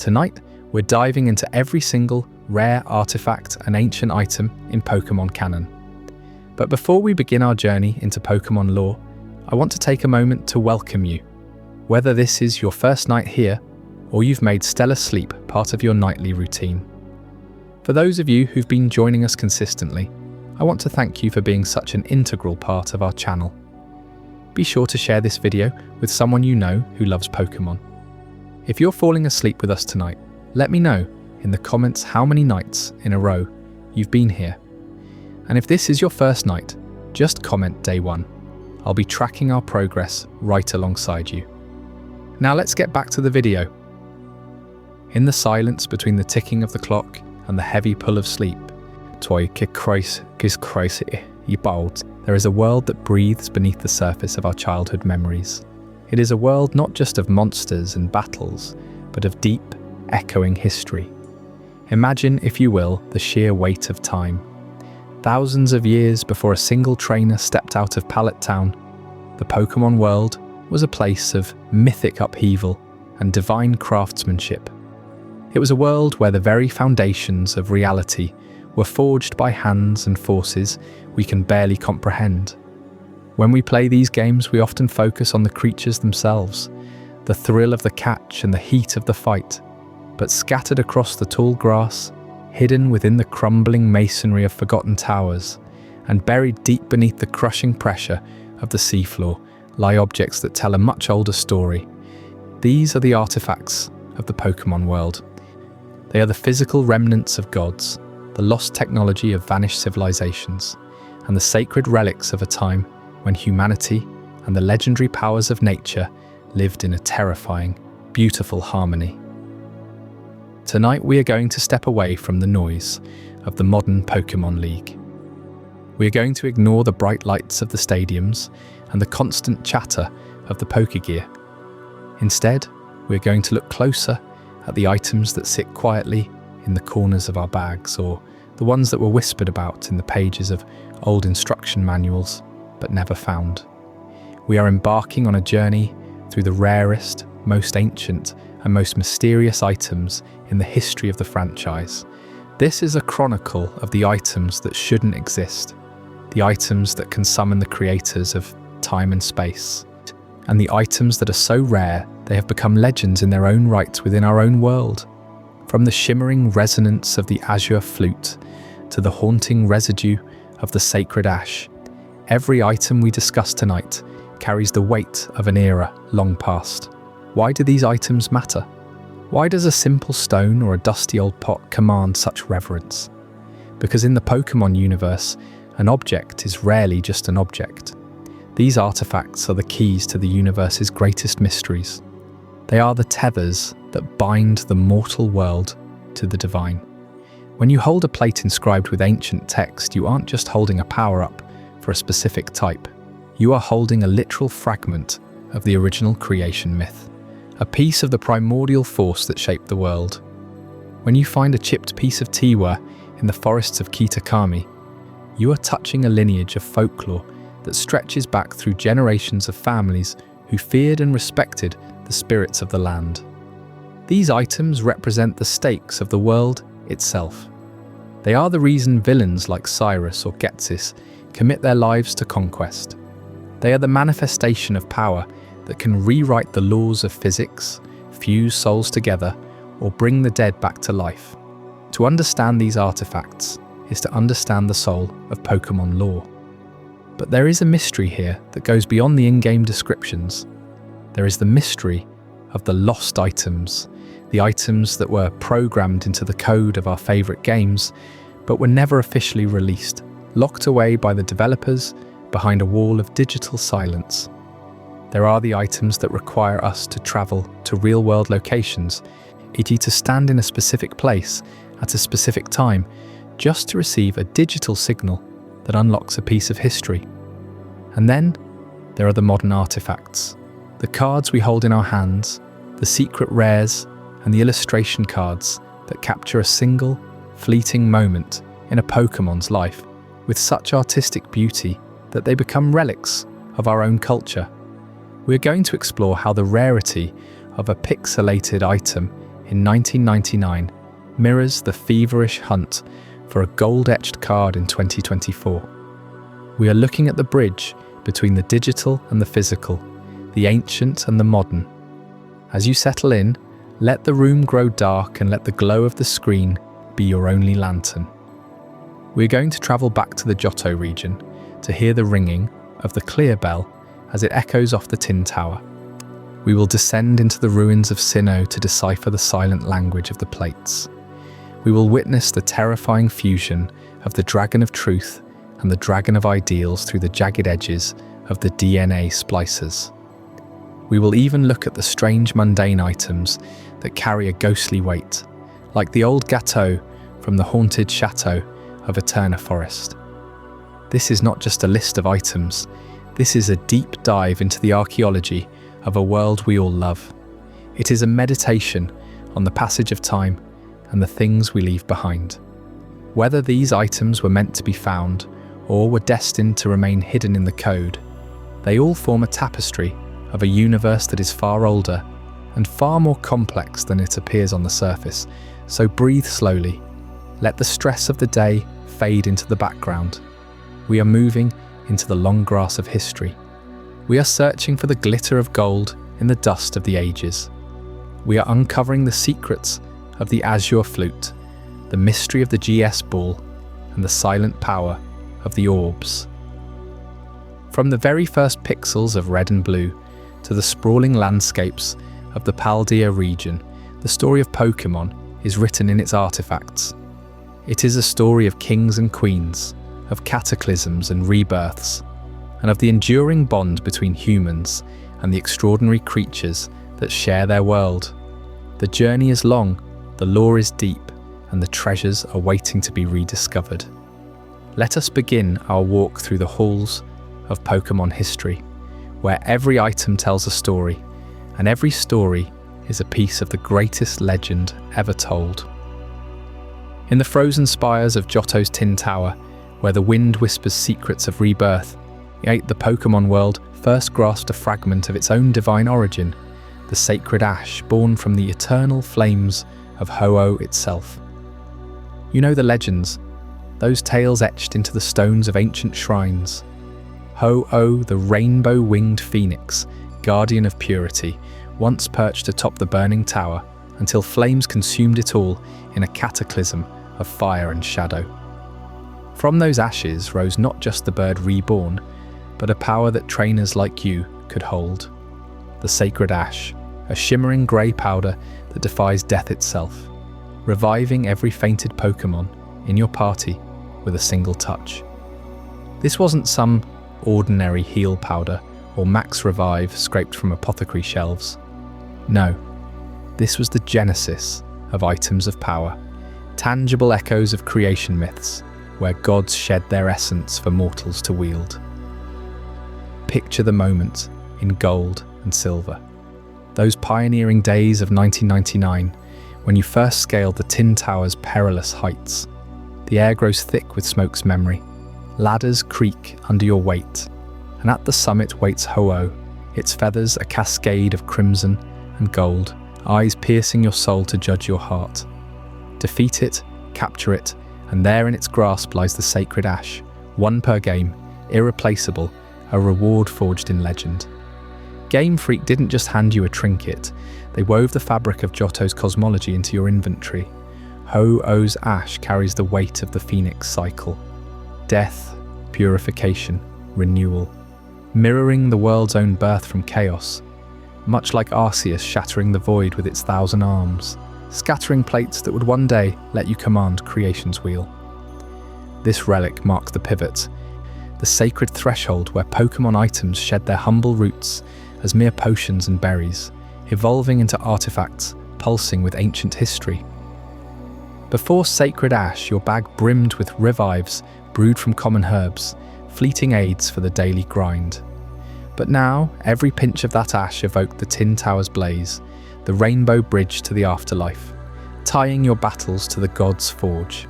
Tonight, we're diving into every single rare artifact and ancient item in Pokémon canon. But before we begin our journey into Pokémon lore, I want to take a moment to welcome you. Whether this is your first night here, or you've made stellar sleep part of your nightly routine. For those of you who've been joining us consistently, I want to thank you for being such an integral part of our channel. Be sure to share this video with someone you know who loves Pokémon. If you're falling asleep with us tonight, let me know in the comments how many nights in a row you've been here. And if this is your first night, just comment day 1. I'll be tracking our progress right alongside you. Now let's get back to the video. In the silence between the ticking of the clock and the heavy pull of sleep, there is a world that breathes beneath the surface of our childhood memories. It is a world not just of monsters and battles, but of deep, echoing history. Imagine, if you will, the sheer weight of time. Thousands of years before a single trainer stepped out of Pallet Town, the Pokémon world was a place of mythic upheaval and divine craftsmanship. It was a world where the very foundations of reality were forged by hands and forces we can barely comprehend. When we play these games, we often focus on the creatures themselves, the thrill of the catch and the heat of the fight. But scattered across the tall grass, hidden within the crumbling masonry of forgotten towers, and buried deep beneath the crushing pressure of the seafloor, lie objects that tell a much older story. These are the artifacts of the Pokémon world. They are the physical remnants of gods, the lost technology of vanished civilizations, and the sacred relics of a time when humanity and the legendary powers of nature lived in a terrifying, beautiful harmony. Tonight we are going to step away from the noise of the modern Pokémon League. We are going to ignore the bright lights of the stadiums and the constant chatter of the Pokégear. Instead, we are going to look closer at the items that sit quietly in the corners of our bags, or the ones that were whispered about in the pages of old instruction manuals but never found. We are embarking on a journey through the rarest, most ancient, and most mysterious items in the history of the franchise. This is a chronicle of the items that shouldn't exist, the items that can summon the creators of time and space, and the items that are so rare they have become legends in their own right within our own world. From the shimmering resonance of the azure flute to the haunting residue of the sacred ash, every item we discuss tonight carries the weight of an era long past. Why do these items matter? Why does a simple stone or a dusty old pot command such reverence? Because in the Pokémon universe, an object is rarely just an object. These artifacts are the keys to the universe's greatest mysteries. They are the tethers that bind the mortal world to the divine. When you hold a plate inscribed with ancient text, you aren't just holding a power-up for a specific type. You are holding a literal fragment of the original creation myth, a piece of the primordial force that shaped the world. When you find a chipped piece of Tiwa in the forests of Kitakami, you are touching a lineage of folklore that stretches back through generations of families who feared and respected the spirits of the land. These items represent the stakes of the world itself. They are the reason villains like Cyrus or Ghetsis commit their lives to conquest. They are the manifestation of power that can rewrite the laws of physics, fuse souls together, or bring the dead back to life. To understand these artifacts is to understand the soul of Pokémon lore. But there is a mystery here that goes beyond the in-game descriptions. There is the mystery of the lost items, the items that were programmed into the code of our favourite games, but were never officially released, locked away by the developers behind a wall of digital silence. There are the items that require us to travel to real-world locations, e.g. to stand in a specific place at a specific time, just to receive a digital signal that unlocks a piece of history. And then there are the modern artifacts, the cards we hold in our hands, the secret rares, and the illustration cards that capture a single, fleeting moment in a Pokémon's life with such artistic beauty that they become relics of our own culture. We're going to explore how the rarity of a pixelated item in 1999 mirrors the feverish hunt for a gold-etched card in 2024. We are looking at the bridge between the digital and the physical, the ancient and the modern. As you settle in, let the room grow dark and let the glow of the screen be your only lantern. We're going to travel back to the Johto region to hear the ringing of the clear bell as it echoes off the Tin Tower. We will descend into the ruins of Sinnoh to decipher the silent language of the plates. We will witness the terrifying fusion of the Dragon of Truth and the Dragon of Ideals through the jagged edges of the DNA splicers. We will even look at the strange mundane items that carry a ghostly weight, like the old gâteau from the haunted chateau of Eterna Forest. This is not just a list of items, this is a deep dive into the archaeology of a world we all love. It is a meditation on the passage of time and the things we leave behind. Whether these items were meant to be found or were destined to remain hidden in the code, they all form a tapestry of a universe that is far older and far more complex than it appears on the surface. So breathe slowly. Let the stress of the day fade into the background. We are moving into the long grass of history. We are searching for the glitter of gold in the dust of the ages. We are uncovering the secrets of the azure flute, the mystery of the GS ball, and the silent power of the orbs. From the very first pixels of red and blue to the sprawling landscapes of the Paldea region, the story of Pokémon is written in its artifacts. It is a story of kings and queens, of cataclysms and rebirths, and of the enduring bond between humans and the extraordinary creatures that share their world. The journey is long, the lore is deep, and the treasures are waiting to be rediscovered. Let us begin our walk through the halls of Pokémon history, where every item tells a story, and every story is a piece of the greatest legend ever told. In the frozen spires of Johto's Tin Tower, where the wind whispers secrets of rebirth, the Pokémon world first grasped a fragment of its own divine origin, the sacred ash born from the eternal flames of Ho-Oh itself. You know the legends, those tales etched into the stones of ancient shrines. Ho-Oh, the rainbow-winged phoenix, guardian of purity, once perched atop the burning tower until flames consumed it all in a cataclysm of fire and shadow. From those ashes rose not just the bird reborn, but a power that trainers like you could hold. The sacred ash, a shimmering grey powder that defies death itself, reviving every fainted Pokémon in your party with a single touch. This wasn't some ordinary heal powder or max revive scraped from apothecary shelves. No, this was the genesis of items of power, tangible echoes of creation myths, where gods shed their essence for mortals to wield. Picture the moment in gold and silver. Those pioneering days of 1999, when you first scaled the Tin Tower's perilous heights. The air grows thick with smoke's memory. Ladders creak under your weight, and at the summit waits Ho-Oh, its feathers a cascade of crimson and gold, eyes piercing your soul to judge your heart. Defeat it, capture it, and there in its grasp lies the sacred ash, one per game, irreplaceable, a reward forged in legend. Game Freak didn't just hand you a trinket, they wove the fabric of Johto's cosmology into your inventory. Ho-Oh's ash carries the weight of the Phoenix cycle. Death, purification, renewal. Mirroring the world's own birth from chaos. Much like Arceus shattering the void with its 1,000 arms. Scattering plates that would one day let you command creation's wheel. This relic marks the pivot, the sacred threshold where Pokémon items shed their humble roots as mere potions and berries, evolving into artifacts pulsing with ancient history. Before Sacred Ash, your bag brimmed with revives brewed from common herbs, fleeting aids for the daily grind. But now, every pinch of that ash evoked the Tin Tower's blaze, the rainbow bridge to the afterlife, tying your battles to the gods' forge.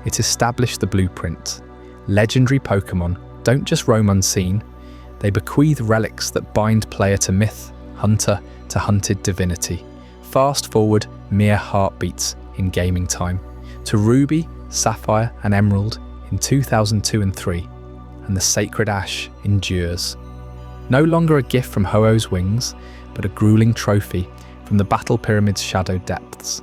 It established the blueprint. Legendary Pokémon don't just roam unseen, they bequeath relics that bind player to myth, hunter to hunted divinity. Fast forward mere heartbeats in gaming time, to ruby, sapphire and emerald in 2002 and 3, and the sacred ash endures. No longer a gift from Ho-Oh's wings, but a grueling trophy from the Battle Pyramid's shadowed depths.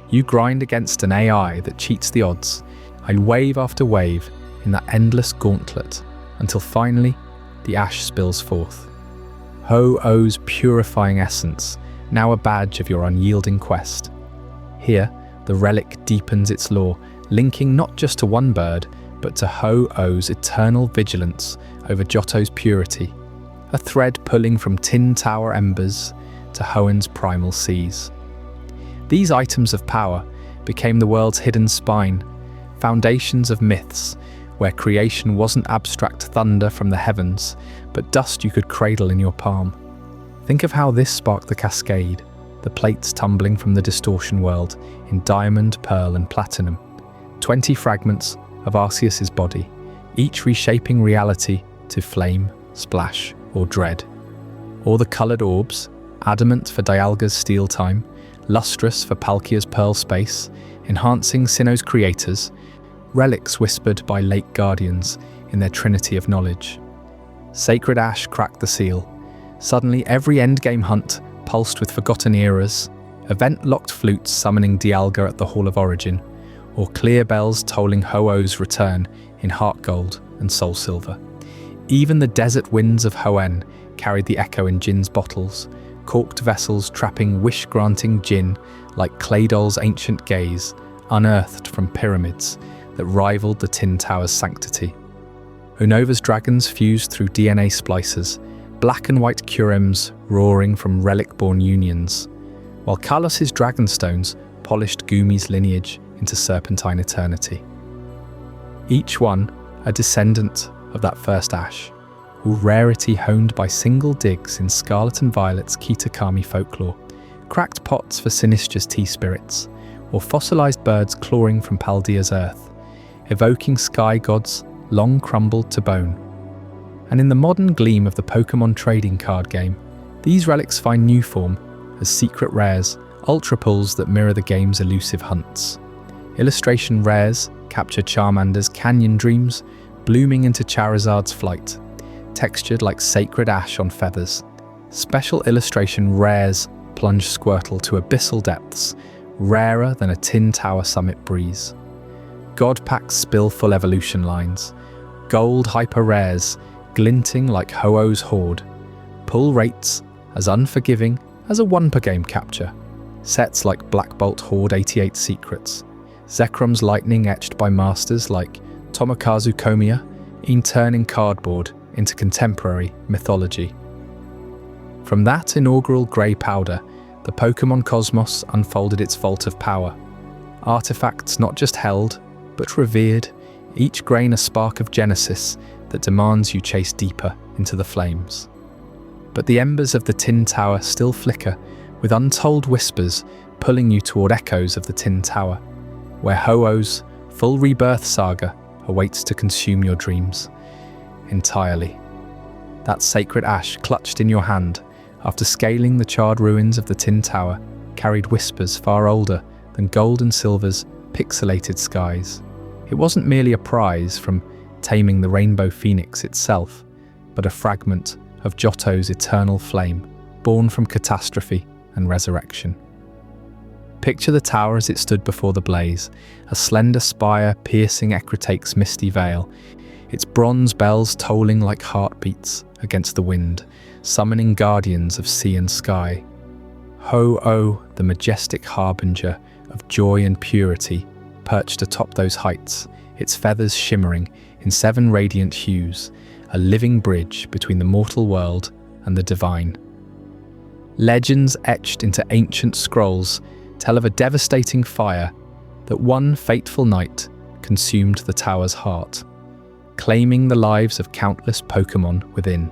You grind against an AI that cheats the odds, and wave after wave in that endless gauntlet, until finally the ash spills forth. Ho-Oh's purifying essence, now a badge of your unyielding quest. Here, the relic deepens its lore, linking not just to one bird, but to Ho-Oh's eternal vigilance over Johto's purity, a thread pulling from Tin Tower embers to Hoenn's primal seas. These items of power became the world's hidden spine, foundations of myths, where creation wasn't abstract thunder from the heavens, but dust you could cradle in your palm. Think of how this sparked the cascade, the plates tumbling from the distortion world in diamond, pearl and platinum. 20 fragments of Arceus's body, each reshaping reality to flame, splash or dread. Or the coloured orbs, adamant for Dialga's steel time, lustrous for Palkia's pearl space, enhancing Sinnoh's creators, relics whispered by lake guardians in their trinity of knowledge. Sacred Ash cracked the seal. Suddenly every endgame hunt pulsed with forgotten eras, event-locked flutes summoning Dialga at the Hall of Origin, or clear bells tolling Ho-Oh's return in Heart Gold and Soul Silver. Even the desert winds of Hoenn carried the echo in Jin's bottles, corked vessels trapping wish-granting Jin like Cladol's ancient gaze, unearthed from pyramids that rivaled the Tin Tower's sanctity. Unova's dragons fused through DNA splicers, black and white Curems roaring from relic-born unions, while Kalos's dragonstones polished Gumi's lineage into serpentine eternity. Each one a descendant of that first ash, all rarity honed by single digs in Scarlet and Violet's Kitakami folklore, cracked pots for Sinistra's tea spirits, or fossilized birds clawing from Paldea's earth, evoking sky gods long crumbled to bone. And in the modern gleam of the Pokémon trading card game, these relics find new form as secret rares, ultra pulls that mirror the game's elusive hunts. Illustration rares capture Charmander's canyon dreams, blooming into Charizard's flight, textured like sacred ash on feathers. Special illustration rares plunge Squirtle to abyssal depths, rarer than a Tin Tower summit breeze. God packs spill full evolution lines, gold hyper rares glinting like Ho-Oh's hoard, pull rates as unforgiving as a 1 per game capture, sets like Black Bolt Horde 88 Secrets, Zekrom's lightning etched by masters like Tomokazu Komiya, in turning cardboard into contemporary mythology. From that inaugural grey powder, the Pokémon cosmos unfolded its vault of power. Artifacts not just held, but revered, each grain a spark of genesis that demands you chase deeper into the flames. But the embers of the Tin Tower still flicker, with untold whispers pulling you toward echoes of the Tin Tower, where Ho-Oh's full rebirth saga awaits to consume your dreams entirely. That sacred ash clutched in your hand after scaling the charred ruins of the Tin Tower carried whispers far older than gold and silver's pixelated skies. It wasn't merely a prize from taming the Rainbow Phoenix itself, but a fragment of Johto's eternal flame, born from catastrophe and resurrection. Picture the tower as it stood before the blaze, a slender spire piercing Ecratake's misty veil, its bronze bells tolling like heartbeats against the wind, summoning guardians of sea and sky. Ho-Oh, the majestic harbinger of joy and purity, perched atop those heights, its feathers shimmering in 7 radiant hues, a living bridge between the mortal world and the divine. Legends etched into ancient scrolls tell of a devastating fire that one fateful night consumed the tower's heart, claiming the lives of countless Pokémon within.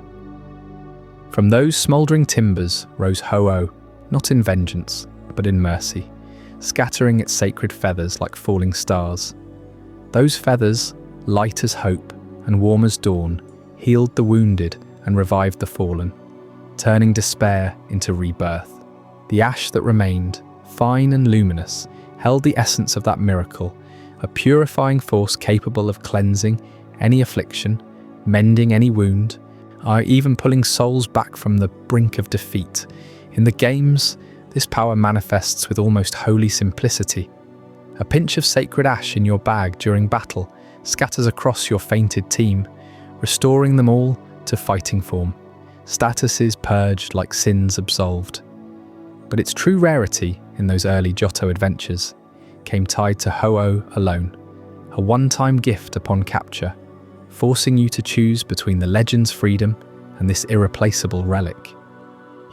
From those smouldering timbers rose Ho-Oh, not in vengeance, but in mercy, scattering its sacred feathers like falling stars. Those feathers, light as hope and warm as dawn, healed the wounded and revived the fallen, turning despair into rebirth. The ash that remained, fine and luminous, held the essence of that miracle, a purifying force capable of cleansing any affliction, mending any wound, or even pulling souls back from the brink of defeat. In the games, this power manifests with almost holy simplicity. A pinch of sacred ash in your bag during battle scatters across your fainted team, restoring them all to fighting form. Statuses purged like sins absolved. But its true rarity in those early Johto adventures came tied to Ho-Oh alone, a one-time gift upon capture, forcing you to choose between the legend's freedom and this irreplaceable relic.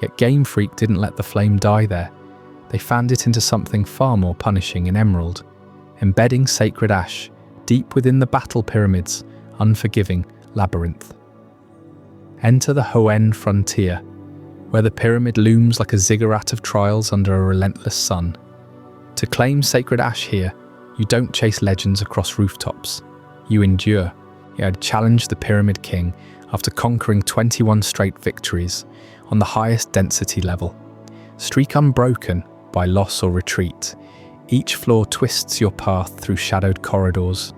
Yet Game Freak didn't let the flame die there. They fanned it into something far more punishing in Emerald, embedding sacred ash deep within the battle pyramid's unforgiving labyrinth. Enter the Hoenn frontier, where the pyramid looms like a ziggurat of trials under a relentless sun. To claim sacred ash here, you don't chase legends across rooftops. You endure. You had challenged the Pyramid King after conquering 21 straight victories on the highest density level. Streak unbroken by loss or retreat, each floor twists your path through shadowed corridors,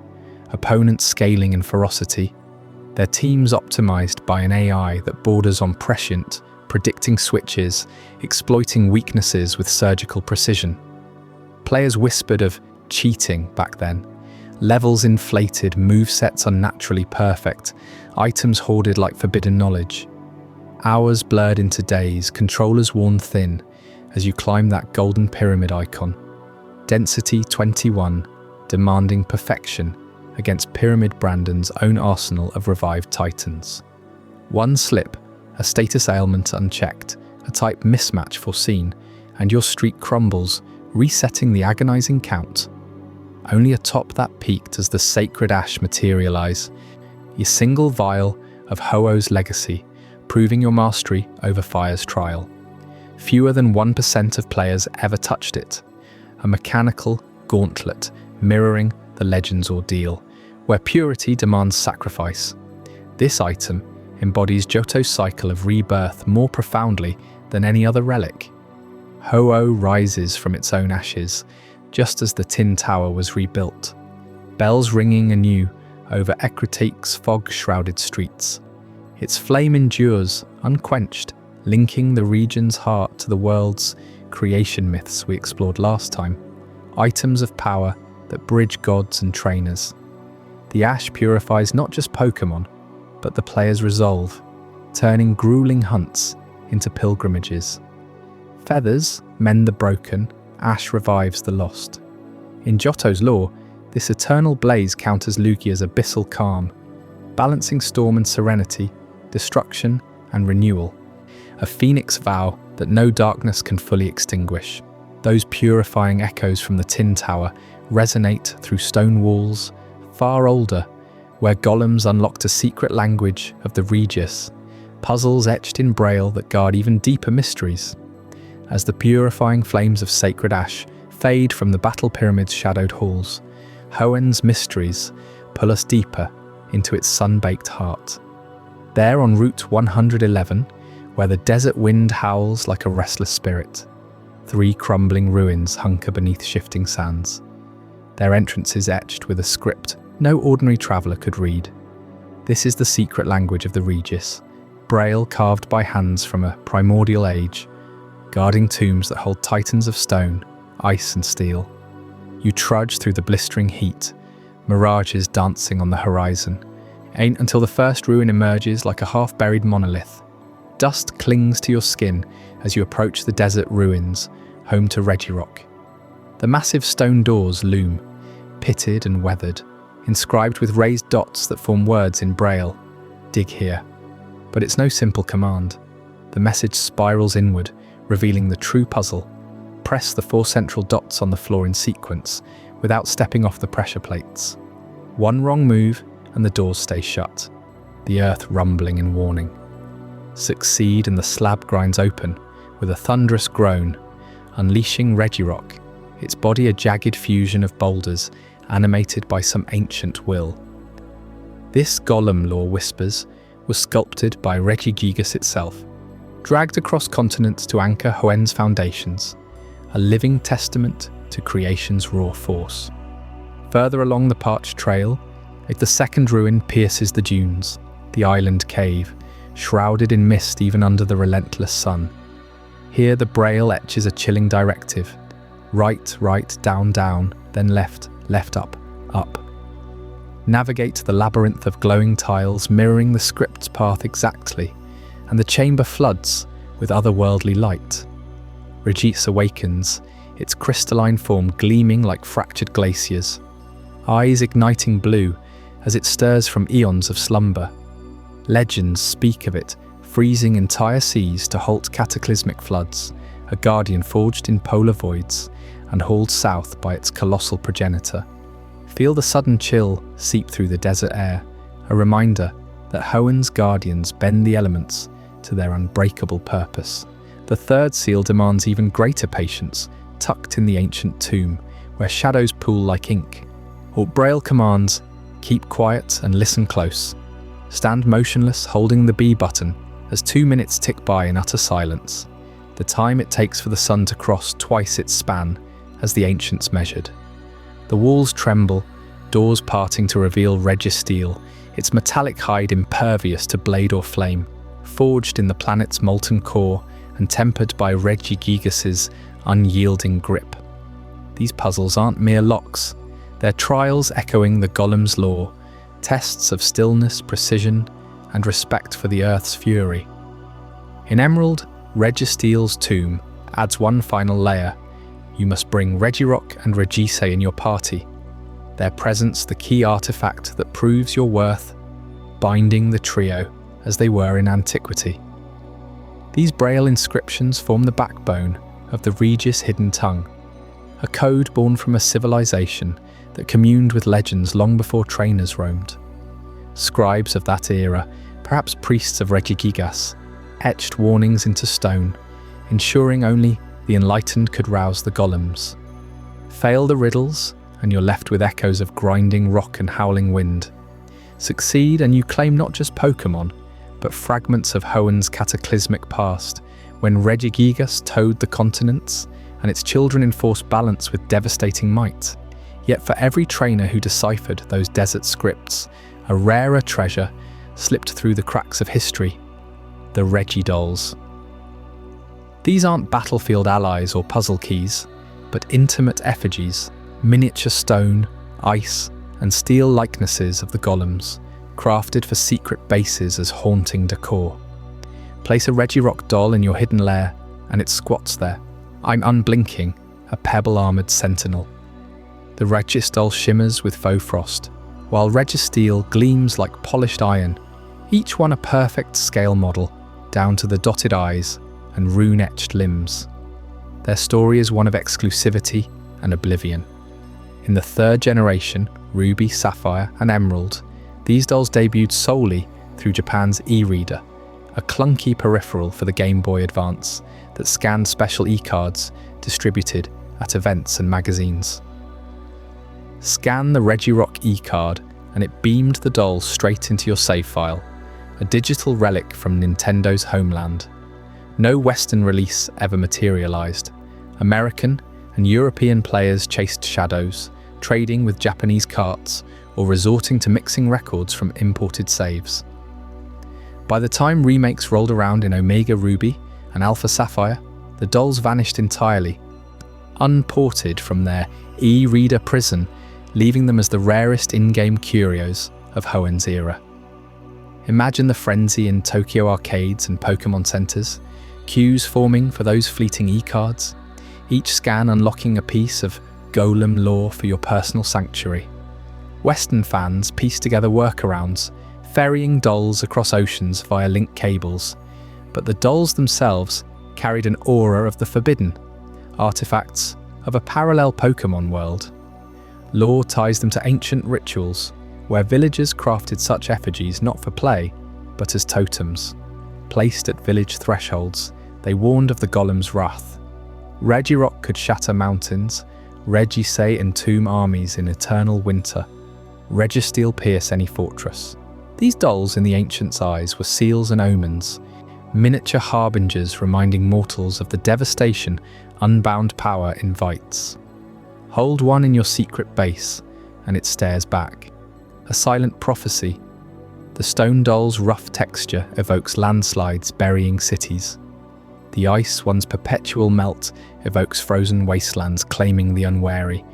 opponents scaling in ferocity, their teams optimized by an AI that borders on prescient, predicting switches, exploiting weaknesses with surgical precision. Players whispered of cheating back then. Levels inflated, movesets unnaturally perfect, items hoarded like forbidden knowledge. Hours blurred into days, controllers worn thin as you climb that golden pyramid icon. Density 21, demanding perfection against Pyramid Brandon's own arsenal of revived titans. One slip, a status ailment unchecked, a type mismatch foreseen, and your streak crumbles, resetting the agonizing count. Only atop that peak does the sacred ash materialize, a single vial of Ho-Oh's legacy, proving your mastery over fire's trial. Fewer than 1% of players ever touched it, a mechanical gauntlet mirroring the legend's ordeal, where purity demands sacrifice. This item embodies Johto's cycle of rebirth more profoundly than any other relic. Ho-Oh rises from its own ashes, just as the Tin Tower was rebuilt, bells ringing anew over Ekritique's fog-shrouded streets. Its flame endures, unquenched, linking the region's heart to the world's creation myths we explored last time, items of power that bridge gods and trainers. The ash purifies not just Pokémon, but the player's resolve, turning grueling hunts into pilgrimages. Feathers mend the broken, ash revives the lost. In Johto's lore, this eternal blaze counters Lugia's abyssal calm, balancing storm and serenity, destruction and renewal, a phoenix vow that no darkness can fully extinguish. Those purifying echoes from the Tin Tower resonate through stone walls, far older, where golems unlocked a secret language of the Regis, puzzles etched in braille that guard even deeper mysteries. As the purifying flames of sacred ash fade from the battle pyramid's shadowed halls, Hoenn's mysteries pull us deeper into its sun-baked heart. There on Route 111, where the desert wind howls like a restless spirit, 3 crumbling ruins hunker beneath shifting sands, their entrances etched with a script no ordinary traveller could read. This is the secret language of the Regis, braille carved by hands from a primordial age, guarding tombs that hold titans of stone, ice and steel. You trudge through the blistering heat, mirages dancing on the horizon. Ain't until the first ruin emerges like a half-buried monolith. Dust clings to your skin as you approach the desert ruins, home to Regirock. The massive stone doors loom, pitted and weathered, inscribed with raised dots that form words in braille. Dig here. But it's no simple command. The message spirals inward, revealing the true puzzle. Press the 4 central dots on the floor in sequence, without stepping off the pressure plates. One wrong move, and the doors stay shut, the earth rumbling in warning. Succeed and the slab grinds open, with a thunderous groan, unleashing Regirock, its body a jagged fusion of boulders, animated by some ancient will. This golem, lore whispers, was sculpted by Regigigas itself, dragged across continents to anchor Hoenn's foundations, a living testament to creation's raw force. Further along the parched trail, the second ruin pierces the dunes, the island cave, shrouded in mist even under the relentless sun. Here the braille etches a chilling directive: right, right, down, down, then left, left, up, up. Navigate the labyrinth of glowing tiles mirroring the script's path exactly, and the chamber floods with otherworldly light. Regis awakens, its crystalline form gleaming like fractured glaciers, eyes igniting blue as it stirs from eons of slumber. Legends speak of it freezing entire seas to halt cataclysmic floods, a guardian forged in polar voids and hauled south by its colossal progenitor. Feel the sudden chill seep through the desert air, a reminder that Hoen's guardians bend the elements to their unbreakable purpose. The third seal demands even greater patience, tucked in the ancient tomb, where shadows pool like ink. Braille commands: keep quiet and listen close. Stand motionless, holding the B button, as 2 minutes tick by in utter silence, the time it takes for the sun to cross twice its span, as the ancients measured. The walls tremble, doors parting to reveal registeel, its metallic hide impervious to blade or flame, forged in the planet's molten core and tempered by Regigigas's unyielding grip. These puzzles aren't mere locks, they're trials echoing the golem's law, tests of stillness, precision, and respect for the Earth's fury. In Emerald, Registeel's tomb adds one final layer. You must bring Regirock and Regise in your party, their presence the key artifact that proves your worth, binding the trio as they were in antiquity. These braille inscriptions form the backbone of the Regis hidden tongue, a code born from a civilization that communed with legends long before trainers roamed. Scribes of that era, perhaps priests of Regigigas, etched warnings into stone, ensuring only the enlightened could rouse the golems. Fail the riddles, and you're left with echoes of grinding rock and howling wind. Succeed, and you claim not just Pokémon, but fragments of Hoen's cataclysmic past, when Regigigas towed the continents, and its children enforced balance with devastating might. Yet for every trainer who deciphered those desert scripts, a rarer treasure slipped through the cracks of history: the Regidolls. These aren't battlefield allies or puzzle keys, but intimate effigies, miniature stone, ice, and steel likenesses of the golems, crafted for secret bases as haunting decor. Place a Regirock doll in your hidden lair, and it squats there. I'm unblinking, a pebble-armoured sentinel. The Registoll shimmers with faux frost, while Registeel gleams like polished iron, each one a perfect scale model, down to the dotted eyes and rune-etched limbs. Their story is one of exclusivity and oblivion. In the third generation, Ruby, Sapphire, and Emerald, these dolls debuted solely through Japan's e-reader, a clunky peripheral for the Game Boy Advance that scanned special e-cards distributed at events and magazines. Scan the Regirock e-card and it beamed the doll straight into your save file, a digital relic from Nintendo's homeland. No Western release ever materialized. American and European players chased shadows, trading with Japanese carts or resorting to mixing records from imported saves. By the time remakes rolled around in Omega Ruby and Alpha Sapphire, the dolls vanished entirely, unported from their e-reader prison, leaving them as the rarest in-game curios of Hoen's era. Imagine the frenzy in Tokyo arcades and Pokémon centers, queues forming for those fleeting e-cards, each scan unlocking a piece of golem lore for your personal sanctuary. Western fans pieced together workarounds, ferrying dolls across oceans via link cables, but the dolls themselves carried an aura of the forbidden, artifacts of a parallel Pokémon world. Lore ties them to ancient rituals, where villagers crafted such effigies not for play, but as totems. Placed at village thresholds, they warned of the golem's wrath. Regirock could shatter mountains, Regise entomb armies in eternal winter, Registeel pierce any fortress. These dolls in the ancients' eyes were seals and omens, miniature harbingers reminding mortals of the devastation unbound power invites. Hold one in your secret base, and it stares back. A silent prophecy. The stone doll's rough texture evokes landslides burying cities. The ice, once perpetual melt, evokes frozen wastelands claiming the unwary.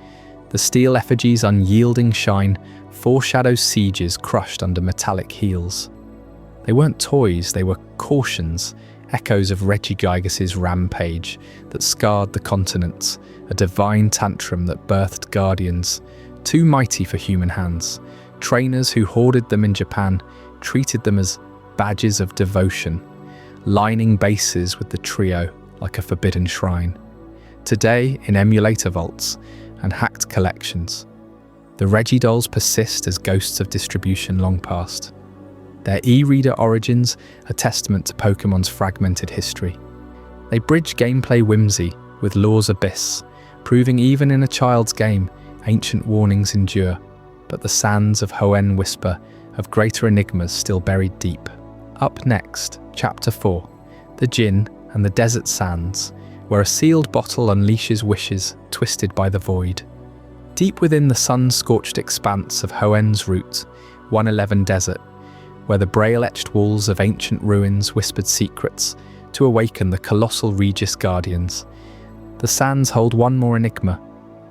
The steel effigy's unyielding shine foreshadows sieges crushed under metallic heels. They weren't toys, they were cautions, echoes of Regigigas' rampage that scarred the continents, a divine tantrum that birthed guardians, too mighty for human hands. Trainers who hoarded them in Japan treated them as badges of devotion, lining bases with the trio like a forbidden shrine. Today, in emulator vaults and hacked collections, the Regidolls persist as ghosts of distribution long past. Their e-reader origins a testament to Pokémon's fragmented history. They bridge gameplay whimsy with lore's abyss, proving even in a child's game, ancient warnings endure, but the sands of Hoenn whisper of greater enigmas still buried deep. Up next, Chapter 4, The Djinn and the Desert Sands, where a sealed bottle unleashes wishes twisted by the void. Deep within the sun-scorched expanse of Hoenn's root, 111 Desert, where the braille-etched walls of ancient ruins whispered secrets to awaken the colossal Regis guardians. The sands hold one more enigma,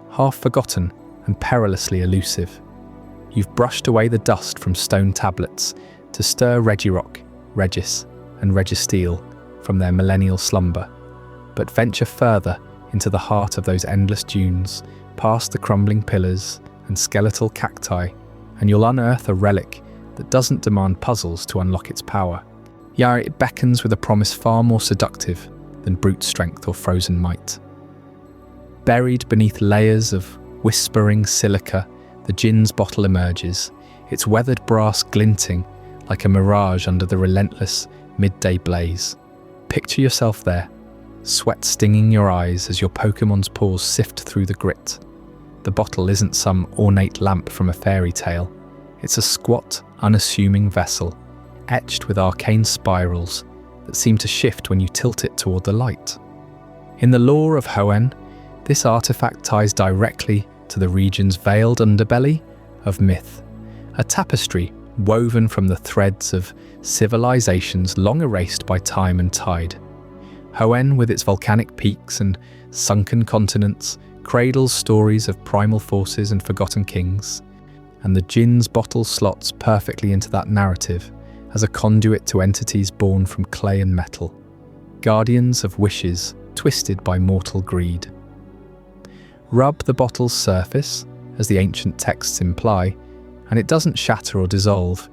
half forgotten and perilously elusive. You've brushed away the dust from stone tablets to stir Regirock, Regis, and Registeel from their millennial slumber, but venture further into the heart of those endless dunes, past the crumbling pillars and skeletal cacti, and you'll unearth a relic that doesn't demand puzzles to unlock its power. Yeah, it beckons with a promise far more seductive than brute strength or frozen might. Buried beneath layers of whispering silica, the Djinn's bottle emerges, its weathered brass glinting like a mirage under the relentless midday blaze. Picture yourself there, sweat stinging your eyes as your Pokemon's paws sift through the grit. The bottle isn't some ornate lamp from a fairy tale. It's a squat, unassuming vessel, etched with arcane spirals that seem to shift when you tilt it toward the light. In the lore of Hoenn, this artifact ties directly to the region's veiled underbelly of myth, a tapestry woven from the threads of civilizations long erased by time and tide. Hoenn, with its volcanic peaks and sunken continents, cradles stories of primal forces and forgotten kings, and the Djinn's bottle slots perfectly into that narrative as a conduit to entities born from clay and metal, guardians of wishes twisted by mortal greed. Rub the bottle's surface, as the ancient texts imply, and it doesn't shatter or dissolve.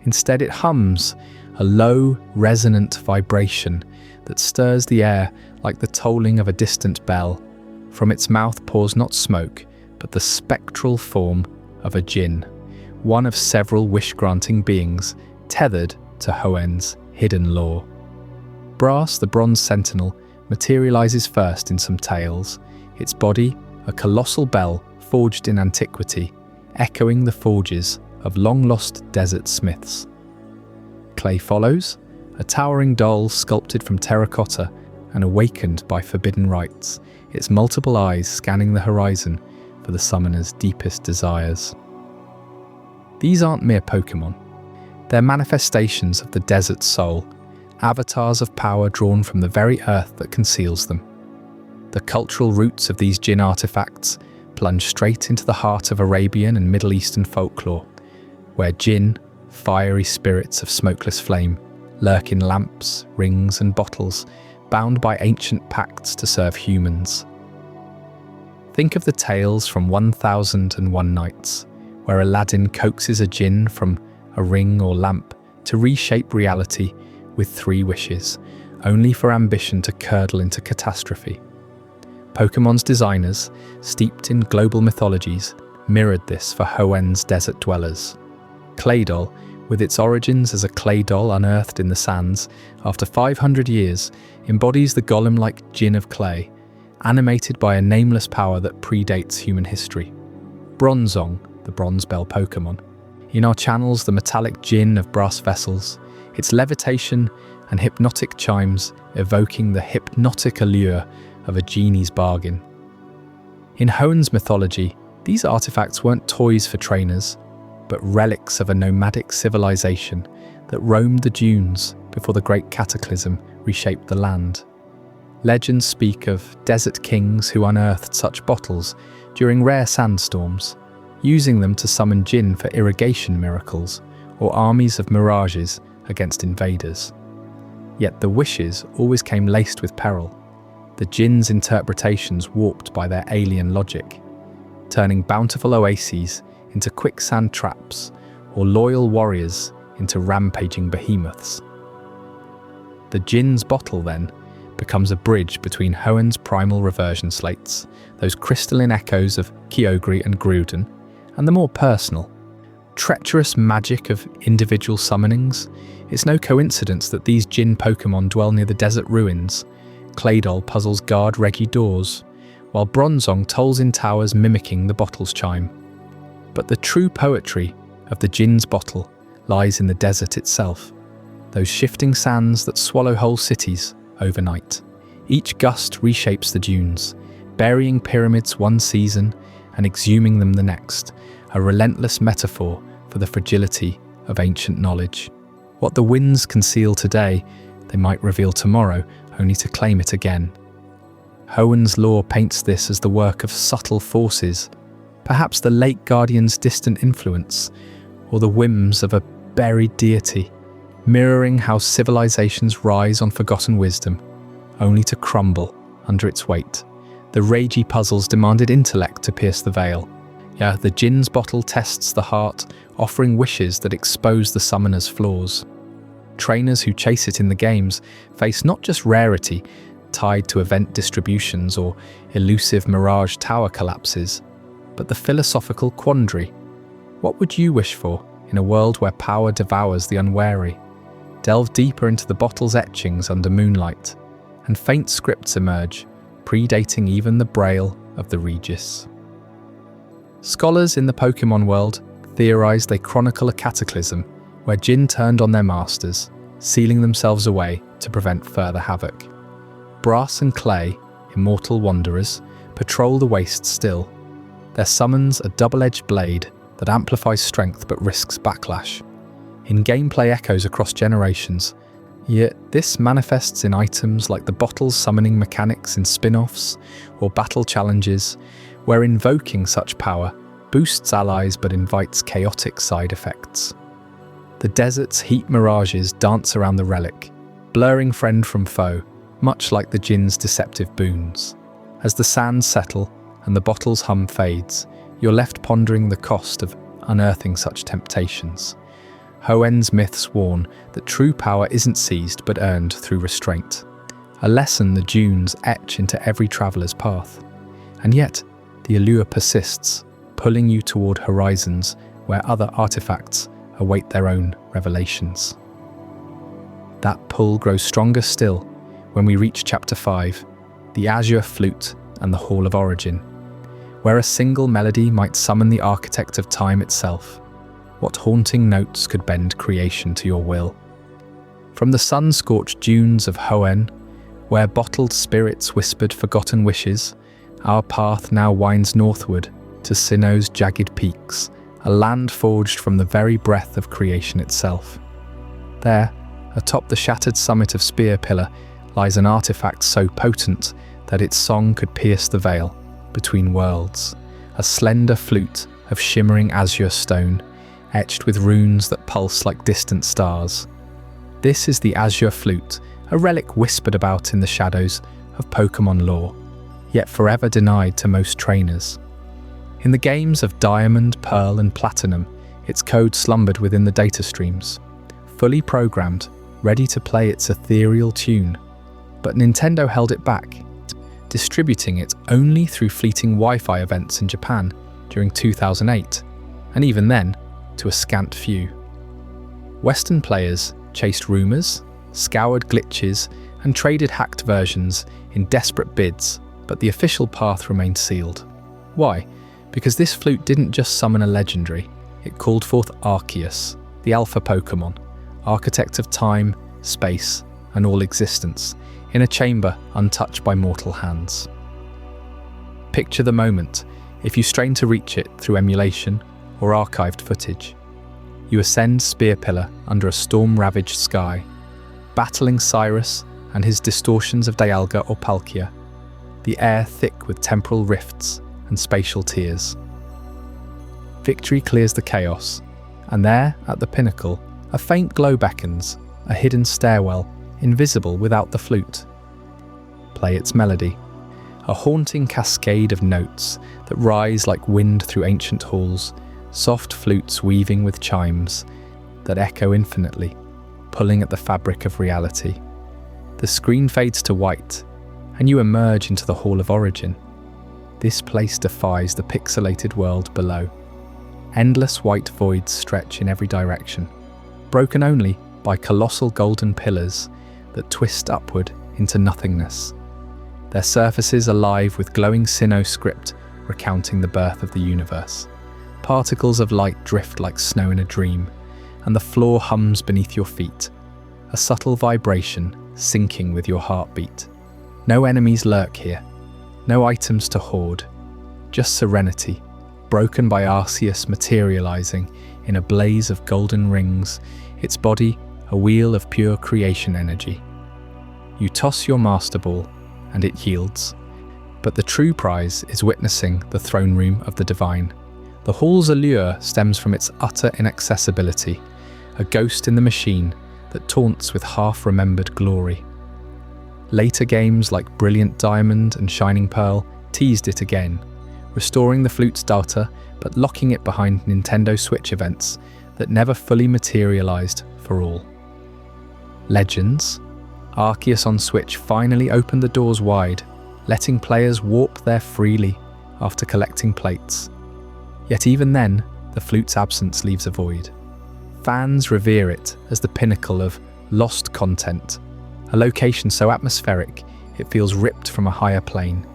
Instead, it hums, a low, resonant vibration that stirs the air like the tolling of a distant bell. From its mouth pours not smoke, but the spectral form of a Djinn, one of several wish-granting beings tethered to Hoenn's hidden lore. Brass, the bronze sentinel, materializes first in some tales, its body a colossal bell forged in antiquity, echoing the forges of long-lost desert smiths. Clay follows, a towering doll sculpted from terracotta and awakened by forbidden rites, its multiple eyes scanning the horizon for the summoner's deepest desires. These aren't mere Pokémon. They're manifestations of the desert soul, avatars of power drawn from the very earth that conceals them. The cultural roots of these Djinn artifacts plunge straight into the heart of Arabian and Middle Eastern folklore, where Djinn, fiery spirits of smokeless flame, lurk in lamps, rings and bottles, bound by ancient pacts to serve humans. Think of the tales from 1001 Nights, where Aladdin coaxes a Djinn from a ring or lamp to reshape reality with 3 wishes, only for ambition to curdle into catastrophe. Pokemon's designers, steeped in global mythologies, mirrored this for Hoenn's desert dwellers. Claydol, with its origins as a clay doll unearthed in the sands after 500 years, embodies the golem-like Djinn of clay, animated by a nameless power that predates human history. Bronzong, the bronze bell Pokemon, in our channels the metallic Djinn of brass vessels, its levitation and hypnotic chimes evoking the hypnotic allure of a genie's bargain. In Hoenn's mythology, these artifacts weren't toys for trainers, but relics of a nomadic civilization that roamed the dunes before the great cataclysm reshaped the land. Legends speak of desert kings who unearthed such bottles during rare sandstorms, using them to summon jinn for irrigation miracles or armies of mirages against invaders. Yet the wishes always came laced with peril, the jinn's interpretations warped by their alien logic, turning bountiful oases into quicksand traps or loyal warriors into rampaging behemoths. The jinn's bottle, then, becomes a bridge between Hoenn's primal reversion slates, those crystalline echoes of Kyogre and Gruden, and the more personal, treacherous magic of individual summonings. It's no coincidence that these jinn Pokémon dwell near the desert ruins. Claydol puzzles guard Reggie doors, while Bronzong tolls in towers mimicking the bottle's chime. But the true poetry of the jinn's bottle lies in the desert itself, those shifting sands that swallow whole cities overnight. Each gust reshapes the dunes, burying pyramids one season and exhuming them the next, a relentless metaphor for the fragility of ancient knowledge. What the winds conceal today, they might reveal tomorrow, only to claim it again. Hoenn's lore paints this as the work of subtle forces, perhaps the lake guardian's distant influence, or the whims of a buried deity, mirroring how civilizations rise on forgotten wisdom, only to crumble under its weight. The ragey puzzles demanded intellect to pierce the veil. Yeah, the jinn's bottle tests the heart, offering wishes that expose the summoner's flaws. Trainers who chase it in the games face not just rarity, tied to event distributions or elusive mirage tower collapses, but the philosophical quandary. What would you wish for in a world where power devours the unwary? Delve deeper into the bottle's etchings under moonlight, and faint scripts emerge, predating even the braille of the Regis. Scholars in the Pokémon world theorize they chronicle a cataclysm where jinn turned on their masters, sealing themselves away to prevent further havoc. Brass and clay, immortal wanderers, patrol the wastes still, their summons a double-edged blade that amplifies strength but risks backlash. In gameplay echoes across generations, yet this manifests in items like the bottle's summoning mechanics in spin-offs or battle challenges, where invoking such power boosts allies but invites chaotic side effects. The desert's heat mirages dance around the relic, blurring friend from foe, much like the jinn's deceptive boons. As the sands settle and the bottle's hum fades, you're left pondering the cost of unearthing such temptations. Hoenn's myths warn that true power isn't seized but earned through restraint, a lesson the dunes etch into every traveller's path. And yet, the allure persists, pulling you toward horizons where other artifacts await their own revelations. That pull grows stronger still when we reach Chapter 5, the Azure Flute and the Hall of Origin, where a single melody might summon the architect of time itself. What haunting notes could bend creation to your will? From the sun-scorched dunes of Hoenn, where bottled spirits whispered forgotten wishes, our path now winds northward to Sinnoh's jagged peaks, a land forged from the very breath of creation itself. There, atop the shattered summit of Spear Pillar, lies an artifact so potent that its song could pierce the veil between worlds, a slender flute of shimmering azure stone, etched with runes that pulse like distant stars. This is the Azure Flute, a relic whispered about in the shadows of Pokémon lore, yet forever denied to most trainers. In the games of Diamond, Pearl and Platinum, its code slumbered within the data streams, fully programmed, ready to play its ethereal tune. But Nintendo held it back, distributing it only through fleeting Wi-Fi events in Japan during 2008, and even then, to a scant few. Western players chased rumours, scoured glitches, and traded hacked versions in desperate bids, but the official path remained sealed. Why? Because this flute didn't just summon a legendary, it called forth Arceus, the alpha Pokémon, architect of time, space, and all existence, in a chamber untouched by mortal hands. Picture the moment, if you strain to reach it through emulation or archived footage. You ascend Spear Pillar under a storm-ravaged sky, battling Cyrus and his distortions of Dialga or Palkia, the air thick with temporal rifts and spatial tears. Victory clears the chaos, and there, at the pinnacle, a faint glow beckons, a hidden stairwell, invisible without the flute. Play its melody, a haunting cascade of notes that rise like wind through ancient halls, soft flutes weaving with chimes that echo infinitely, pulling at the fabric of reality. The screen fades to white, and you emerge into the Hall of Origin. This place defies the pixelated world below. Endless white voids stretch in every direction, broken only by colossal golden pillars that twist upward into nothingness. Their surfaces alive with glowing Sinnoh script recounting the birth of the universe. Particles of light drift like snow in a dream, and the floor hums beneath your feet, a subtle vibration syncing with your heartbeat. No enemies lurk here, no items to hoard, just serenity, broken by Arceus materializing in a blaze of golden rings, its body a wheel of pure creation energy. You toss your Master Ball, and it yields. But the true prize is witnessing the throne room of the divine. The hall's allure stems from its utter inaccessibility, a ghost in the machine that taunts with half-remembered glory. Later games like Brilliant Diamond and Shining Pearl teased it again, restoring the flute's data but locking it behind Nintendo Switch events that never fully materialized for all. Legends? Arceus on Switch finally opened the doors wide, letting players warp there freely after collecting plates. Yet even then, the flute's absence leaves a void. Fans revere it as the pinnacle of lost content, a location so atmospheric it feels ripped from a higher plane,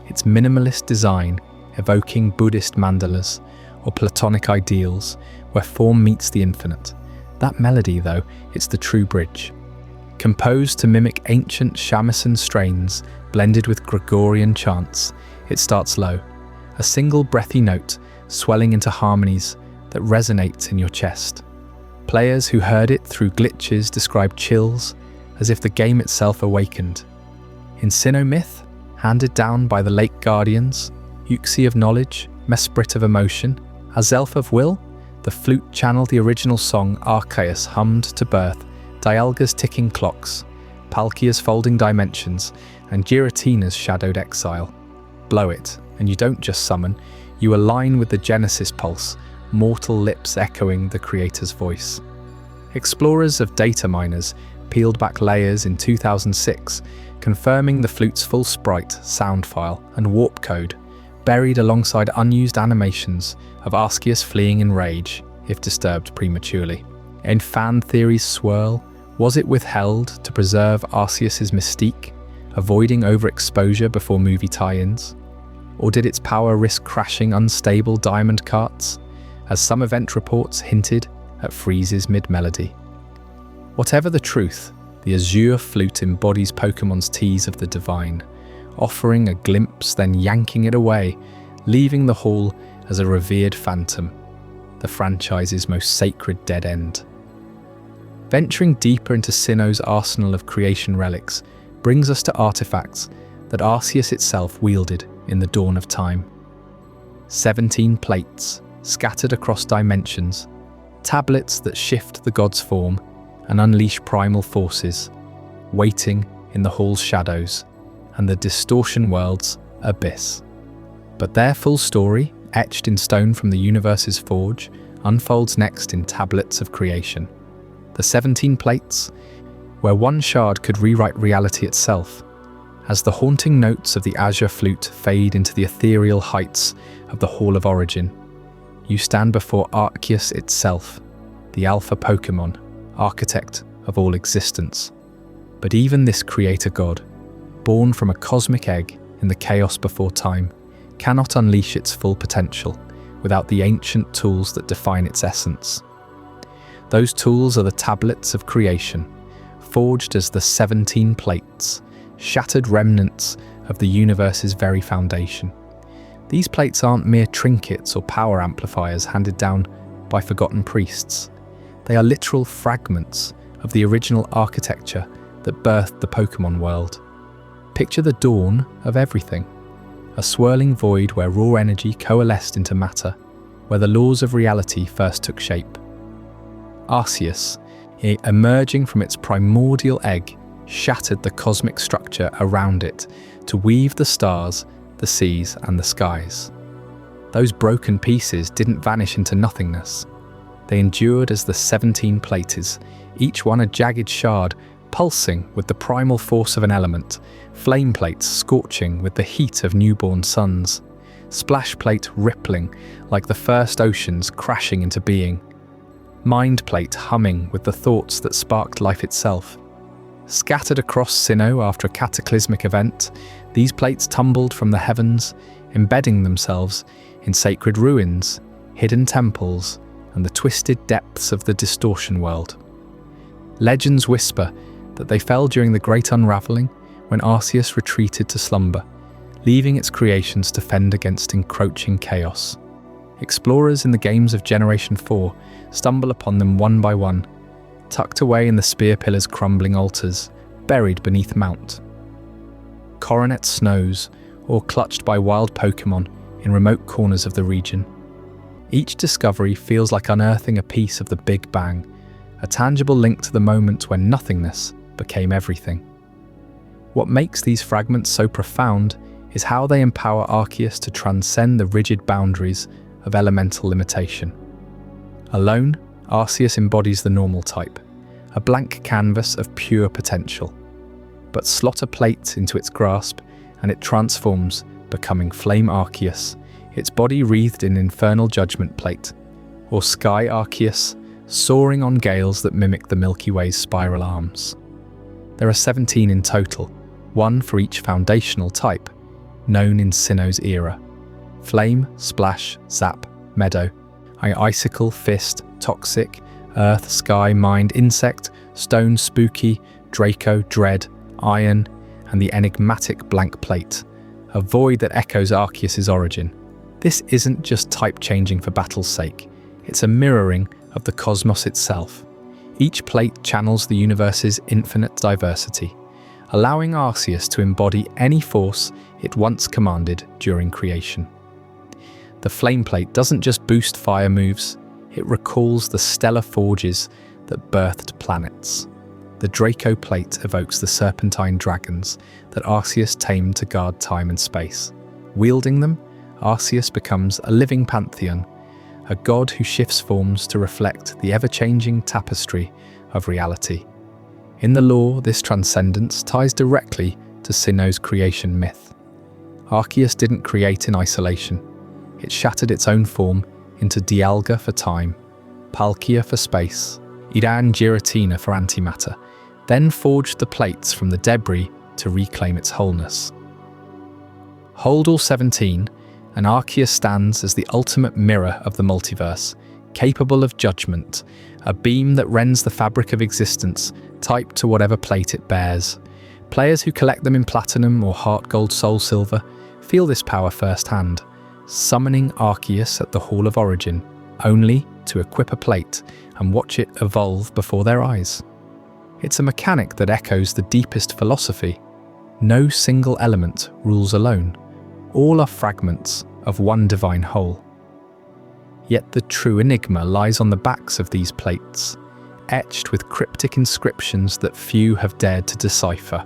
its minimalist design evoking Buddhist mandalas or Platonic ideals where form meets the infinite. That melody, though, it's the true bridge. Composed to mimic ancient shamisen strains blended with Gregorian chants, it starts low, a single breathy note swelling into harmonies that resonates in your chest. Players who heard it through glitches describe chills as if the game itself awakened. In Sinnoh myth, handed down by the Lake Guardians, Uxie of knowledge, Mesprit of emotion, Azelf of will, the flute channeled the original song Arceus hummed to birth, Dialga's ticking clocks, Palkia's folding dimensions, and Giratina's shadowed exile. Blow it, and you don't just summon, you align with the Genesis pulse, mortal lips echoing the creator's voice. Explorers of data miners peeled back layers in 2006, confirming the flute's full sprite, sound file, and warp code, buried alongside unused animations of Arceus fleeing in rage, if disturbed prematurely. In fan theories swirl, was it withheld to preserve Arceus's mystique, avoiding overexposure before movie tie-ins? Or did its power risk crashing unstable diamond carts, as some event reports hinted at Freeze's mid-melody? Whatever the truth, the Azure Flute embodies Pokemon's tease of the divine, offering a glimpse then yanking it away, leaving the hall as a revered phantom, the franchise's most sacred dead end. Venturing deeper into Sinnoh's arsenal of creation relics brings us to artifacts that Arceus itself wielded in the dawn of time. 17 plates, scattered across dimensions, tablets that shift the god's form and unleash primal forces, waiting in the hall's shadows and the distortion world's abyss. But their full story, etched in stone from the universe's forge, unfolds next in tablets of creation. The 17 plates, where one shard could rewrite reality itself, as the haunting notes of the Azure Flute fade into the ethereal heights of the Hall of Origin. You stand before Arceus itself, the alpha Pokémon, architect of all existence. But even this creator god, born from a cosmic egg in the chaos before time, cannot unleash its full potential without the ancient tools that define its essence. Those tools are the tablets of creation, forged as the 17 plates, shattered remnants of the universe's very foundation. These plates aren't mere trinkets or power amplifiers handed down by forgotten priests. They are literal fragments of the original architecture that birthed the Pokémon world. Picture the dawn of everything, a swirling void where raw energy coalesced into matter, where the laws of reality first took shape. Arceus, emerging from its primordial egg, shattered the cosmic structure around it to weave the stars, the seas, and the skies. Those broken pieces didn't vanish into nothingness. They endured as the 17 plates, each one a jagged shard, pulsing with the primal force of an element, flame plates scorching with the heat of newborn suns, splash plate rippling like the first oceans crashing into being, mind plate humming with the thoughts that sparked life itself. Scattered across Sinnoh after a cataclysmic event, these plates tumbled from the heavens, embedding themselves in sacred ruins, hidden temples, and the twisted depths of the distortion world. Legends whisper that they fell during the Great Unraveling when Arceus retreated to slumber, leaving its creations to fend against encroaching chaos. Explorers in the games of Generation 4 stumble upon them one by one, tucked away in the spear pillars' crumbling altars, buried beneath Mount Coronet snows, or clutched by wild Pokémon in remote corners of the region. Each discovery feels like unearthing a piece of the Big Bang, a tangible link to the moment when nothingness became everything. What makes these fragments so profound is how they empower Arceus to transcend the rigid boundaries of elemental limitation. Alone, Arceus embodies the normal type, a blank canvas of pure potential. But slot a plate into its grasp and it transforms, becoming Flame Arceus, its body wreathed in infernal judgment plate, or Sky Arceus, soaring on gales that mimic the Milky Way's spiral arms. There are 17 in total, one for each foundational type, known in Sinnoh's era: Flame, Splash, Zap, Meadow, Icicle, Fist, Toxic, Earth, Sky, Mind, Insect, Stone, Spooky, Draco, Dread, Iron, and the enigmatic Blank Plate, a void that echoes Arceus' origin. This isn't just type changing for battle's sake, it's a mirroring of the cosmos itself. Each plate channels the universe's infinite diversity, allowing Arceus to embody any force it once commanded during creation. The Flame Plate doesn't just boost fire moves, it recalls the stellar forges that birthed planets. The Draco Plate evokes the serpentine dragons that Arceus tamed to guard time and space. Wielding them, Arceus becomes a living pantheon, a god who shifts forms to reflect the ever-changing tapestry of reality. In the lore, this transcendence ties directly to Sinnoh's creation myth. Arceus didn't create in isolation. It shattered its own form into Dialga for time, Palkia for space, Iran Giratina for antimatter, then forged the plates from the debris to reclaim its wholeness. Hold all 17, and Arceus stands as the ultimate mirror of the multiverse, capable of judgment, a beam that rends the fabric of existence, typed to whatever plate it bears. Players who collect them in Platinum or Heart Gold Soul Silver feel this power firsthand, summoning Arceus at the Hall of Origin, only to equip a plate and watch it evolve before their eyes. It's a mechanic that echoes the deepest philosophy. No single element rules alone. All are fragments of one divine whole. Yet the true enigma lies on the backs of these plates, etched with cryptic inscriptions that few have dared to decipher.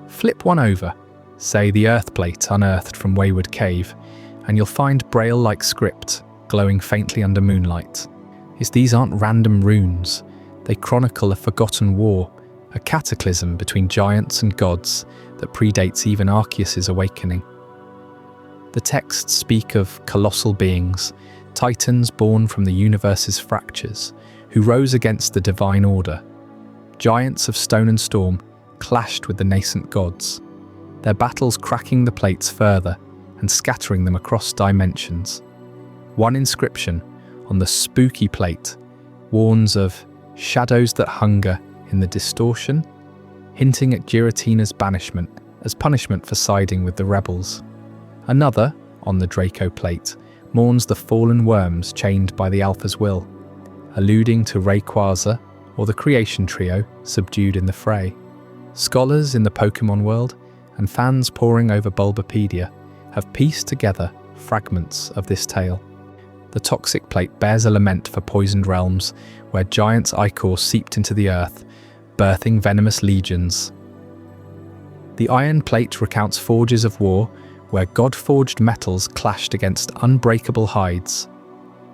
Flip one over, say the Earth Plate unearthed from Wayward Cave, and you'll find Braille-like script glowing faintly under moonlight. These aren't random runes. They chronicle a forgotten war, a cataclysm between giants and gods that predates even Arceus' awakening. The texts speak of colossal beings, titans born from the universe's fractures, who rose against the divine order. Giants of stone and storm clashed with the nascent gods, their battles cracking the plates further and scattering them across dimensions. One inscription on the spooky plate warns of shadows that hunger in the distortion, hinting at Giratina's banishment as punishment for siding with the rebels. Another, on the Draco plate, mourns the fallen worms chained by the Alpha's will, alluding to Rayquaza or the Creation Trio subdued in the fray. Scholars in the Pokémon world and fans poring over Bulbapedia have pieced together fragments of this tale. The Toxic Plate bears a lament for poisoned realms where giants ichor seeped into the earth, birthing venomous legions. The Iron Plate recounts forges of war where god-forged metals clashed against unbreakable hides.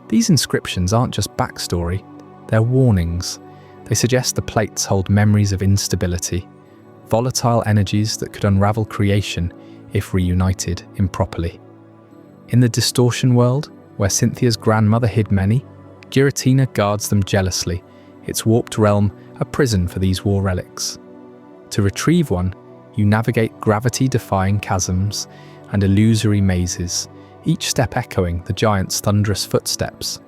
These inscriptions aren't just backstory, they're warnings. They suggest the plates hold memories of instability, volatile energies that could unravel creation if reunited improperly. In the Distortion world, where Cynthia's grandmother hid many, Giratina guards them jealously, its warped realm a prison for these war relics. To retrieve one, you navigate gravity-defying chasms and illusory mazes, each step echoing the giant's thunderous footsteps.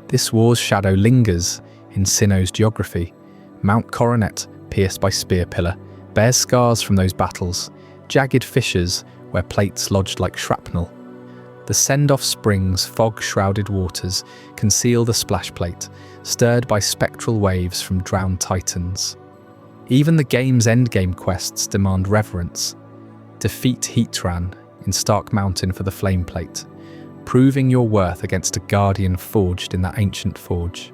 This war's shadow lingers in Sinnoh's geography. Mount Coronet, pierced by Spear Pillar, bears scars from those battles, jagged fissures where plates lodged like shrapnel. The send-off springs, fog-shrouded waters conceal the splash plate, stirred by spectral waves from drowned titans. Even the game's endgame quests demand reverence. Defeat Heatran in Stark Mountain for the Flame Plate, proving your worth against a guardian forged in that ancient forge.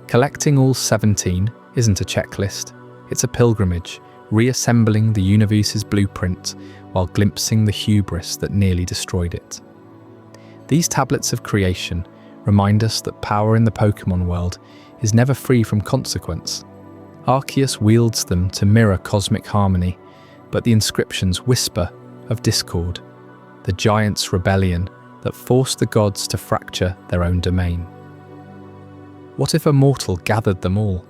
Collecting all 17 isn't a checklist, it's a pilgrimage, reassembling the universe's blueprint while glimpsing the hubris that nearly destroyed it. These tablets of creation remind us that power in the Pokémon world is never free from consequence. Arceus wields them to mirror cosmic harmony, but the inscriptions whisper of discord, the giants' rebellion that forced the gods to fracture their own domain. What if a mortal gathered them all?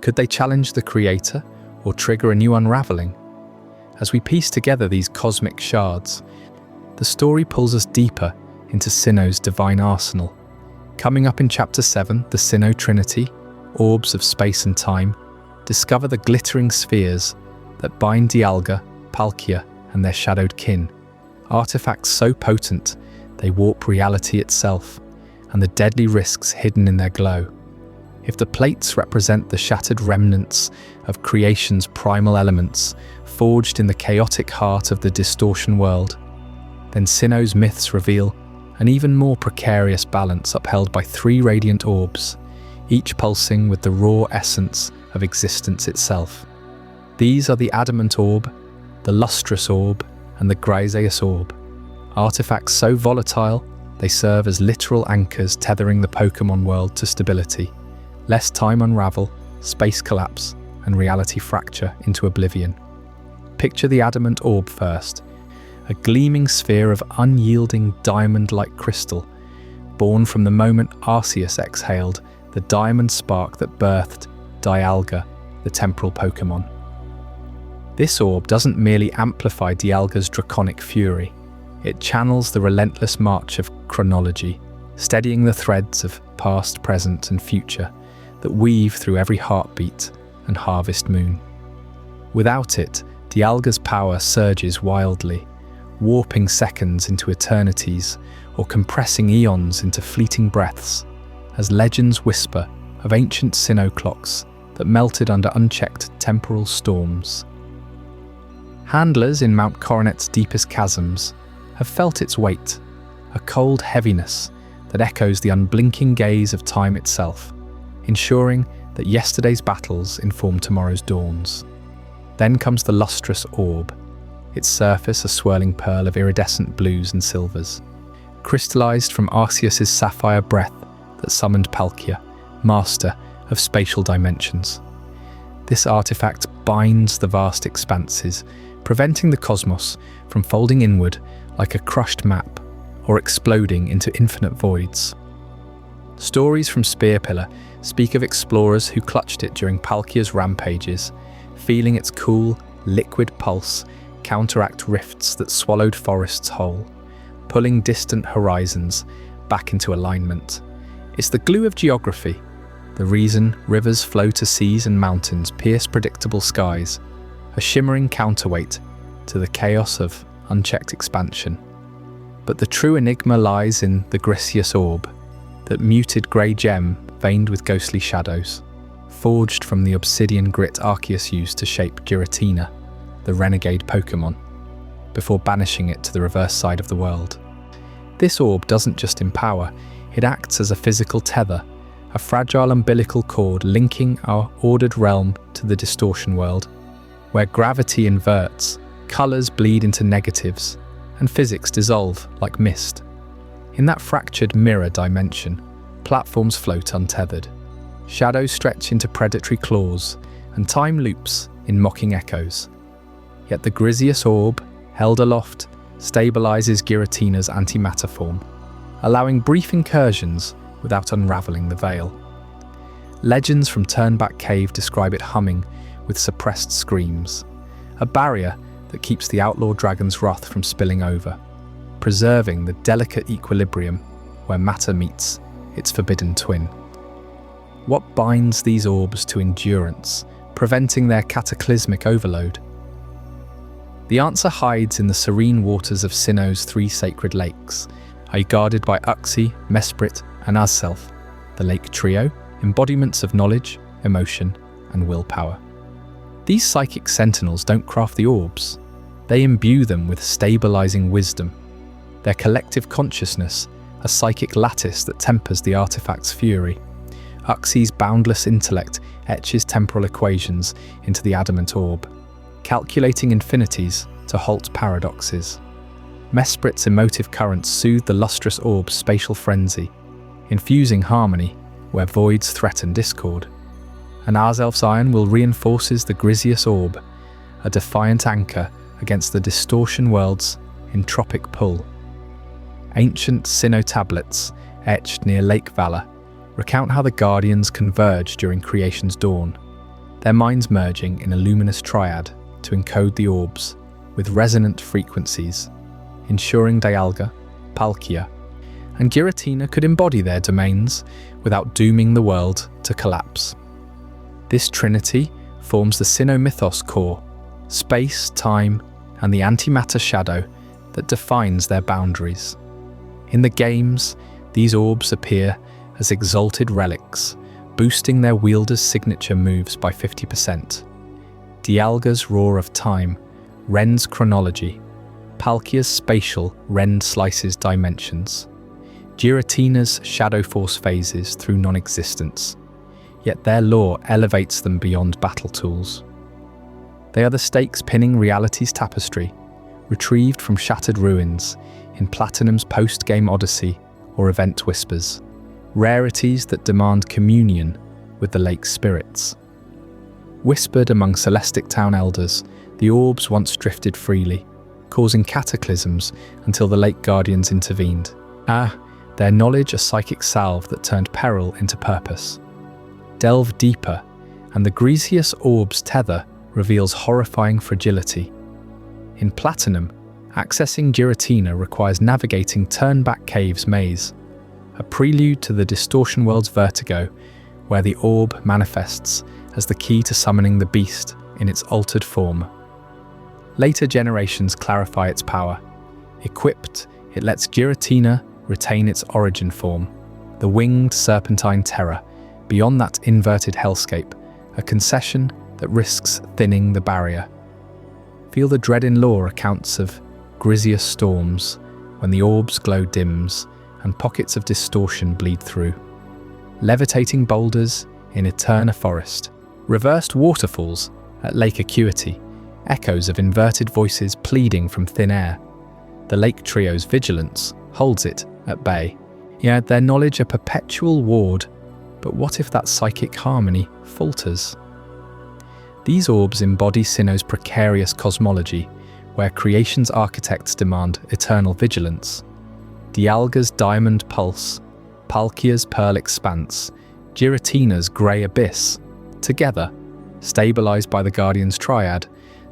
Could they challenge the Creator or trigger a new unraveling? As we piece together these cosmic shards, the story pulls us deeper into Sinnoh's divine arsenal. Coming up in Chapter 7, the Sinnoh Trinity, orbs of space and time, discover the glittering spheres that bind Dialga, Palkia, and their shadowed kin, artifacts so potent they warp reality itself, and the deadly risks hidden in their glow. If the plates represent the shattered remnants of creation's primal elements, forged in the chaotic heart of the Distortion world, then Sinnoh's myths reveal an even more precarious balance upheld by 3 radiant orbs, each pulsing with the raw essence of existence itself. These are the Adamant Orb, the Lustrous Orb, and the Griseus Orb, artifacts so volatile they serve as literal anchors tethering the Pokémon world to stability. Lest time unravel, space collapse, and reality fracture into oblivion. Picture the Adamant Orb first, a gleaming sphere of unyielding diamond-like crystal, born from the moment Arceus exhaled the diamond spark that birthed Dialga, the temporal Pokémon. This orb doesn't merely amplify Dialga's draconic fury, it channels the relentless march of chronology, steadying the threads of past, present, and future that weave through every heartbeat and harvest moon. Without it, Dialga's power surges wildly, warping seconds into eternities or compressing eons into fleeting breaths, as legends whisper of ancient Sinnoh clocks that melted under unchecked temporal storms. Handlers in Mount Coronet's deepest chasms have felt its weight, a cold heaviness that echoes the unblinking gaze of time itself, ensuring that yesterday's battles inform tomorrow's dawns. Then comes the Lustrous Orb, its surface a swirling pearl of iridescent blues and silvers, crystallized from Arceus's sapphire breath that summoned Palkia, master of spatial dimensions. This artifact binds the vast expanses, preventing the cosmos from folding inward like a crushed map or exploding into infinite voids. Stories from Spear Pillar speak of explorers who clutched it during Palkia's rampages, feeling its cool, liquid pulse counteract rifts that swallowed forests whole, pulling distant horizons back into alignment. It's the glue of geography, The reason rivers flow to seas and mountains pierce predictable skies, a shimmering counterweight to the chaos of unchecked expansion. But the true enigma lies in the Griseous orb, that muted grey gem veined with ghostly shadows, forged from the obsidian grit Arceus used to shape Giratina, the renegade Pokémon, before banishing it to the reverse side of the world. This orb doesn't just empower, it acts as a physical tether, a fragile umbilical cord linking our ordered realm to the distortion world, where gravity inverts, colours bleed into negatives, and physics dissolve like mist. In that fractured mirror dimension, platforms float untethered. Shadows stretch into predatory claws, and time loops in mocking echoes. Yet the Griseous orb, held aloft, stabilizes Giratina's antimatter form, allowing brief incursions without unraveling the veil. Legends from Turnback Cave describe it humming with suppressed screams, a barrier that keeps the outlaw dragon's wrath from spilling over, preserving the delicate equilibrium where matter meets its forbidden twin. What binds these orbs to endurance, preventing their cataclysmic overload? The answer hides in the serene waters of Sinnoh's three sacred lakes, guarded by Uxie, Mesprit, and Azself, the lake trio, embodiments of knowledge, emotion, and willpower. These psychic sentinels don't craft the orbs, they imbue them with stabilizing wisdom. Their collective consciousness, a psychic lattice that tempers the artifact's fury. Uxie's boundless intellect etches temporal equations into the adamant orb, calculating infinities to halt paradoxes. Mesprit's emotive currents soothe the lustrous orb's spatial frenzy, infusing harmony where voids threaten discord. And Azzelf's iron will reinforces the Griseous orb, a defiant anchor against the distortion world's entropic pull. Ancient Sinnoh tablets, etched near Lake Valor, recount how the Guardians converge during creation's dawn, their minds merging in a luminous triad to encode the orbs with resonant frequencies, ensuring Dialga, Palkia, and Giratina could embody their domains without dooming the world to collapse. This trinity forms the Sinnoh mythos core, space, time, and the antimatter shadow that defines their boundaries. In the games, these orbs appear as exalted relics, boosting their wielder's signature moves by 50%. Dialga's Roar of Time rends chronology, Palkia's spatial rend slices dimensions, Giratina's shadow force phases through non-existence, yet their lore elevates them beyond battle tools. They are the stakes pinning reality's tapestry, retrieved from shattered ruins in Platinum's post-game odyssey or event whispers, rarities that demand communion with the lake's spirits. Whispered among Celestic Town elders, the orbs once drifted freely, causing cataclysms until the Lake Guardians intervened. Their knowledge a psychic salve that turned peril into purpose. Delve deeper, and the Griseous orb's tether reveals horrifying fragility. In Platinum, accessing Giratina requires navigating Turnback Cave's maze, a prelude to the distortion world's vertigo, where the orb manifests as the key to summoning the beast in its altered form. Later generations clarify its power. Equipped, it lets Giratina retain its origin form, the winged serpentine terror, beyond that inverted hellscape, a concession that risks thinning the barrier. Feel the dread in lore accounts of Griseous storms, when the orb's glow dims and pockets of distortion bleed through. Levitating boulders in Eterna Forest, reversed waterfalls at Lake Acuity, echoes of inverted voices pleading from thin air. The Lake Trio's vigilance holds it at bay. Yet their knowledge a perpetual ward, but what if that psychic harmony falters? These orbs embody Sinnoh's precarious cosmology, where creation's architects demand eternal vigilance. Dialga's diamond pulse, Palkia's pearl expanse, Giratina's grey abyss. Together, stabilized by the Guardian's triad,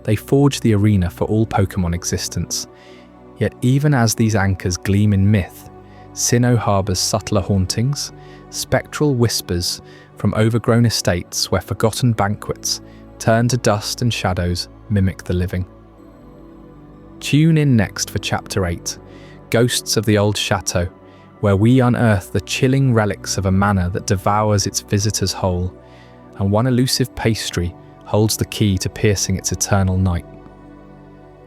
they forge the arena for all Pokémon existence. Yet even as these anchors gleam in myth, Sinnoh harbours subtler hauntings, spectral whispers from overgrown estates where forgotten banquets turn to dust and shadows mimic the living. Tune in next for Chapter 8, Ghosts of the Old Chateau, where we unearth the chilling relics of a manor that devours its visitors whole, and one elusive pastry holds the key to piercing its eternal night.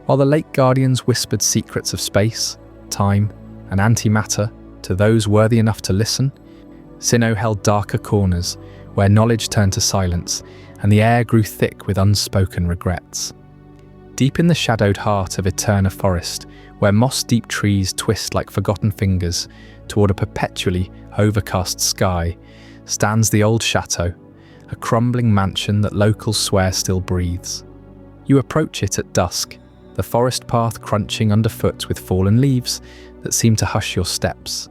While the late guardians whispered secrets of space, time, and antimatter to those worthy enough to listen, Sinnoh held darker corners where knowledge turned to silence and the air grew thick with unspoken regrets. Deep in the shadowed heart of Eterna Forest, where moss-deep trees twist like forgotten fingers toward a perpetually overcast sky, stands the old chateau, a crumbling mansion that locals swear still breathes. You approach it at dusk, the forest path crunching underfoot with fallen leaves that seem to hush your steps.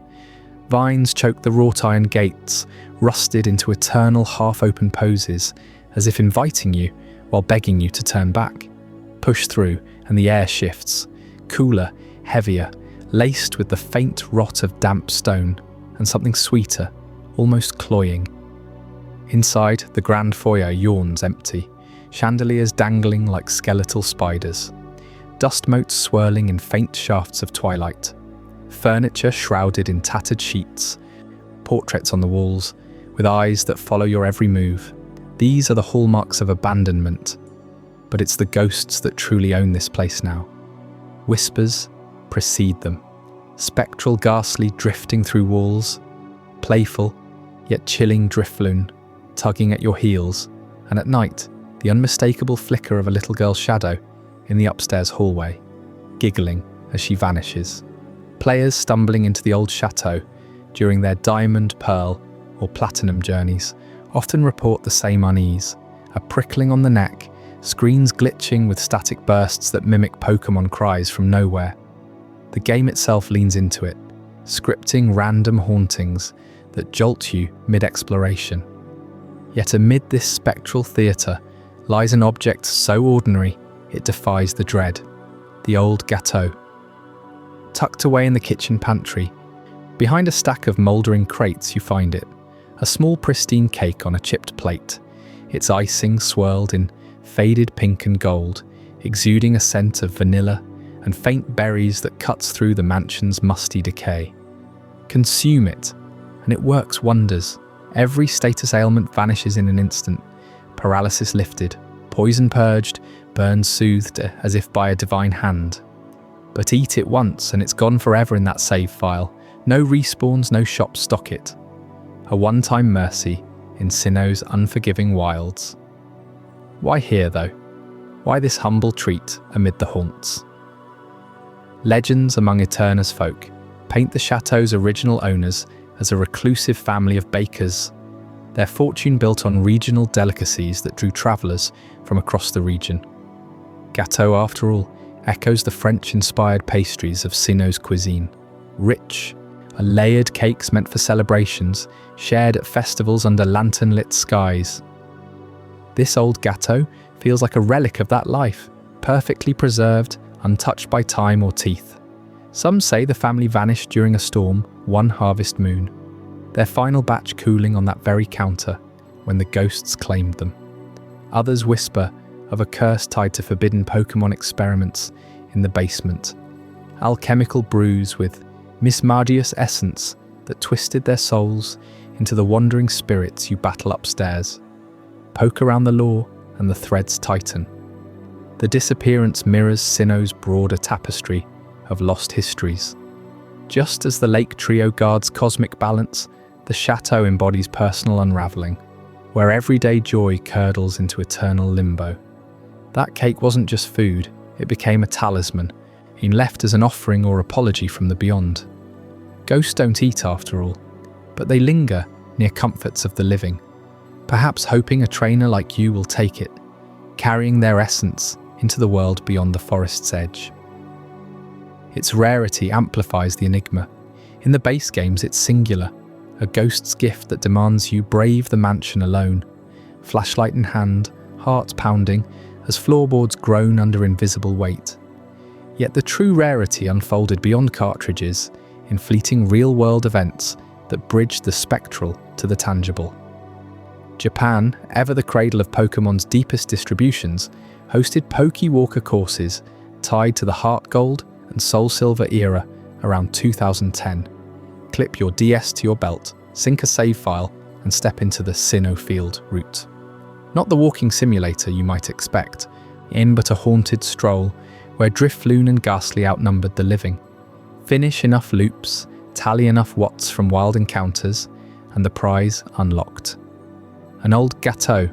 Vines choke the wrought iron gates, rusted into eternal half-open poses, as if inviting you while begging you to turn back. Push through, and the air shifts, cooler, heavier, laced with the faint rot of damp stone, and something sweeter, almost cloying. Inside, the grand foyer yawns empty, chandeliers dangling like skeletal spiders, dust motes swirling in faint shafts of twilight, furniture shrouded in tattered sheets, portraits on the walls, with eyes that follow your every move. These are the hallmarks of abandonment, but it's the ghosts that truly own this place now. Whispers precede them, spectral, ghastly, drifting through walls, playful, yet chilling driftloon, tugging at your heels, and at night, the unmistakable flicker of a little girl's shadow in the upstairs hallway, giggling as she vanishes. Players stumbling into the old chateau during their diamond, pearl, or platinum journeys often report the same unease, a prickling on the neck, screens glitching with static bursts that mimic Pokémon cries from nowhere. The game itself leans into it, scripting random hauntings that jolt you mid-exploration. Yet amid this spectral theatre lies an object so ordinary it defies the dread, the old gâteau. Tucked away in the kitchen pantry, behind a stack of mouldering crates you find it, a small pristine cake on a chipped plate, its icing swirled in faded pink and gold, exuding a scent of vanilla and faint berries that cuts through the mansion's musty decay. Consume it, and it works wonders. Every status ailment vanishes in an instant, paralysis lifted, poison purged, burns soothed as if by a divine hand. But eat it once and it's gone forever in that save file. No respawns, no shops stock it. A one-time mercy in Sinnoh's unforgiving wilds. Why here, though? Why this humble treat amid the haunts? Legends among Eterna's folk paint the chateau's original owners as a reclusive family of bakers, their fortune built on regional delicacies that drew travellers from across the region. Gâteau, after all, echoes the French-inspired pastries of Sinnoh's cuisine. Rich, layered cakes meant for celebrations, shared at festivals under lantern-lit skies. This old gâteau feels like a relic of that life, perfectly preserved, untouched by time or teeth. Some say the family vanished during a storm, one harvest moon, their final batch cooling on that very counter when the ghosts claimed them. Others whisper of a curse tied to forbidden Pokémon experiments in the basement, alchemical brews with mismagious essence that twisted their souls into the wandering spirits you battle upstairs. Poke around the lore and the threads tighten. The disappearance mirrors Sinnoh's broader tapestry of lost histories. Just as the lake trio guards cosmic balance, the chateau embodies personal unravelling, where everyday joy curdles into eternal limbo. That cake wasn't just food, it became a talisman, left as an offering or apology from the beyond. Ghosts don't eat after all, but they linger near comforts of the living, perhaps hoping a trainer like you will take it, carrying their essence into the world beyond the forest's edge. Its rarity amplifies the enigma. In the base games, it's singular, a ghost's gift that demands you brave the mansion alone, flashlight in hand, heart pounding, as floorboards groan under invisible weight. Yet the true rarity unfolded beyond cartridges in fleeting real-world events that bridge the spectral to the tangible. Japan, ever the cradle of Pokémon's deepest distributions, hosted Pokéwalker courses tied to the Heart Gold and Soul Silver era around 2010. Clip your DS to your belt, sync a save file, and step into the Sinnoh Field route. Not the walking simulator you might expect, but a haunted stroll where Drifloon and Ghastly outnumbered the living. Finish enough loops, tally enough watts from wild encounters, and the prize unlocked. An old Gateau,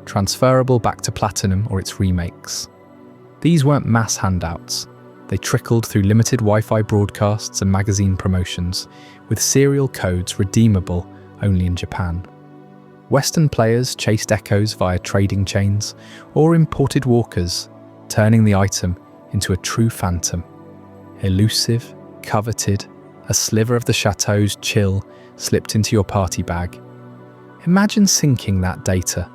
transferable back to Platinum or its remakes. These weren't mass handouts. They trickled through limited Wi-Fi broadcasts and magazine promotions, with serial codes redeemable only in Japan. Western players chased echoes via trading chains or imported walkers, turning the item into a true phantom. Elusive, coveted, a sliver of the chateau's chill slipped into your party bag. Imagine syncing that data,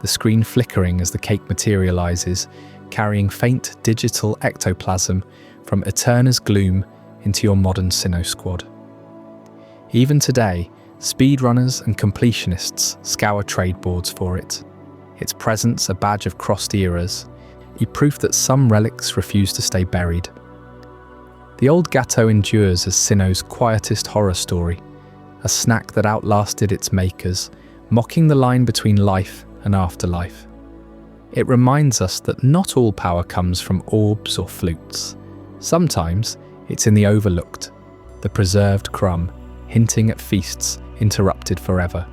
the screen flickering as the cake materializes, carrying faint digital ectoplasm from Eterna's gloom into your modern Sinnoh squad. Even today, speedrunners and completionists scour trade boards for it. Its presence a badge of crossed eras, a proof that some relics refuse to stay buried. The old Gateau endures as Sinnoh's quietest horror story, a snack that outlasted its makers, mocking the line between life and afterlife. It reminds us that not all power comes from orbs or flutes. Sometimes it's in the overlooked, the preserved crumb, hinting at feasts interrupted forever.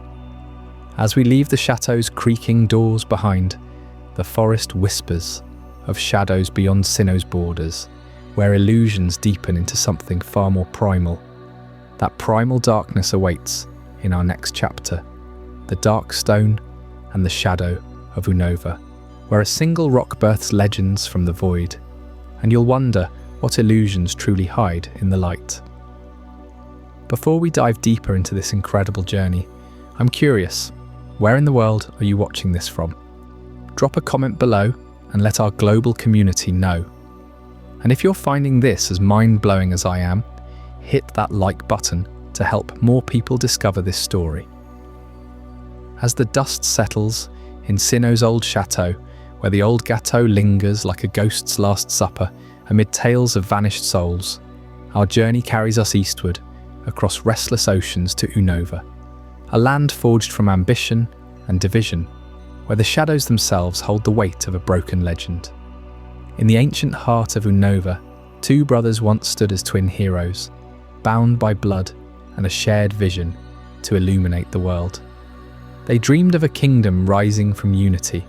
As we leave the chateau's creaking doors behind, the forest whispers of shadows beyond Sinnoh's borders, where illusions deepen into something far more primal. That primal darkness awaits in our next chapter, the Dark Stone and the Shadow of Unova, where a single rock births legends from the void, and you'll wonder what illusions truly hide in the light. Before we dive deeper into this incredible journey, I'm curious, where in the world are you watching this from? Drop a comment below and let our global community know. And if you're finding this as mind-blowing as I am, hit that like button to help more people discover this story. As the dust settles in Sinnoh's old chateau, where the old Gateau lingers like a ghost's last supper amid tales of vanished souls, our journey carries us eastward, across restless oceans to Unova, a land forged from ambition and division, where the shadows themselves hold the weight of a broken legend. In the ancient heart of Unova, two brothers once stood as twin heroes, bound by blood and a shared vision to illuminate the world. They dreamed of a kingdom rising from unity,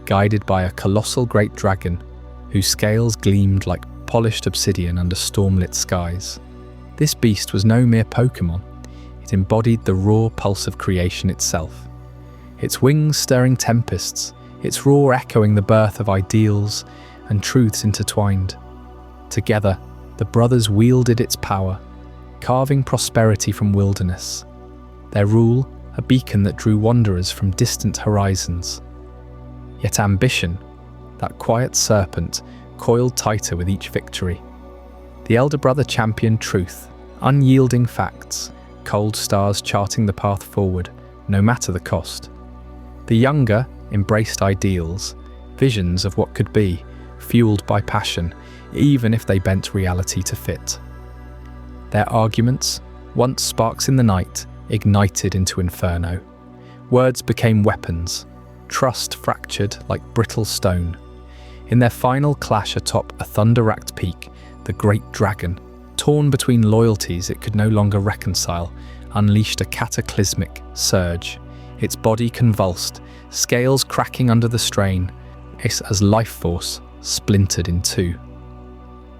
guided by a colossal great dragon whose scales gleamed like polished obsidian under stormlit skies. This beast was no mere Pokémon. It embodied the raw pulse of creation itself. Its wings stirring tempests, its roar echoing the birth of ideals and truths intertwined. Together, the brothers wielded its power, carving prosperity from wilderness. Their rule, a beacon that drew wanderers from distant horizons. Yet ambition, that quiet serpent, coiled tighter with each victory. The elder brother championed truth, unyielding facts, cold stars charting the path forward, no matter the cost. The younger embraced ideals, visions of what could be, fueled by passion, even if they bent reality to fit. Their arguments, once sparks in the night, ignited into inferno. Words became weapons, trust fractured like brittle stone. In their final clash atop a thunder-racked peak, the great dragon, torn between loyalties it could no longer reconcile, unleashed a cataclysmic surge. Its body convulsed, scales cracking under the strain, as life force splintered in two.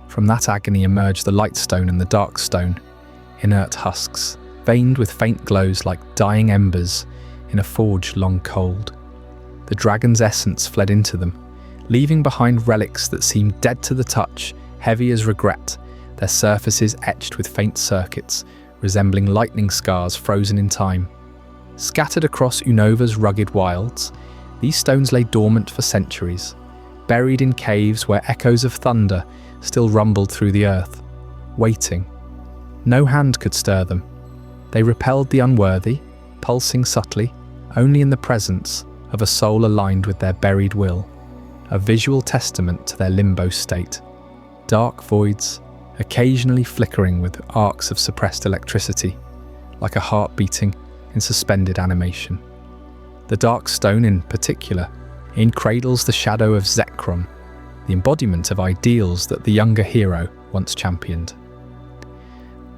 From that agony emerged the light stone and the dark stone, inert husks, veined with faint glows like dying embers in a forge long cold. The dragon's essence fled into them, leaving behind relics that seemed dead to the touch, heavy as regret, their surfaces etched with faint circuits, resembling lightning scars frozen in time. Scattered across Unova's rugged wilds, these stones lay dormant for centuries, buried in caves where echoes of thunder still rumbled through the earth, waiting. No hand could stir them. They repelled the unworthy, pulsing subtly, only in the presence of a soul aligned with their buried will, a visual testament to their limbo state. Dark voids, occasionally flickering with arcs of suppressed electricity, like a heart beating in suspended animation. The dark stone in particular encradles the shadow of Zekrom, the embodiment of ideals that the younger hero once championed.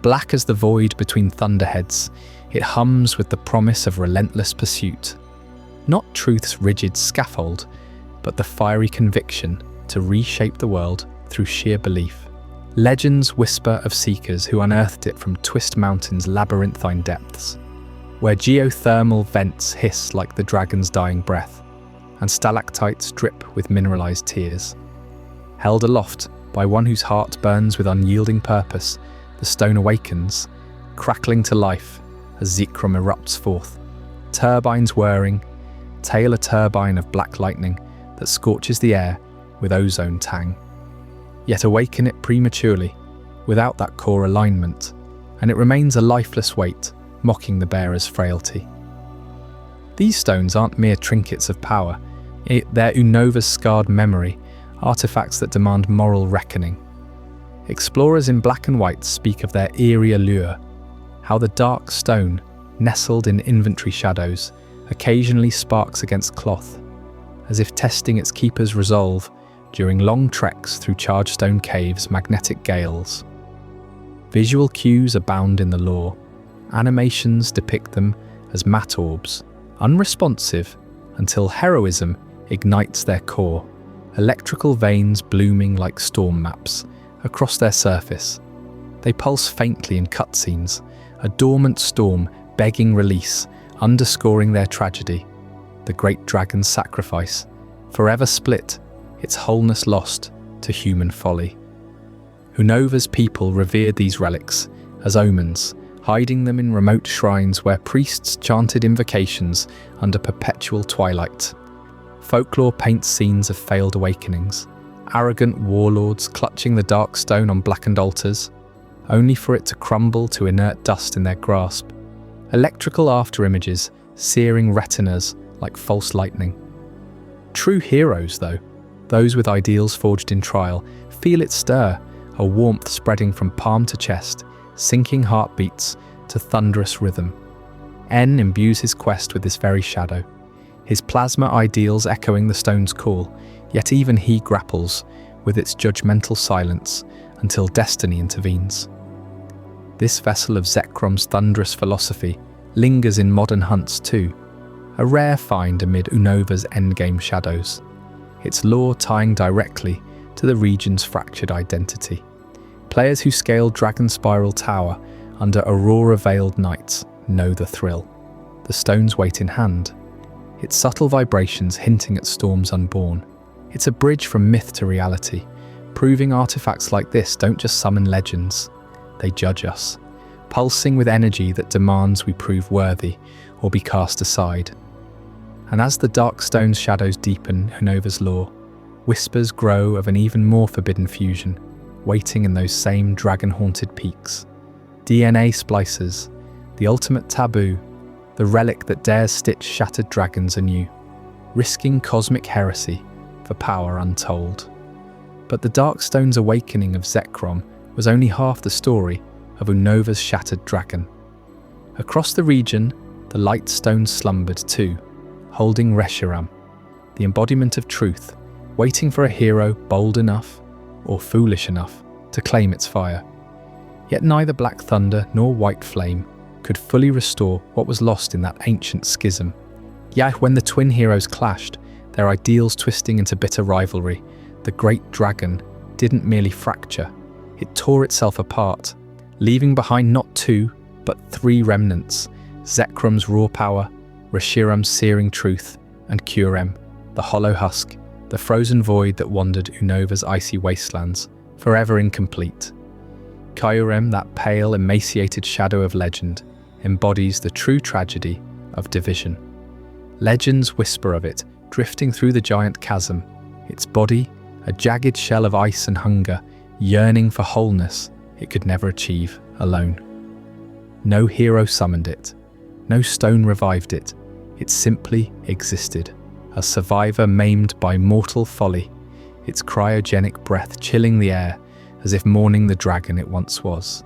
Black as the void between thunderheads, it hums with the promise of relentless pursuit. Not truth's rigid scaffold, but the fiery conviction to reshape the world through sheer belief. Legends whisper of seekers who unearthed it from Twist Mountain's labyrinthine depths, where geothermal vents hiss like the dragon's dying breath, and stalactites drip with mineralized tears. Held aloft by one whose heart burns with unyielding purpose, the stone awakens, crackling to life as Zekrom erupts forth, turbines whirring, tail a turbine of black lightning that scorches the air with ozone tang. Yet awaken it prematurely, without that core alignment, and it remains a lifeless weight, mocking the bearer's frailty. These stones aren't mere trinkets of power, they're Unova's scarred memory, artifacts that demand moral reckoning. Explorers in black and white speak of their eerie allure, how the dark stone, nestled in inventory shadows, occasionally sparks against cloth, as if testing its keeper's resolve during long treks through Chargestone Cave's magnetic gales. Visual cues abound in the lore. Animations depict them as matte orbs, unresponsive until heroism ignites their core, electrical veins blooming like storm maps across their surface. They pulse faintly in cutscenes, a dormant storm begging release, underscoring their tragedy. The great dragon's sacrifice, forever split, its wholeness lost to human folly. Unova's people revered these relics as omens, hiding them in remote shrines where priests chanted invocations under perpetual twilight. Folklore paints scenes of failed awakenings, arrogant warlords clutching the dark stone on blackened altars, only for it to crumble to inert dust in their grasp. Electrical afterimages searing retinas like false lightning. True heroes, though, those with ideals forged in trial, feel it stir, a warmth spreading from palm to chest, sinking heartbeats to thunderous rhythm. N imbues his quest with this very shadow, his plasma ideals echoing the stone's call, yet even he grapples with its judgmental silence until destiny intervenes. This vessel of Zekrom's thunderous philosophy lingers in modern hunts too, a rare find amid Unova's endgame shadows, its lore tying directly to the region's fractured identity. Players who scale Dragon Spiral Tower under Aurora-veiled nights know the thrill. The stone's weight in hand, its subtle vibrations hinting at storms unborn. It's a bridge from myth to reality, proving artifacts like this don't just summon legends, they judge us, pulsing with energy that demands we prove worthy or be cast aside. And as the dark stone's shadows deepen Unova's lore, whispers grow of an even more forbidden fusion, waiting in those same dragon-haunted peaks. DNA splicers, the ultimate taboo, the relic that dares stitch shattered dragons anew, risking cosmic heresy for power untold. But the dark stone's awakening of Zekrom was only half the story of Unova's shattered dragon. Across the region, the light stone slumbered too, holding Reshiram, the embodiment of truth, waiting for a hero bold enough or foolish enough to claim its fire. Yet neither Black Thunder nor White Flame could fully restore what was lost in that ancient schism. Yet when the twin heroes clashed, their ideals twisting into bitter rivalry, the great dragon didn't merely fracture, it tore itself apart, leaving behind not two, but three remnants: Zekrom's raw power, Reshiram's searing truth, and Kurem, the hollow husk, the frozen void that wandered Unova's icy wastelands, forever incomplete. Kyurem, that pale, emaciated shadow of legend, embodies the true tragedy of division. Legends whisper of it, drifting through the giant chasm, its body, a jagged shell of ice and hunger, yearning for wholeness it could never achieve alone. No hero summoned it. No stone revived it. It simply existed, a survivor maimed by mortal folly, its cryogenic breath chilling the air as if mourning the dragon it once was.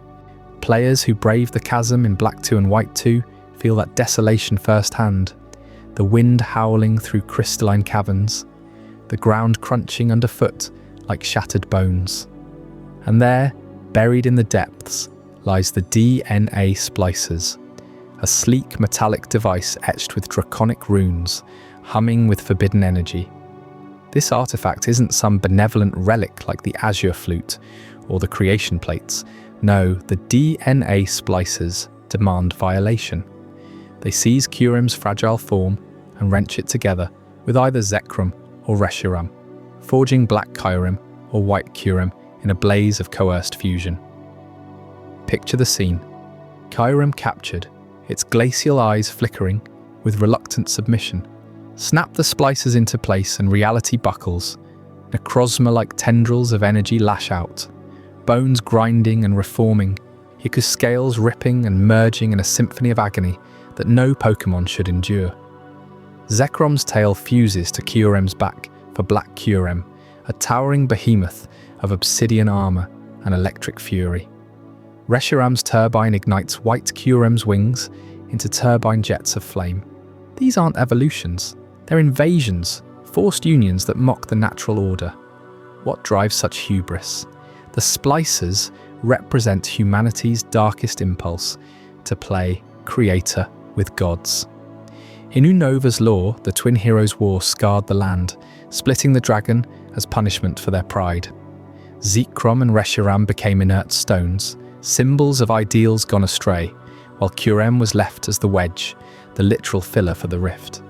Players who brave the chasm in Black 2 and White 2 feel that desolation firsthand, the wind howling through crystalline caverns, the ground crunching underfoot like shattered bones. And there, buried in the depths, lies the DNA splicers, a sleek metallic device etched with draconic runes, humming with forbidden energy. This artifact isn't some benevolent relic like the Azure Flute or the Creation Plates. No, the DNA splicers demand violation. They seize Kyurem's fragile form and wrench it together with either Zekrom or Reshiram, forging Black Kyurem or White Kyurem in a blaze of coerced fusion. Picture the scene. Kyurem captured, its glacial eyes flickering with reluctant submission. Snap the splicers into place and reality buckles. Necrozma-like tendrils of energy lash out, bones grinding and reforming, Hiku's scales ripping and merging in a symphony of agony that no Pokémon should endure. Zekrom's tail fuses to Kyurem's back for Black Kyurem, a towering behemoth of obsidian armor and electric fury. Reshiram's turbine ignites White Kyurem's wings into turbine jets of flame. These aren't evolutions, they're invasions, forced unions that mock the natural order. What drives such hubris? The splicers represent humanity's darkest impulse to play creator with gods. In Unova's lore, the twin heroes' war scarred the land, splitting the dragon as punishment for their pride. Zekrom and Reshiram became inert stones, symbols of ideals gone astray, while Kyurem was left as the wedge, the literal filler for the rift.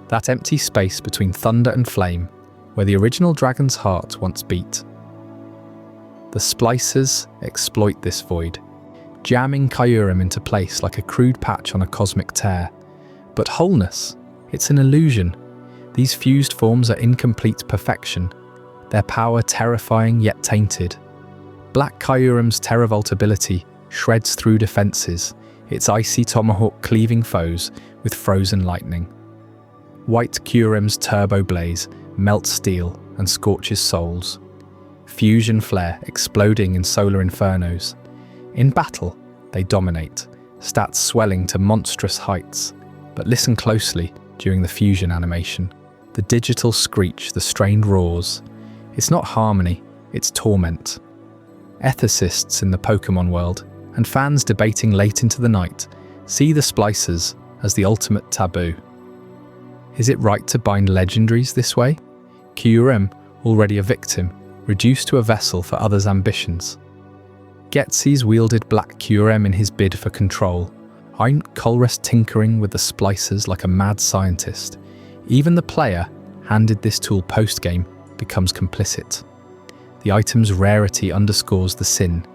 That empty space between thunder and flame, where the original dragon's heart once beat. The splicers exploit this void, jamming Kyurem into place like a crude patch on a cosmic tear. But wholeness, it's an illusion. These fused forms are incomplete perfection, their power terrifying yet tainted. Black Kyurem's Terravolt ability shreds through defenses, its icy tomahawk cleaving foes with frozen lightning. White Kyurem's Turbo Blaze melts steel and scorches souls. Fusion flare exploding in solar infernos. In battle, they dominate, stats swelling to monstrous heights. But listen closely during the fusion animation. The digital screech, the strained roars. It's not harmony, it's torment. Ethicists in the Pokémon world, and fans debating late into the night, see the splicers as the ultimate taboo. Is it right to bind legendaries this way? Kyurem, already a victim, reduced to a vessel for others' ambitions. Ghetsis wielded Black Kyurem in his bid for control. Ain't Colress tinkering with the splicers like a mad scientist. Even the player, handed this tool post-game, becomes complicit. The item's rarity underscores the sin,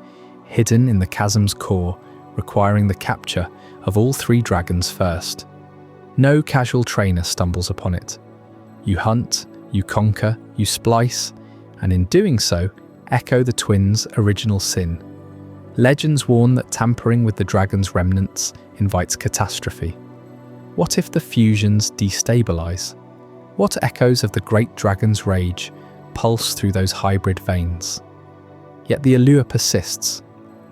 hidden in the chasm's core, requiring the capture of all three dragons first. No casual trainer stumbles upon it. You hunt, you conquer, you splice, and in doing so, echo the twins' original sin. Legends warn that tampering with the dragon's remnants invites catastrophe. What if the fusions destabilize? What echoes of the great dragon's rage pulse through those hybrid veins? Yet the allure persists.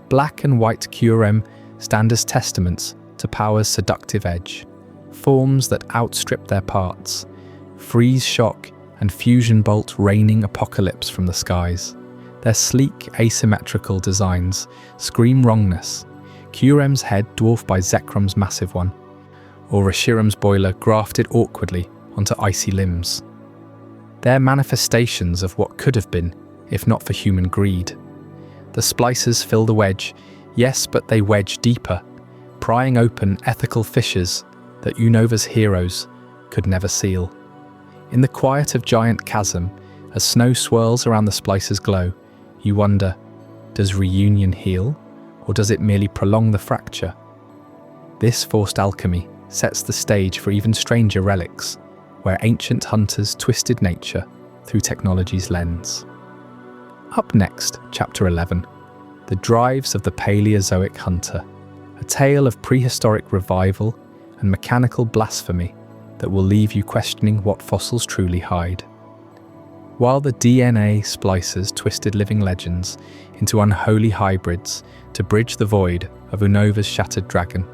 Black and White Kyurem stand as testaments to power's seductive edge, forms that outstrip their parts, freeze shock and fusion bolt raining apocalypse from the skies. Their sleek, asymmetrical designs scream wrongness. Kyurem's head dwarfed by Zekrom's massive one, or Reshiram's boiler grafted awkwardly onto icy limbs. They're manifestations of what could have been, if not for human greed. The splicers fill the wedge, yes, but they wedge deeper, prying open ethical fissures that Unova's heroes could never seal. In the quiet of Giant Chasm, as snow swirls around the splicers' glow, you wonder, does reunion heal, or does it merely prolong the fracture? This forced alchemy sets the stage for even stranger relics, where ancient hunters twisted nature through technology's lens. Up next, Chapter 11. The Drives of the Paleozoic Hunter, a tale of prehistoric revival and mechanical blasphemy that will leave you questioning what fossils truly hide. While the DNA splices twisted living legends into unholy hybrids to bridge the void of Unova's shattered dragon,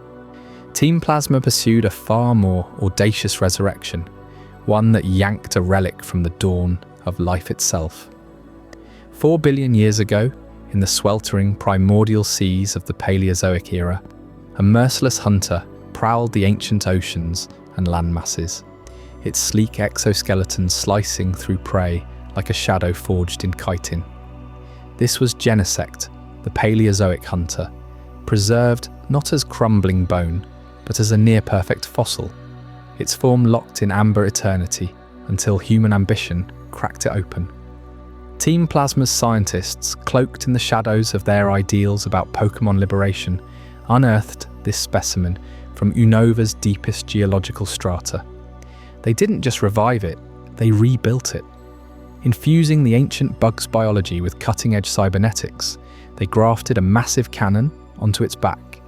Team Plasma pursued a far more audacious resurrection, one that yanked a relic from the dawn of life itself. 4 billion years ago, in the sweltering primordial seas of the Paleozoic era, a merciless hunter prowled the ancient oceans and land masses, its sleek exoskeleton slicing through prey like a shadow forged in chitin. This was Genesect, the Paleozoic hunter, preserved not as crumbling bone, but as a near-perfect fossil, its form locked in amber eternity until human ambition cracked it open. Team Plasma's scientists, cloaked in the shadows of their ideals about Pokémon liberation, unearthed this specimen from Unova's deepest geological strata. They didn't just revive it, they rebuilt it. Infusing the ancient bug's biology with cutting-edge cybernetics, they grafted a massive cannon onto its back,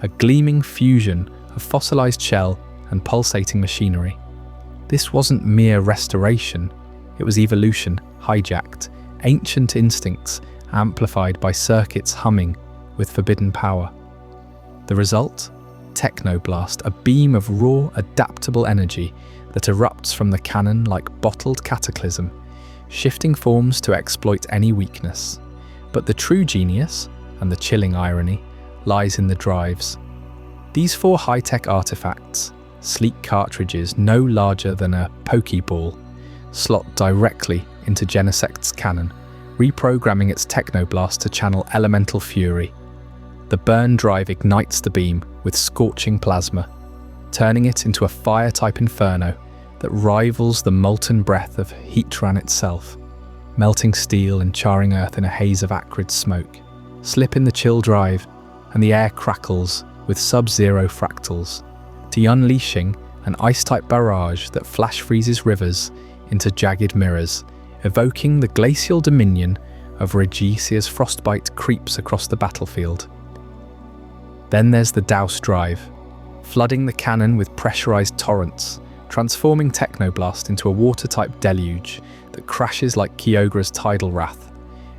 a gleaming fusion of fossilized shell and pulsating machinery. This wasn't mere restoration, it was evolution hijacked, ancient instincts amplified by circuits humming with forbidden power. The result? Technoblast, a beam of raw, adaptable energy that erupts from the cannon like bottled cataclysm, shifting forms to exploit any weakness. But the true genius, and the chilling irony, lies in the drives. These 4 high-tech artifacts, sleek cartridges no larger than a Pokeball, slot directly into Genesect's cannon, reprogramming its Technoblast to channel elemental fury. The burn drive ignites the beam with scorching plasma, turning it into a fire-type inferno that rivals the molten breath of Heatran itself, melting steel and charring earth in a haze of acrid smoke. Slip in the chill drive, and the air crackles with sub-zero fractals, de-unleashing an ice-type barrage that flash-freezes rivers into jagged mirrors, evoking the glacial dominion of Regisi as frostbite creeps across the battlefield. Then there's the Douse drive, flooding the cannon with pressurized torrents, transforming Technoblast into a water-type deluge that crashes like Kyogre's tidal wrath,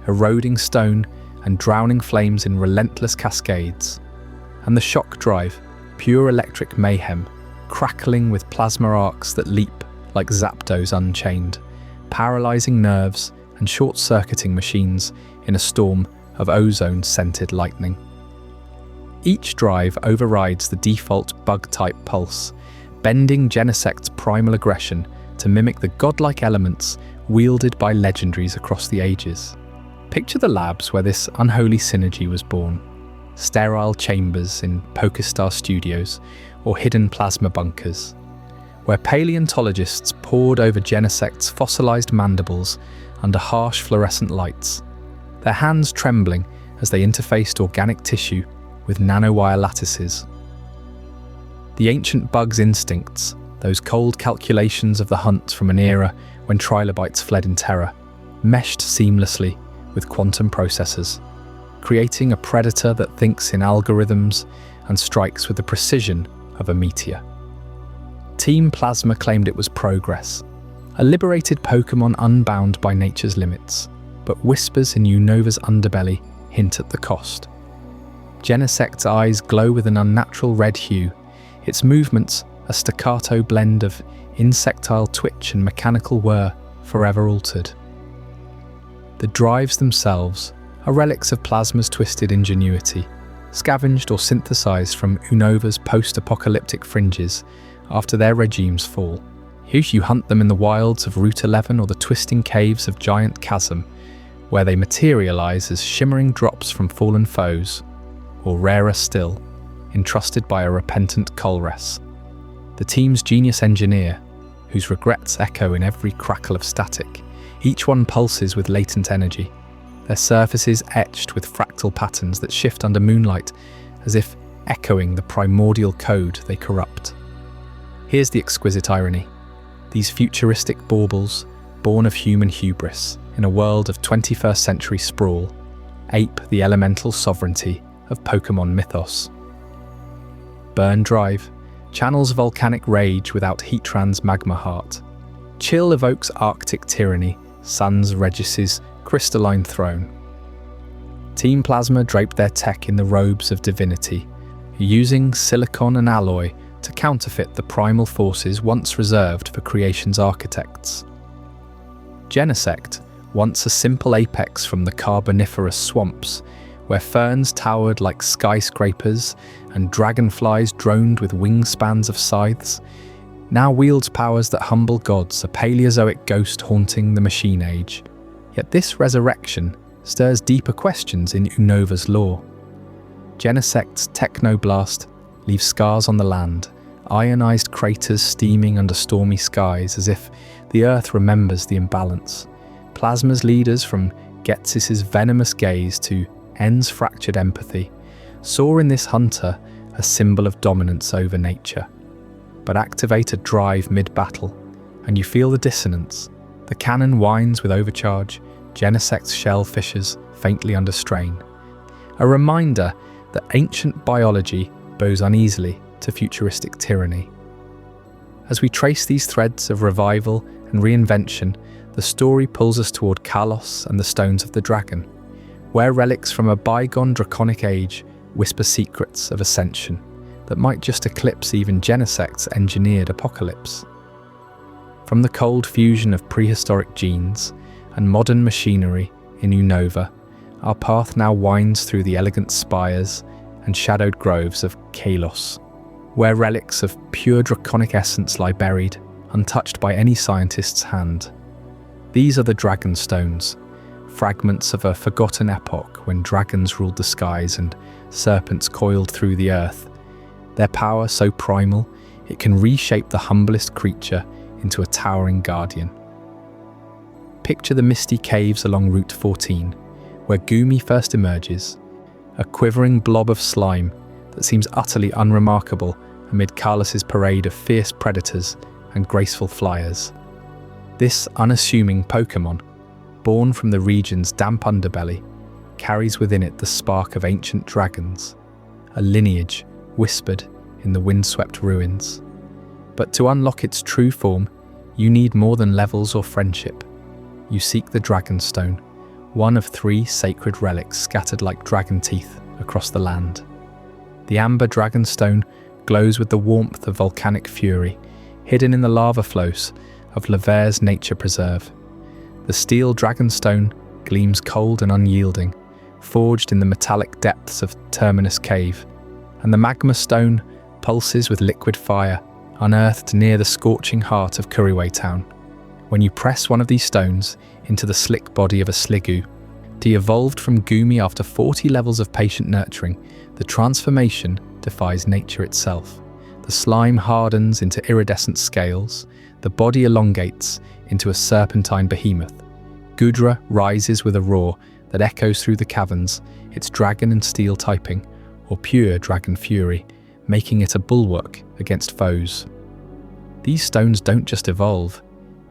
eroding stone and drowning flames in relentless cascades. And the Shock drive, pure electric mayhem, crackling with plasma arcs that leap like Zapdos unchained, paralyzing nerves and short-circuiting machines in a storm of ozone-scented lightning. Each drive overrides the default bug-type pulse, bending Genesect's primal aggression to mimic the godlike elements wielded by legendaries across the ages. Picture the labs where this unholy synergy was born. Sterile chambers in Pokestar Studios or hidden plasma bunkers, where paleontologists pored over Genesect's fossilized mandibles under harsh fluorescent lights, their hands trembling as they interfaced organic tissue with nanowire lattices. The ancient bug's instincts, those cold calculations of the hunt from an era when trilobites fled in terror, meshed seamlessly with quantum processors, creating a predator that thinks in algorithms and strikes with the precision of a meteor. Team Plasma claimed it was progress, a liberated Pokémon unbound by nature's limits, but whispers in Unova's underbelly hint at the cost. Genesect's eyes glow with an unnatural red hue, its movements a staccato blend of insectile twitch and mechanical whir forever altered. The drives themselves are relics of Plasma's twisted ingenuity, scavenged or synthesized from Unova's post-apocalyptic fringes after their regime's fall. Here you hunt them in the wilds of Route 11 or the twisting caves of Giant Chasm, where they materialize as shimmering drops from fallen foes, or rarer still, entrusted by a repentant Colress. The team's genius engineer, whose regrets echo in every crackle of static, each one pulses with latent energy, their surfaces etched with fractal patterns that shift under moonlight as if echoing the primordial code they corrupt. Here's the exquisite irony. These futuristic baubles, born of human hubris in a world of 21st century sprawl, ape the elemental sovereignty of Pokémon mythos. Burn Drive channels volcanic rage without Heatran's magma heart. Chill evokes Arctic tyranny, Sans Regis's crystalline throne. Team Plasma drape their tech in the robes of divinity, using silicon and alloy to counterfeit the primal forces once reserved for creation's architects. Genesect, once a simple apex from the carboniferous swamps, where ferns towered like skyscrapers and dragonflies droned with wingspans of scythes, now wields powers that humble gods, a Paleozoic ghost haunting the machine age. Yet this resurrection stirs deeper questions in Unova's lore. Genesect's Technoblast leaves scars on the land, ionized craters steaming under stormy skies as if the Earth remembers the imbalance. Plasma's leaders, from Ghetsis' venomous gaze to En's fractured empathy, saw in this hunter a symbol of dominance over nature. But activate a drive mid-battle, and you feel the dissonance. The cannon whines with overcharge, Genesect's shell fissures faintly under strain. A reminder that ancient biology bows uneasily to futuristic tyranny. As we trace these threads of revival and reinvention, the story pulls us toward Kalos and the Stones of the Dragon, where relics from a bygone draconic age whisper secrets of ascension that might just eclipse even Genesect's engineered apocalypse. From the cold fusion of prehistoric genes and modern machinery in Unova, our path now winds through the elegant spires and shadowed groves of Kalos, where relics of pure draconic essence lie buried, untouched by any scientist's hand. These are the Dragon Stones, fragments of a forgotten epoch when dragons ruled the skies and serpents coiled through the earth. Their power so primal, it can reshape the humblest creature into a towering guardian. Picture the misty caves along Route 14, where Goomy first emerges, a quivering blob of slime that seems utterly unremarkable amid Kalos' parade of fierce predators and graceful flyers. This unassuming Pokémon, born from the region's damp underbelly, carries within it the spark of ancient dragons, a lineage whispered in the windswept ruins. But to unlock its true form, you need more than levels or friendship. You seek the Dragonstone, one of 3 sacred relics scattered like dragon teeth across the land. The amber Dragonstone glows with the warmth of volcanic fury, hidden in the lava flows of Lever's nature preserve. The steel Dragonstone gleams cold and unyielding, forged in the metallic depths of Terminus Cave, and the Magma Stone pulses with liquid fire, unearthed near the scorching heart of Kuriway Town. When you press one of these stones into the slick body of a Sliggoo, de-evolved from Goomy after 40 levels of patient nurturing, the transformation defies nature itself. The slime hardens into iridescent scales, the body elongates into a serpentine behemoth. Gudra rises with a roar that echoes through the caverns, its dragon and steel typing, or pure dragon fury, making it a bulwark against foes. These stones don't just evolve,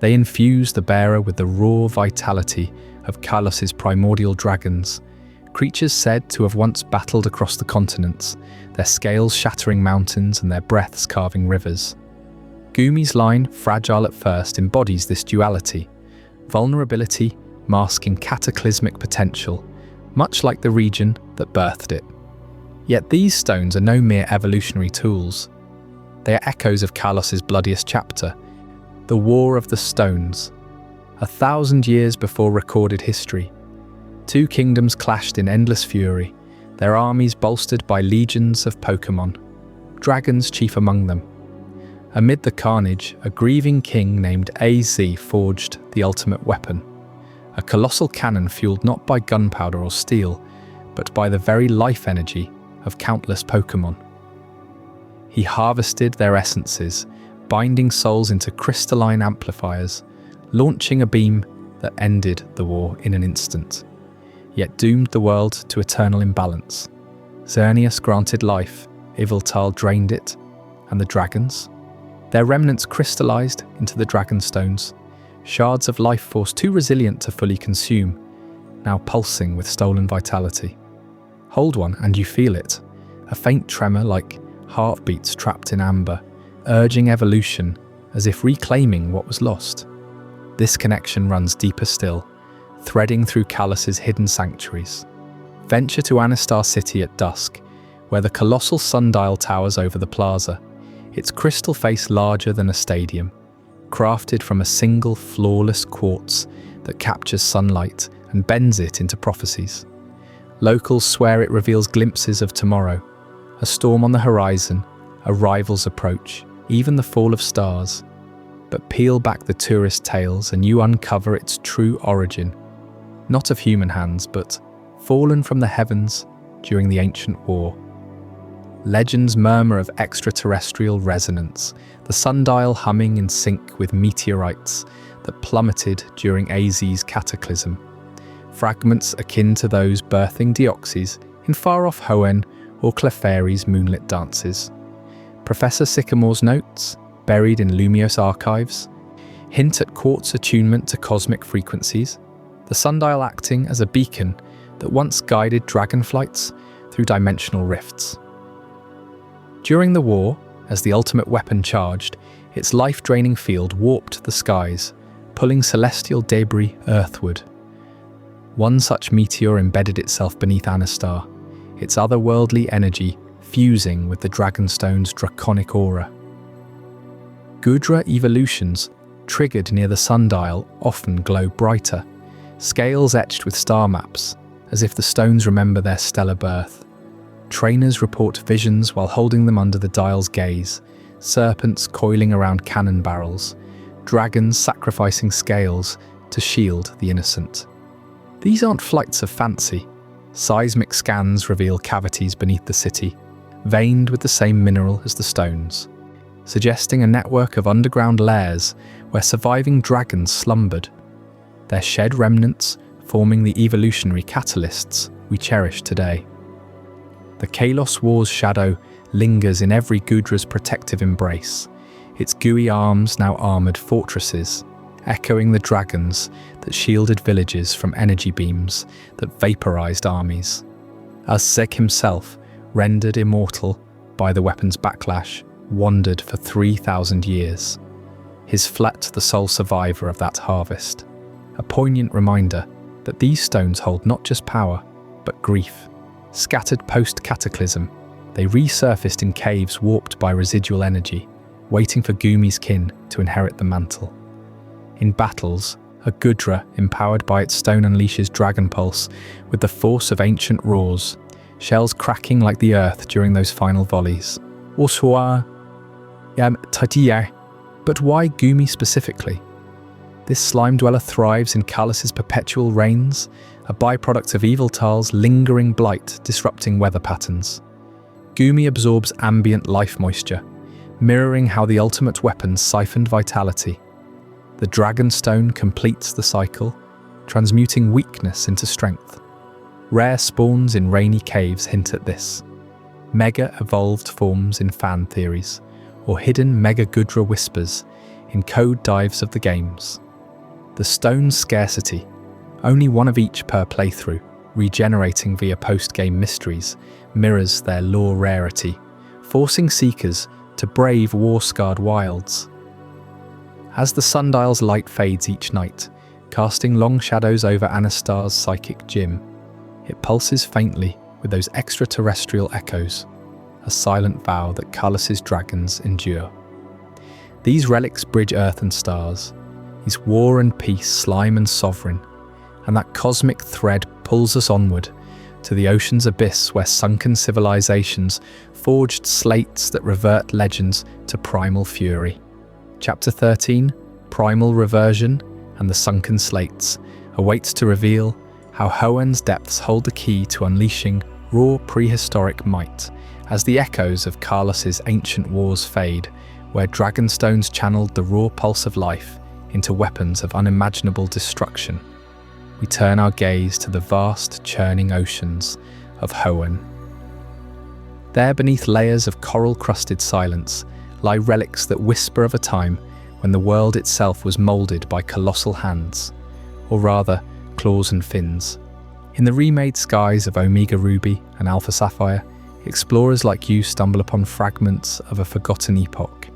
they infuse the bearer with the raw vitality of Kalos' primordial dragons, creatures said to have once battled across the continents, their scales shattering mountains and their breaths carving rivers. Goomy's line, fragile at first, embodies this duality, vulnerability masking cataclysmic potential, much like the region that birthed it. Yet these stones are no mere evolutionary tools. They are echoes of Kalos' bloodiest chapter, the War of the Stones. 1,000 years before recorded history, 2 kingdoms clashed in endless fury, their armies bolstered by legions of Pokémon, dragons chief among them. Amid the carnage, a grieving king named AZ forged the ultimate weapon, a colossal cannon fueled not by gunpowder or steel, but by the very life energy of countless Pokémon. He harvested their essences, binding souls into crystalline amplifiers, launching a beam that ended the war in an instant, yet doomed the world to eternal imbalance. Xerneas granted life, Yveltal drained it, and the dragons? Their remnants crystallized into the Dragonstones, shards of life force too resilient to fully consume. now pulsing with stolen vitality. Hold one and you feel it, a faint tremor like heartbeats trapped in amber, urging evolution as if reclaiming what was lost. This connection runs deeper still, threading through Kalas's hidden sanctuaries. Venture to Anastar City at dusk, where the colossal sundial towers over the plaza, its crystal face larger than a stadium, crafted from a single flawless quartz that captures sunlight and bends it into prophecies. Locals swear it reveals glimpses of tomorrow, a storm on the horizon, a rival's approach, even the fall of stars. But peel back the tourist tales and you uncover its true origin, not of human hands, but fallen from the heavens during the ancient war. Legends murmur of extraterrestrial resonance, the sundial humming in sync with meteorites that plummeted during AZ's cataclysm. Fragments akin to those birthing Deoxys in far-off Hoenn or Clefairy's moonlit dances. Professor Sycamore's notes, buried in Lumios archives, hint at quartz attunement to cosmic frequencies, the sundial acting as a beacon that once guided dragonflights through dimensional rifts. During the war, as the ultimate weapon charged, its life-draining field warped the skies, pulling celestial debris earthward. One such meteor embedded itself beneath Anastar, its otherworldly energy fusing with the Dragonstone's draconic aura. Gudra evolutions, triggered near the sundial, often glow brighter, scales etched with star maps, as if the stones remember their stellar birth. Trainers report visions while holding them under the dial's gaze, serpents coiling around cannon barrels, dragons sacrificing scales to shield the innocent. These aren't flights of fancy. Seismic scans reveal cavities beneath the city, veined with the same mineral as the stones, suggesting a network of underground layers where surviving dragons slumbered, their shed remnants forming the evolutionary catalysts we cherish today. The Kalos War's shadow lingers in every Gudra's protective embrace, its gooey arms now armoured fortresses, echoing the dragons that shielded villages from energy beams that vaporized armies. As Zeg himself, rendered immortal by the weapon's backlash, wandered for 3,000 years, his Flet the sole survivor of that harvest. A poignant reminder that these stones hold not just power, but grief. Scattered post-cataclysm, they resurfaced in caves warped by residual energy, waiting for Gumi's kin to inherit the mantle. In battles, a Gudra, empowered by its stone, unleashes Dragon Pulse with the force of ancient roars, shells cracking like the earth during those final volleys. But why Gumi specifically? This slime dweller thrives in Kalas's perpetual rains, a byproduct of Eviltal's lingering blight disrupting weather patterns. Gumi absorbs ambient life moisture, mirroring how the ultimate weapon siphoned vitality. The Dragonstone completes the cycle, transmuting weakness into strength. Rare spawns in rainy caves hint at this. Mega-evolved forms in fan theories, or hidden Mega Gudra whispers in code dives of the games. The stone's scarcity, only one of each per playthrough, regenerating via post-game mysteries, mirrors their lore rarity, forcing seekers to brave war-scarred wilds. As the sundial's light fades each night, casting long shadows over Anastar's psychic gym, it pulses faintly with those extraterrestrial echoes, a silent vow that Kalas's dragons endure. These relics bridge earth and stars, these war and peace, slime and sovereign, and that cosmic thread pulls us onward to the ocean's abyss where sunken civilizations forged slates that revert legends to primal fury. Chapter 13, Primal Reversion and the Sunken Slates, awaits to reveal how Hoenn's depths hold the key to unleashing raw prehistoric might as the echoes of Kalas's ancient wars fade, where Dragonstones channeled the raw pulse of life into weapons of unimaginable destruction. We turn our gaze to the vast, churning oceans of Hoenn. There, beneath layers of coral-crusted silence, lie relics that whisper of a time when the world itself was moulded by colossal hands, or rather, claws and fins, In the remade skies of Omega Ruby and Alpha Sapphire, explorers like you stumble upon fragments of a forgotten epoch.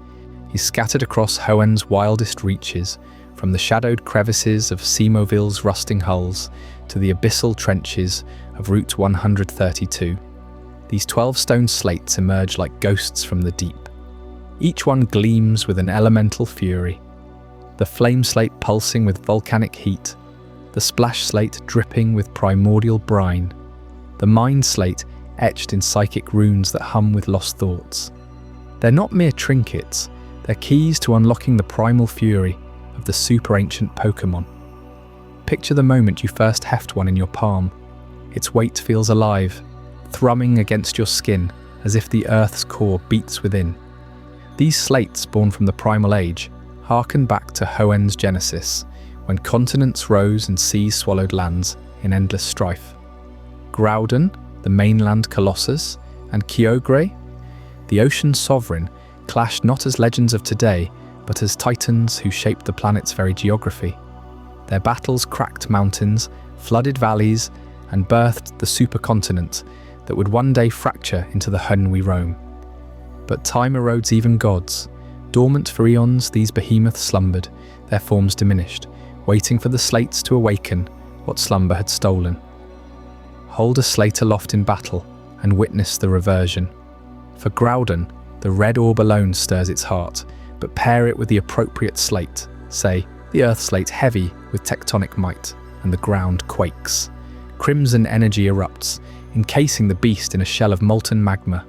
He's scattered across Hoenn's wildest reaches, from the shadowed crevices of Seamoville's rusting hulls to the abyssal trenches of Route 132. These 12 stone slates emerge like ghosts from the deep. Each one gleams with an elemental fury. The flame slate pulsing with volcanic heat, the splash slate dripping with primordial brine, the mind slate etched in psychic runes that hum with lost thoughts. They're not mere trinkets, they're keys to unlocking the primal fury of the super ancient Pokémon. Picture the moment you first heft one in your palm. Its weight feels alive, thrumming against your skin as if the Earth's core beats within. These slates, born from the primal age, harken back to Hoenn's genesis, when continents rose and seas swallowed lands in endless strife. Groudon, the mainland colossus, and Kyogre, the ocean sovereign, clashed not as legends of today, but as titans who shaped the planet's very geography. Their battles cracked mountains, flooded valleys, and birthed the supercontinent that would one day fracture into the Hoenn we roam. But time erodes even gods. Dormant for eons, these behemoths slumbered, their forms diminished, waiting for the slates to awaken what slumber had stolen. Hold a slate aloft in battle and witness the reversion. For Groudon, the red orb alone stirs its heart, but pair it with the appropriate slate, say, the earth slate heavy with tectonic might, and the ground quakes. Crimson energy erupts, encasing the beast in a shell of molten magma.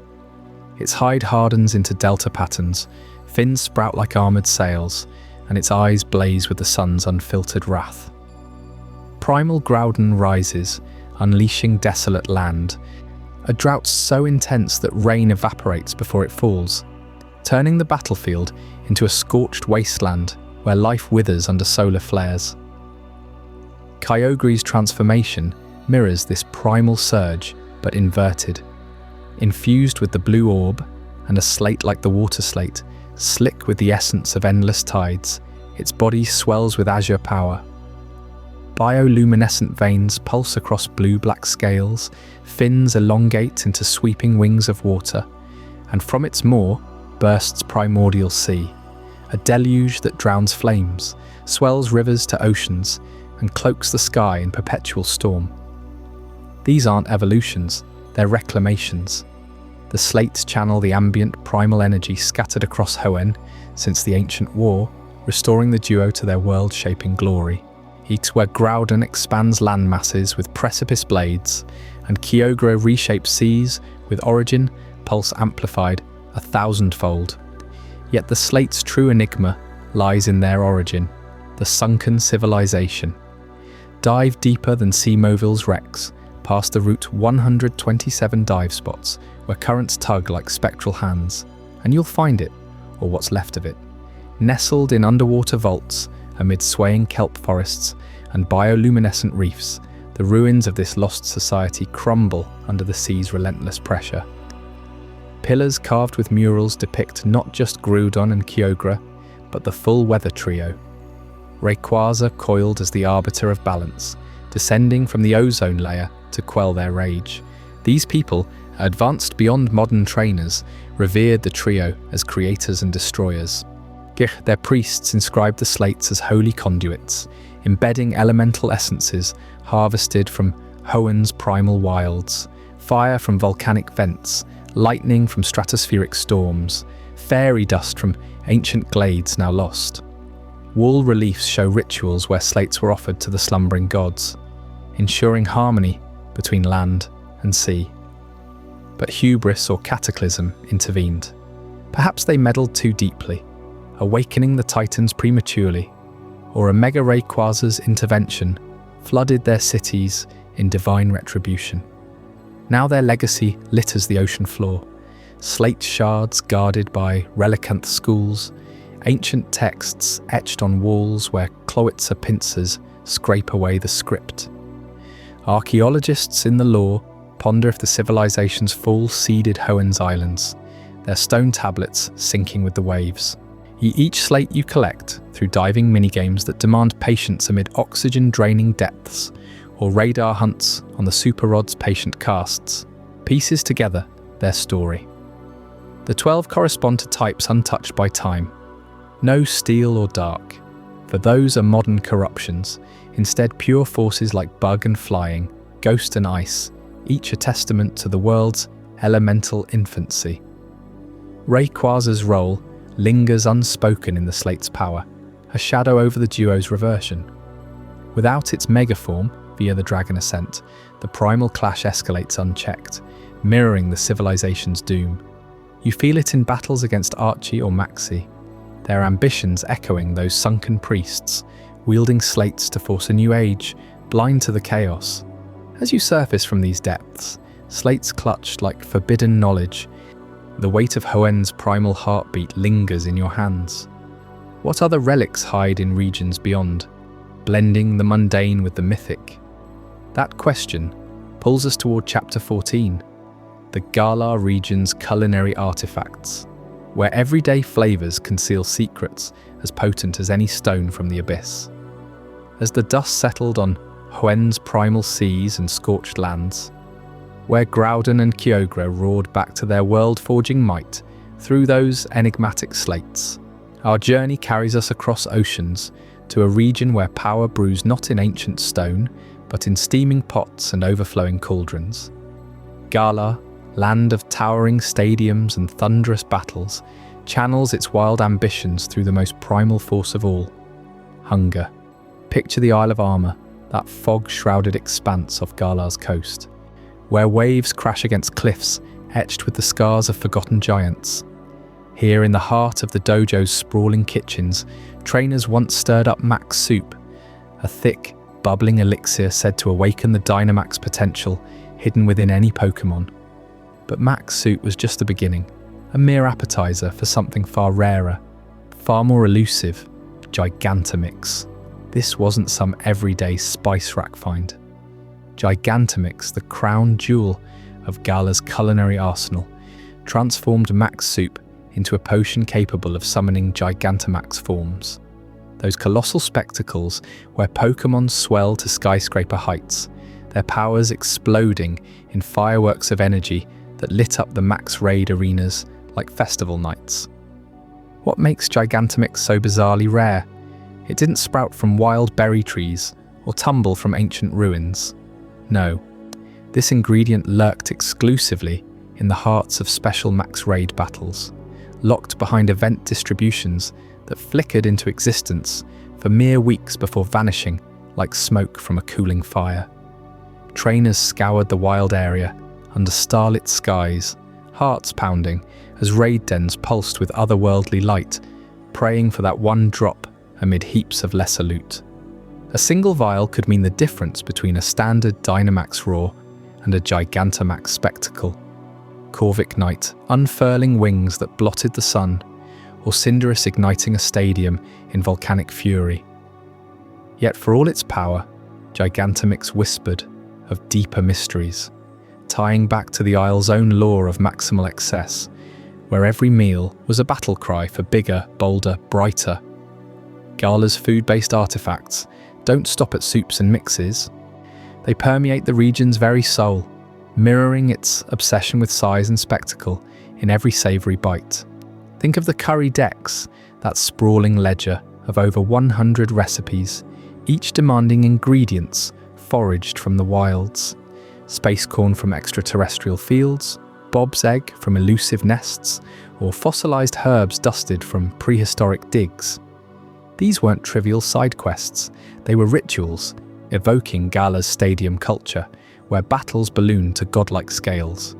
Its hide hardens into delta patterns, fins sprout like armoured sails, and its eyes blaze with the sun's unfiltered wrath. Primal Groudon rises, unleashing desolate land, a drought so intense that rain evaporates before it falls, turning the battlefield into a scorched wasteland where life withers under solar flares. Kyogre's transformation mirrors this primal surge, but inverted. Infused with the blue orb, and a slate like the water slate, slick with the essence of endless tides, its body swells with azure power. Bioluminescent veins pulse across blue-black scales, fins elongate into sweeping wings of water, and from its maw bursts primordial sea, a deluge that drowns flames, swells rivers to oceans, and cloaks the sky in perpetual storm. These aren't evolutions, they're reclamations. The slates channel the ambient primal energy scattered across Hoenn since the ancient war, restoring the duo to their world-shaping glory. It's where Groudon expands land masses with precipice blades, and Kyogre reshapes seas with origin, pulse amplified 1,000-fold. Yet the slate's true enigma lies in their origin, the sunken civilization. Dive deeper than Seamoville's wrecks, past the Route 127 dive spots, where currents tug like spectral hands, and you'll find it, or what's left of it. Nestled in underwater vaults, amid swaying kelp forests and bioluminescent reefs, the ruins of this lost society crumble under the sea's relentless pressure. Pillars carved with murals depict not just Groudon and Kyogre, but the full weather trio. Rayquaza coiled as the arbiter of balance, descending from the ozone layer to quell their rage. These people, advanced beyond modern trainers, revered the trio as creators and destroyers. Their priests inscribed the slates as holy conduits, embedding elemental essences harvested from Hoenn's primal wilds, fire from volcanic vents, lightning from stratospheric storms, fairy dust from ancient glades now lost. Wall reliefs show rituals where slates were offered to the slumbering gods, ensuring harmony between land and sea. But hubris or cataclysm intervened. Perhaps they meddled too deeply, awakening the titans prematurely, or a Mega Rayquaza's intervention flooded their cities in divine retribution. Now their legacy litters the ocean floor, slate shards guarded by relicanth schools, ancient texts etched on walls where Cloytzer pincers scrape away the script. Archaeologists in the lore ponder if the civilization's fall seeded Hoenn's islands, their stone tablets sinking with the waves. Each slate you collect through diving minigames that demand patience amid oxygen-draining depths, or radar hunts on the Super Rod's patient casts, pieces together their story. The 12 correspond to types untouched by time. No steel or dark, for those are modern corruptions, instead pure forces like bug and flying, ghost and ice, each a testament to the world's elemental infancy. Rayquaza's role lingers unspoken in the slate's power, a shadow over the duo's reversion. Without its megaform, via the Dragon Ascent, the primal clash escalates unchecked, mirroring the civilization's doom. You feel it in battles against Archie or Maxie, their ambitions echoing those sunken priests, wielding slates to force a new age, blind to the chaos. As you surface from these depths, slates clutched like forbidden knowledge, the weight of Hoenn's primal heartbeat lingers in your hands. What other relics hide in regions beyond, blending the mundane with the mythic? That question pulls us toward Chapter 14, the Galar region's culinary artifacts, where everyday flavors conceal secrets as potent as any stone from the abyss. As the dust settled on Hoenn's primal seas and scorched lands, where Groudon and Kyogre roared back to their world-forging might through those enigmatic slates, our journey carries us across oceans to a region where power brews not in ancient stone, but in steaming pots and overflowing cauldrons. Galar, land of towering stadiums and thunderous battles, channels its wild ambitions through the most primal force of all, hunger. Picture the Isle of Armor, that fog-shrouded expanse off Galar's coast, where waves crash against cliffs etched with the scars of forgotten giants. Here in the heart of the dojo's sprawling kitchens, trainers once stirred up Max Soup, a thick, bubbling elixir said to awaken the Dynamax potential hidden within any Pokémon. But Max Soup was just the beginning, a mere appetizer for something far rarer, far more elusive, Gigantomix. This wasn't some everyday spice rack find. Gigantomix, the crown jewel of Galar's culinary arsenal, transformed Max Soup into a potion capable of summoning Gigantamax forms. Those colossal spectacles where Pokémon swell to skyscraper heights, their powers exploding in fireworks of energy that lit up the Max Raid arenas like festival nights. What makes Gigantomix so bizarrely rare? It didn't sprout from wild berry trees or tumble from ancient ruins. No, this ingredient lurked exclusively in the hearts of special Max Raid battles, locked behind event distributions that flickered into existence for mere weeks before vanishing like smoke from a cooling fire. Trainers scoured the wild area under starlit skies, hearts pounding as raid dens pulsed with otherworldly light, praying for that one drop amid heaps of lesser loot. A single vial could mean the difference between a standard Dynamax Raw and a Gigantamax spectacle. Corvic Knight unfurling wings that blotted the sun, or Cinderace igniting a stadium in volcanic fury. Yet for all its power, Gigantomix whispered of deeper mysteries, tying back to the Isle's own lore of maximal excess, where every meal was a battle cry for bigger, bolder, brighter. Galar's food-based artifacts don't stop at soups and mixes. They permeate the region's very soul, mirroring its obsession with size and spectacle in every savoury bite. Think of the curry decks, that sprawling ledger of over 100 recipes, each demanding ingredients foraged from the wilds. Space corn from extraterrestrial fields, bob's egg from elusive nests, or fossilised herbs dusted from prehistoric digs. These weren't trivial side quests, they were rituals, evoking Galar's stadium culture, where battles ballooned to godlike scales.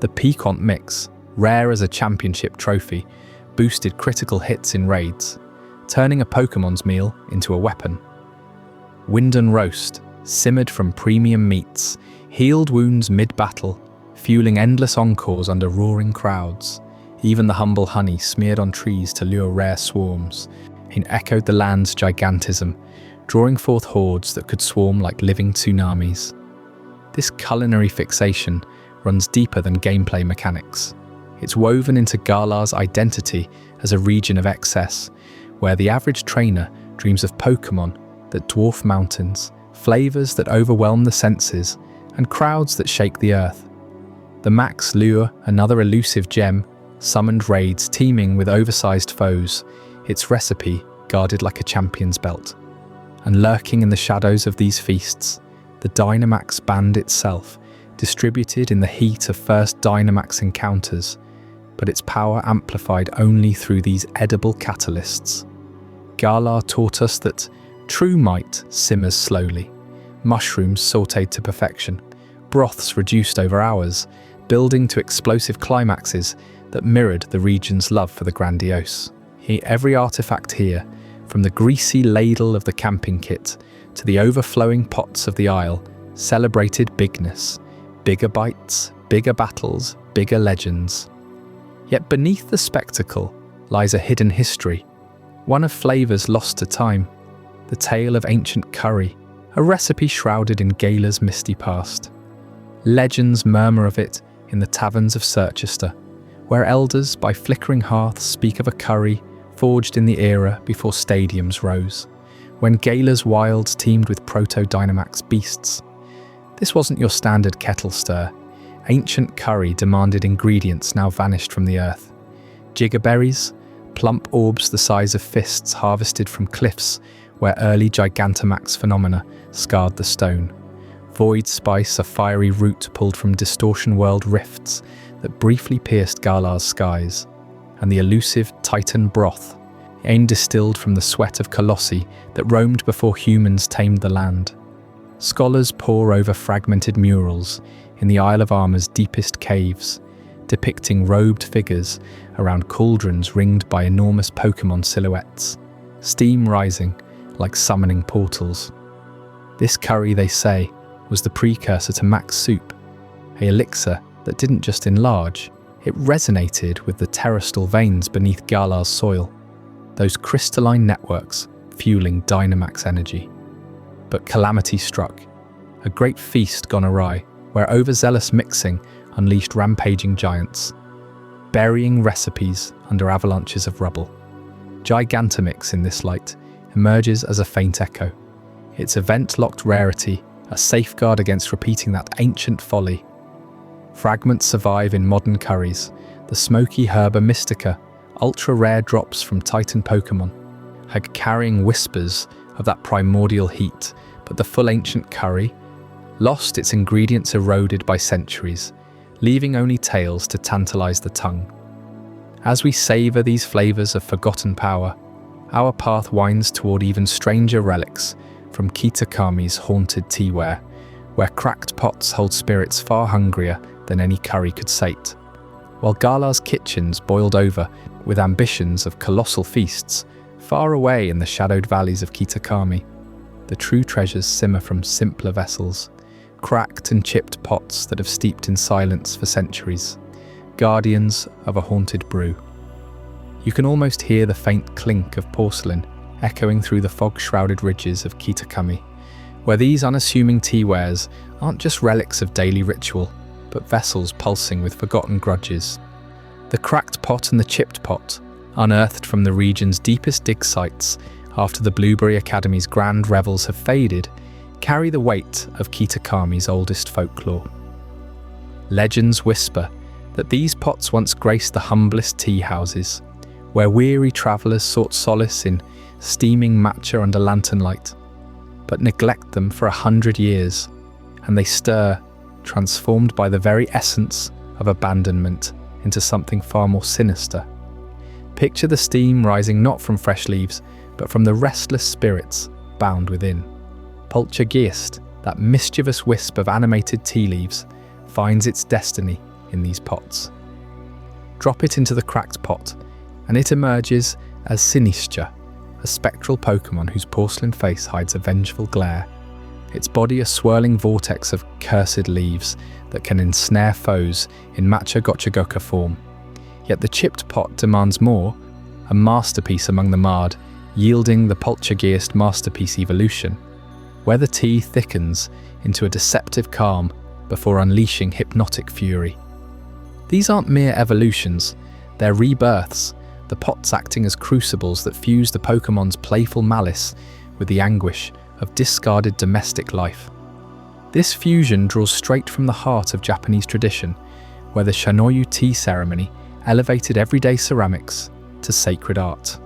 The piquant mix, rare as a championship trophy, boosted critical hits in raids, turning a Pokémon's meal into a weapon. Wind and roast, simmered from premium meats, healed wounds mid-battle, fueling endless encores under roaring crowds. Even the humble honey smeared on trees to lure rare swarms, echoed the land's gigantism, drawing forth hordes that could swarm like living tsunamis. This culinary fixation runs deeper than gameplay mechanics. It's woven into Galar's identity as a region of excess, where the average trainer dreams of Pokémon that dwarf mountains, flavors that overwhelm the senses, and crowds that shake the earth. The Max lure, another elusive gem, summoned raids teeming with oversized foes, its recipe guarded like a champion's belt. And lurking in the shadows of these feasts, the Dynamax band itself, distributed in the heat of first Dynamax encounters, but its power amplified only through these edible catalysts. Galar taught us that true might simmers slowly, mushrooms sautéed to perfection, broths reduced over hours, building to explosive climaxes that mirrored the region's love for the grandiose. Every artifact here, from the greasy ladle of the camping kit to the overflowing pots of the isle, celebrated bigness, bigger bites, bigger battles, bigger legends. Yet beneath the spectacle lies a hidden history, one of flavors lost to time, the tale of ancient curry, a recipe shrouded in Galar's misty past. Legends murmur of it in the taverns of Circhester, where elders by flickering hearths speak of a curry forged in the era before stadiums rose, when Galar's wilds teemed with proto-Dynamax beasts. This wasn't your standard kettle stir. Ancient curry demanded ingredients now vanished from the earth. Jiggerberries, plump orbs the size of fists harvested from cliffs where early Gigantamax phenomena scarred the stone. Void spice, a fiery root pulled from distortion world rifts that briefly pierced Galar's skies. And the elusive Titan broth, ain distilled from the sweat of colossi that roamed before humans tamed the land. Scholars pore over fragmented murals in the Isle of Armor's deepest caves, depicting robed figures around cauldrons ringed by enormous Pokémon silhouettes, steam rising like summoning portals. This curry, they say, was the precursor to Max Soup, an elixir that didn't just enlarge, it resonated with the terrestrial veins beneath Galar's soil, those crystalline networks fueling Dynamax energy. But calamity struck, a great feast gone awry, where overzealous mixing unleashed rampaging giants, burying recipes under avalanches of rubble. Gigantamix in this light emerges as a faint echo, its event-locked rarity a safeguard against repeating that ancient folly. Fragments survive in modern curries, the smoky Herba Mystica, ultra-rare drops from Titan Pokémon, carrying whispers of that primordial heat, but the full ancient curry lost, its ingredients eroded by centuries, leaving only tales to tantalize the tongue. As we savor these flavors of forgotten power, our path winds toward even stranger relics from Kitakami's haunted teaware, where cracked pots hold spirits far hungrier than any curry could sate. While Galar's kitchens boiled over with ambitions of colossal feasts, far away in the shadowed valleys of Kitakami, the true treasures simmer from simpler vessels, cracked and chipped pots that have steeped in silence for centuries, guardians of a haunted brew. You can almost hear the faint clink of porcelain echoing through the fog-shrouded ridges of Kitakami, where these unassuming teawares aren't just relics of daily ritual, but vessels pulsing with forgotten grudges. The cracked pot and the chipped pot, unearthed from the region's deepest dig sites after the Blueberry Academy's grand revels have faded, carry the weight of Kitakami's oldest folklore. Legends whisper that these pots once graced the humblest tea houses, where weary travellers sought solace in steaming matcha under lantern light, but neglect them for 100 years, and they stir, transformed by the very essence of abandonment into something far more sinister. Picture the steam rising not from fresh leaves, but from the restless spirits bound within. Poltergeist, that mischievous wisp of animated tea leaves, finds its destiny in these pots. Drop it into the cracked pot, and it emerges as Sinistra, a spectral Pokémon whose porcelain face hides a vengeful glare, its body a swirling vortex of cursed leaves that can ensnare foes in Matcha Gotchagoka form. Yet the chipped pot demands more, a masterpiece among the marred, yielding the Poltergeist masterpiece evolution, where the tea thickens into a deceptive calm before unleashing hypnotic fury. These aren't mere evolutions, they're rebirths, the pots acting as crucibles that fuse the Pokémon's playful malice with the anguish of discarded domestic life. This fusion draws straight from the heart of Japanese tradition, where the Shanoyu tea ceremony elevated everyday ceramics to sacred art.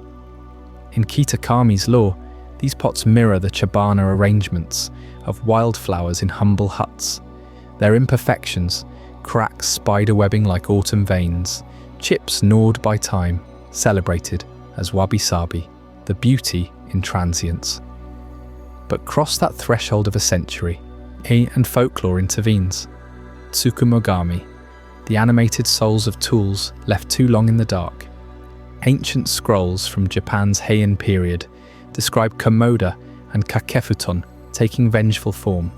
In Kitakami's lore, these pots mirror the Chabana arrangements of wildflowers in humble huts. Their imperfections, cracks spiderwebbing like autumn veins, chips gnawed by time, celebrated as wabi-sabi, the beauty in transience. But cross that threshold of a century, and folklore intervenes. Tsukumogami, the animated souls of tools left too long in the dark. Ancient scrolls from Japan's Heian period describe komoda and kakefuton taking vengeful form.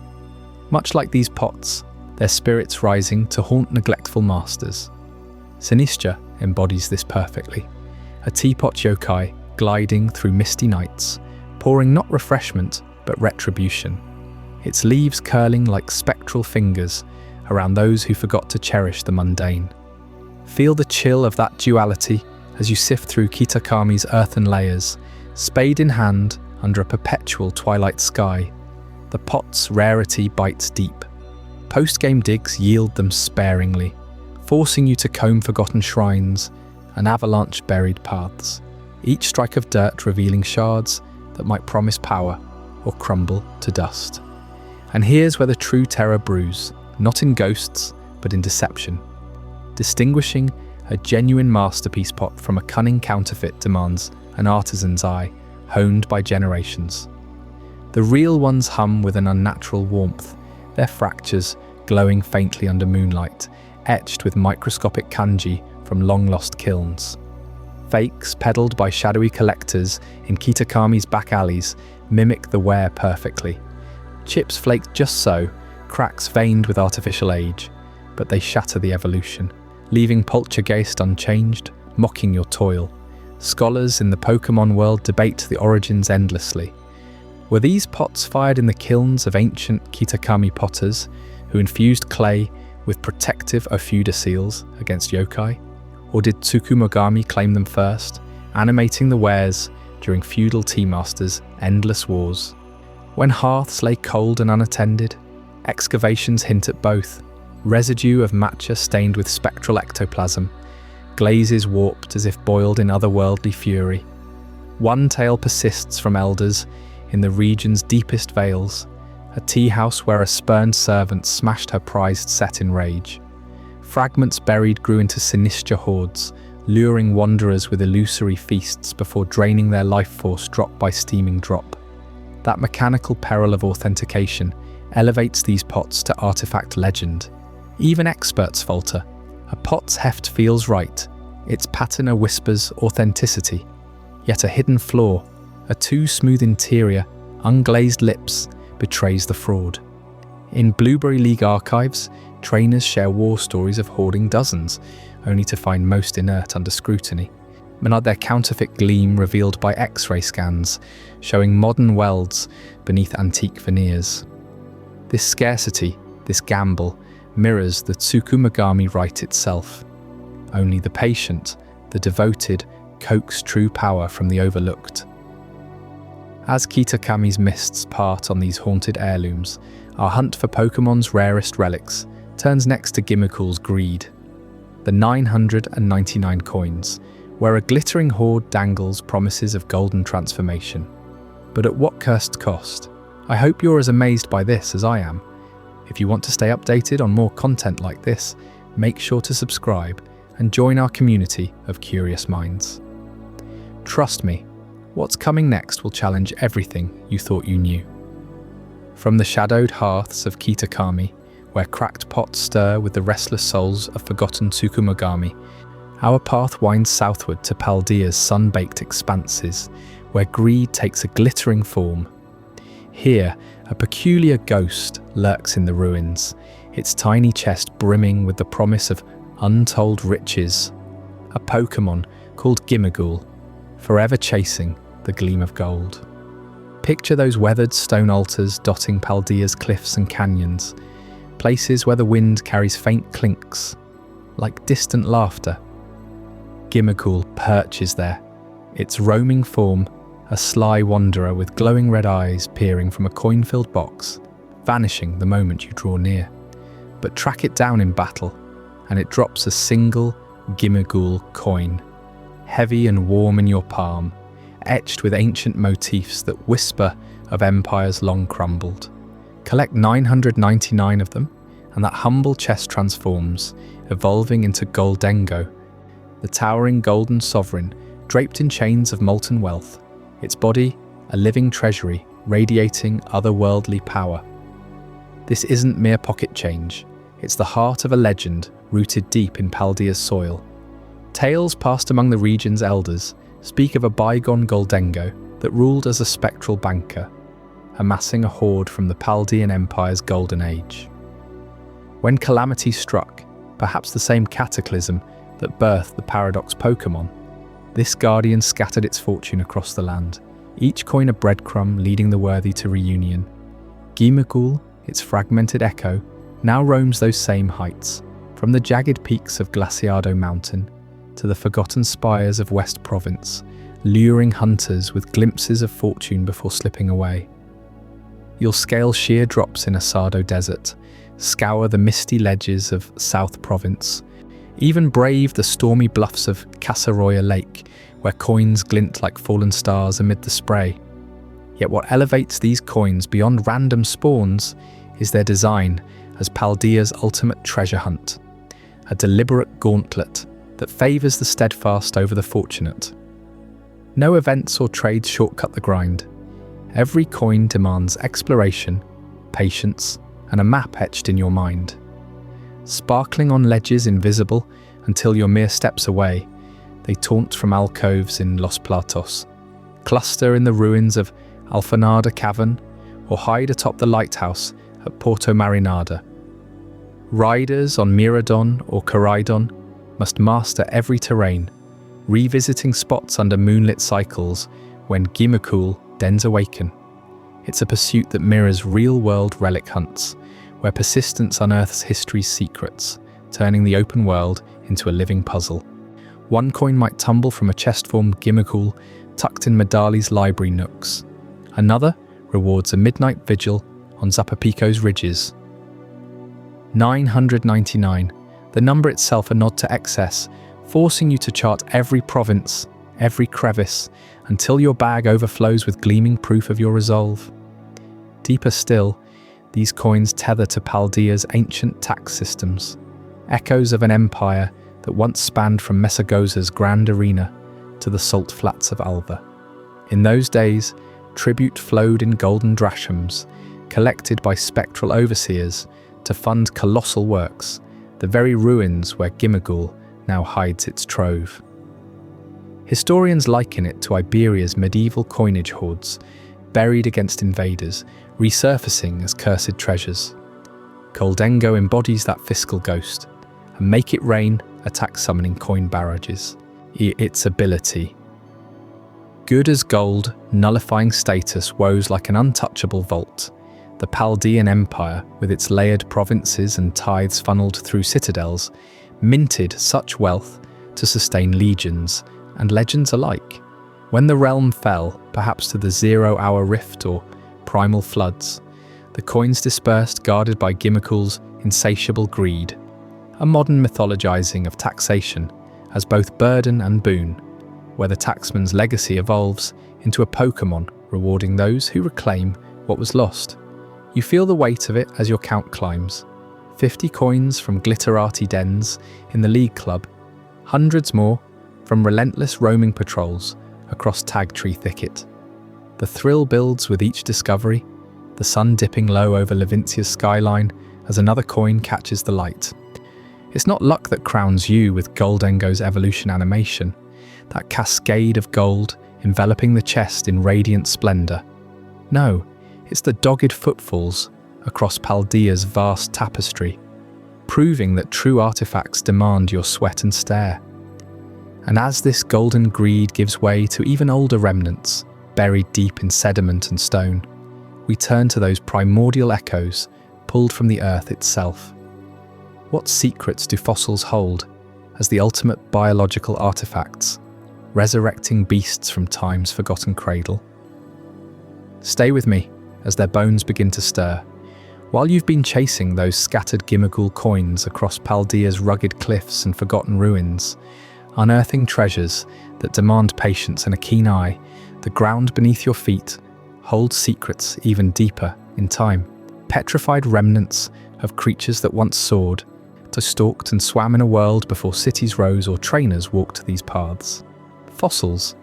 Much like these pots, their spirits rising to haunt neglectful masters. Sinistra embodies this perfectly, a teapot yokai gliding through misty nights, pouring not refreshment but retribution, its leaves curling like spectral fingers around those who forgot to cherish the mundane. Feel the chill of that duality as you sift through Kitakami's earthen layers, spade in hand under a perpetual twilight sky. The pot's rarity bites deep. Post-game digs yield them sparingly, forcing you to comb forgotten shrines and avalanche-buried paths, each strike of dirt revealing shards that might promise power or crumble to dust. And here's where the true terror brews, not in ghosts, but in deception. Distinguishing a genuine masterpiece pot from a cunning counterfeit demands an artisan's eye, honed by generations. The real ones hum with an unnatural warmth, their fractures glowing faintly under moonlight, etched with microscopic kanji from long-lost kilns. Fakes, peddled by shadowy collectors in Kitakami's back alleys, mimic the wear perfectly. Chips flaked just so, cracks veined with artificial age, but they shatter the evolution, leaving poltergeist unchanged, mocking your toil. Scholars in the Pokémon world debate the origins endlessly. Were these pots fired in the kilns of ancient Kitakami potters who infused clay with protective Ofuda seals against yokai? Or did Tsukumogami claim them first, animating the wares during feudal tea masters' endless wars? When hearths lay cold and unattended, excavations hint at both. Residue of matcha stained with spectral ectoplasm, glazes warped as if boiled in otherworldly fury. One tale persists from elders in the region's deepest vales, a tea house where a spurned servant smashed her prized set in rage. Fragments buried grew into sinister hordes, luring wanderers with illusory feasts before draining their life force drop by steaming drop. That mechanical peril of authentication elevates these pots to artifact legend. Even experts falter. A pot's heft feels right, its patina whispers authenticity. Yet a hidden flaw, a too smooth interior, unglazed lips, betrays the fraud. In Blueberry League archives, trainers share war stories of hoarding dozens, only to find most inert under scrutiny. But their counterfeit gleam revealed by X-ray scans, showing modern welds beneath antique veneers. This scarcity, this gamble, mirrors the Tsukumogami rite itself. Only the patient, the devoted, coax true power from the overlooked. As Kitakami's mists part on these haunted heirlooms, our hunt for Pokemon's rarest relics turns next to Gimmikul's greed. The 999 coins, where a glittering hoard dangles promises of golden transformation. But at what cursed cost? I hope you're as amazed by this as I am. If you want to stay updated on more content like this, make sure to subscribe and join our community of curious minds. Trust me, what's coming next will challenge everything you thought you knew. From the shadowed hearths of Kitakami, where cracked pots stir with the restless souls of forgotten Tsukumogami, our path winds southward to Paldea's sun-baked expanses, where greed takes a glittering form. Here, a peculiar ghost lurks in the ruins, its tiny chest brimming with the promise of untold riches. A Pokémon called Gimmighoul, forever chasing the gleam of gold. Picture those weathered stone altars dotting Paldea's cliffs and canyons, places where the wind carries faint clinks, like distant laughter. Gimmighoul perches there, its roaming form a sly wanderer with glowing red eyes peering from a coin-filled box, vanishing the moment you draw near. But track it down in battle, and it drops a single Gimmighoul coin, heavy and warm in your palm, etched with ancient motifs that whisper of empires long crumbled. Collect 999 of them, and that humble chest transforms, evolving into Gholdengo, the towering golden sovereign draped in chains of molten wealth, its body a living treasury radiating otherworldly power. This isn't mere pocket change, it's the heart of a legend rooted deep in Paldea's soil. Tales passed among the region's elders speak of a bygone Gholdengo that ruled as a spectral banker, amassing a hoard from the Paldean Empire's golden age. When calamity struck, perhaps the same cataclysm that birthed the paradox Pokémon, this guardian scattered its fortune across the land, each coin a breadcrumb leading the worthy to reunion. Gimmighoul, its fragmented echo, now roams those same heights, from the jagged peaks of Glaciado Mountain to the forgotten spires of West Province, luring hunters with glimpses of fortune before slipping away. You'll scale sheer drops in Asado Desert, scour the misty ledges of South Province, even brave the stormy bluffs of Casaroya Lake, where coins glint like fallen stars amid the spray. Yet what elevates these coins beyond random spawns is their design as Paldea's ultimate treasure hunt, a deliberate gauntlet that favours the steadfast over the fortunate. No events or trades shortcut the grind. Every coin demands exploration, patience, and a map etched in your mind. Sparkling on ledges invisible until you're mere steps away, they taunt from alcoves in Los Platos, cluster in the ruins of Alfanada Cavern, or hide atop the lighthouse at Porto Marinada. Riders on Miradon or Coridon must master every terrain, revisiting spots under moonlit cycles when Gimmighoul dens awaken. It's a pursuit that mirrors real-world relic hunts, where persistence unearths history's secrets, turning the open world into a living puzzle. One coin might tumble from a chest-formed Gimmighoul tucked in Medali's library nooks. Another rewards a midnight vigil on Zapapico's ridges. 999, the number itself a nod to excess, forcing you to chart every province, every crevice, until your bag overflows with gleaming proof of your resolve. Deeper still, these coins tether to Paldea's ancient tax systems, echoes of an empire that once spanned from Mesagoza's grand arena to the salt flats of Alva. In those days, tribute flowed in golden drachms, collected by spectral overseers to fund colossal works, the very ruins where Gimmighoul now hides its trove. Historians liken it to Iberia's medieval coinage hoards, buried against invaders, resurfacing as cursed treasures. Gholdengo embodies that fiscal ghost, and Make It Rain attacks summoning coin barrages. Its ability. Good as gold, nullifying status woes like an untouchable vault. The Paldean Empire, with its layered provinces and tithes funneled through citadels, minted such wealth to sustain legions and legends alike. When the realm fell, perhaps to the 0-hour rift or primal floods, the coins dispersed guarded by Gimmighoul's insatiable greed, a modern mythologizing of taxation as both burden and boon, where the taxman's legacy evolves into a Pokémon rewarding those who reclaim what was lost. You feel the weight of it as your count climbs. 50 coins from glitterati dens in the League Club, hundreds more from relentless roaming patrols across Tagtree Thicket. The thrill builds with each discovery, the sun dipping low over Levincia's skyline as another coin catches the light. It's not luck that crowns you with Gholdengo's evolution animation, that cascade of gold enveloping the chest in radiant splendor. No, it's the dogged footfalls across Paldea's vast tapestry, proving that true artifacts demand your sweat and stare. And as this golden greed gives way to even older remnants, buried deep in sediment and stone, we turn to those primordial echoes pulled from the earth itself. What secrets do fossils hold as the ultimate biological artifacts, resurrecting beasts from time's forgotten cradle. Stay with me as their bones begin to stir. While you've been chasing those scattered Gimagul coins across Paldea's rugged cliffs and forgotten ruins, unearthing treasures that demand patience and a keen eye, the ground beneath your feet holds secrets even deeper in time. Petrified remnants of creatures that once soared, stalked and swam in a world before cities rose or trainers walked these paths. Fossils.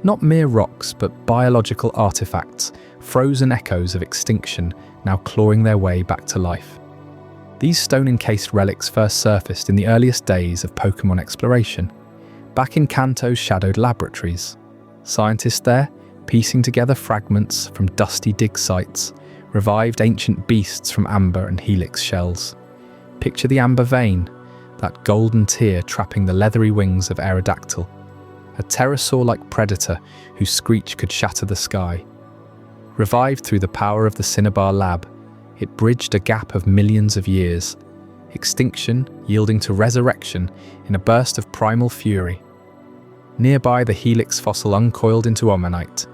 Not mere rocks, but biological artifacts, frozen echoes of extinction now clawing their way back to life. These stone-encased relics first surfaced in the earliest days of Pokémon exploration, back in Kanto's shadowed laboratories. Scientists there, piecing together fragments from dusty dig sites, revived ancient beasts from amber and helix shells. Picture the amber vein, that golden tear trapping the leathery wings of Aerodactyl, a pterosaur-like predator whose screech could shatter the sky. Revived through the power of the Cinnabar lab, it bridged a gap of millions of years, extinction yielding to resurrection in a burst of primal fury. Nearby, the helix fossil uncoiled into ammonite,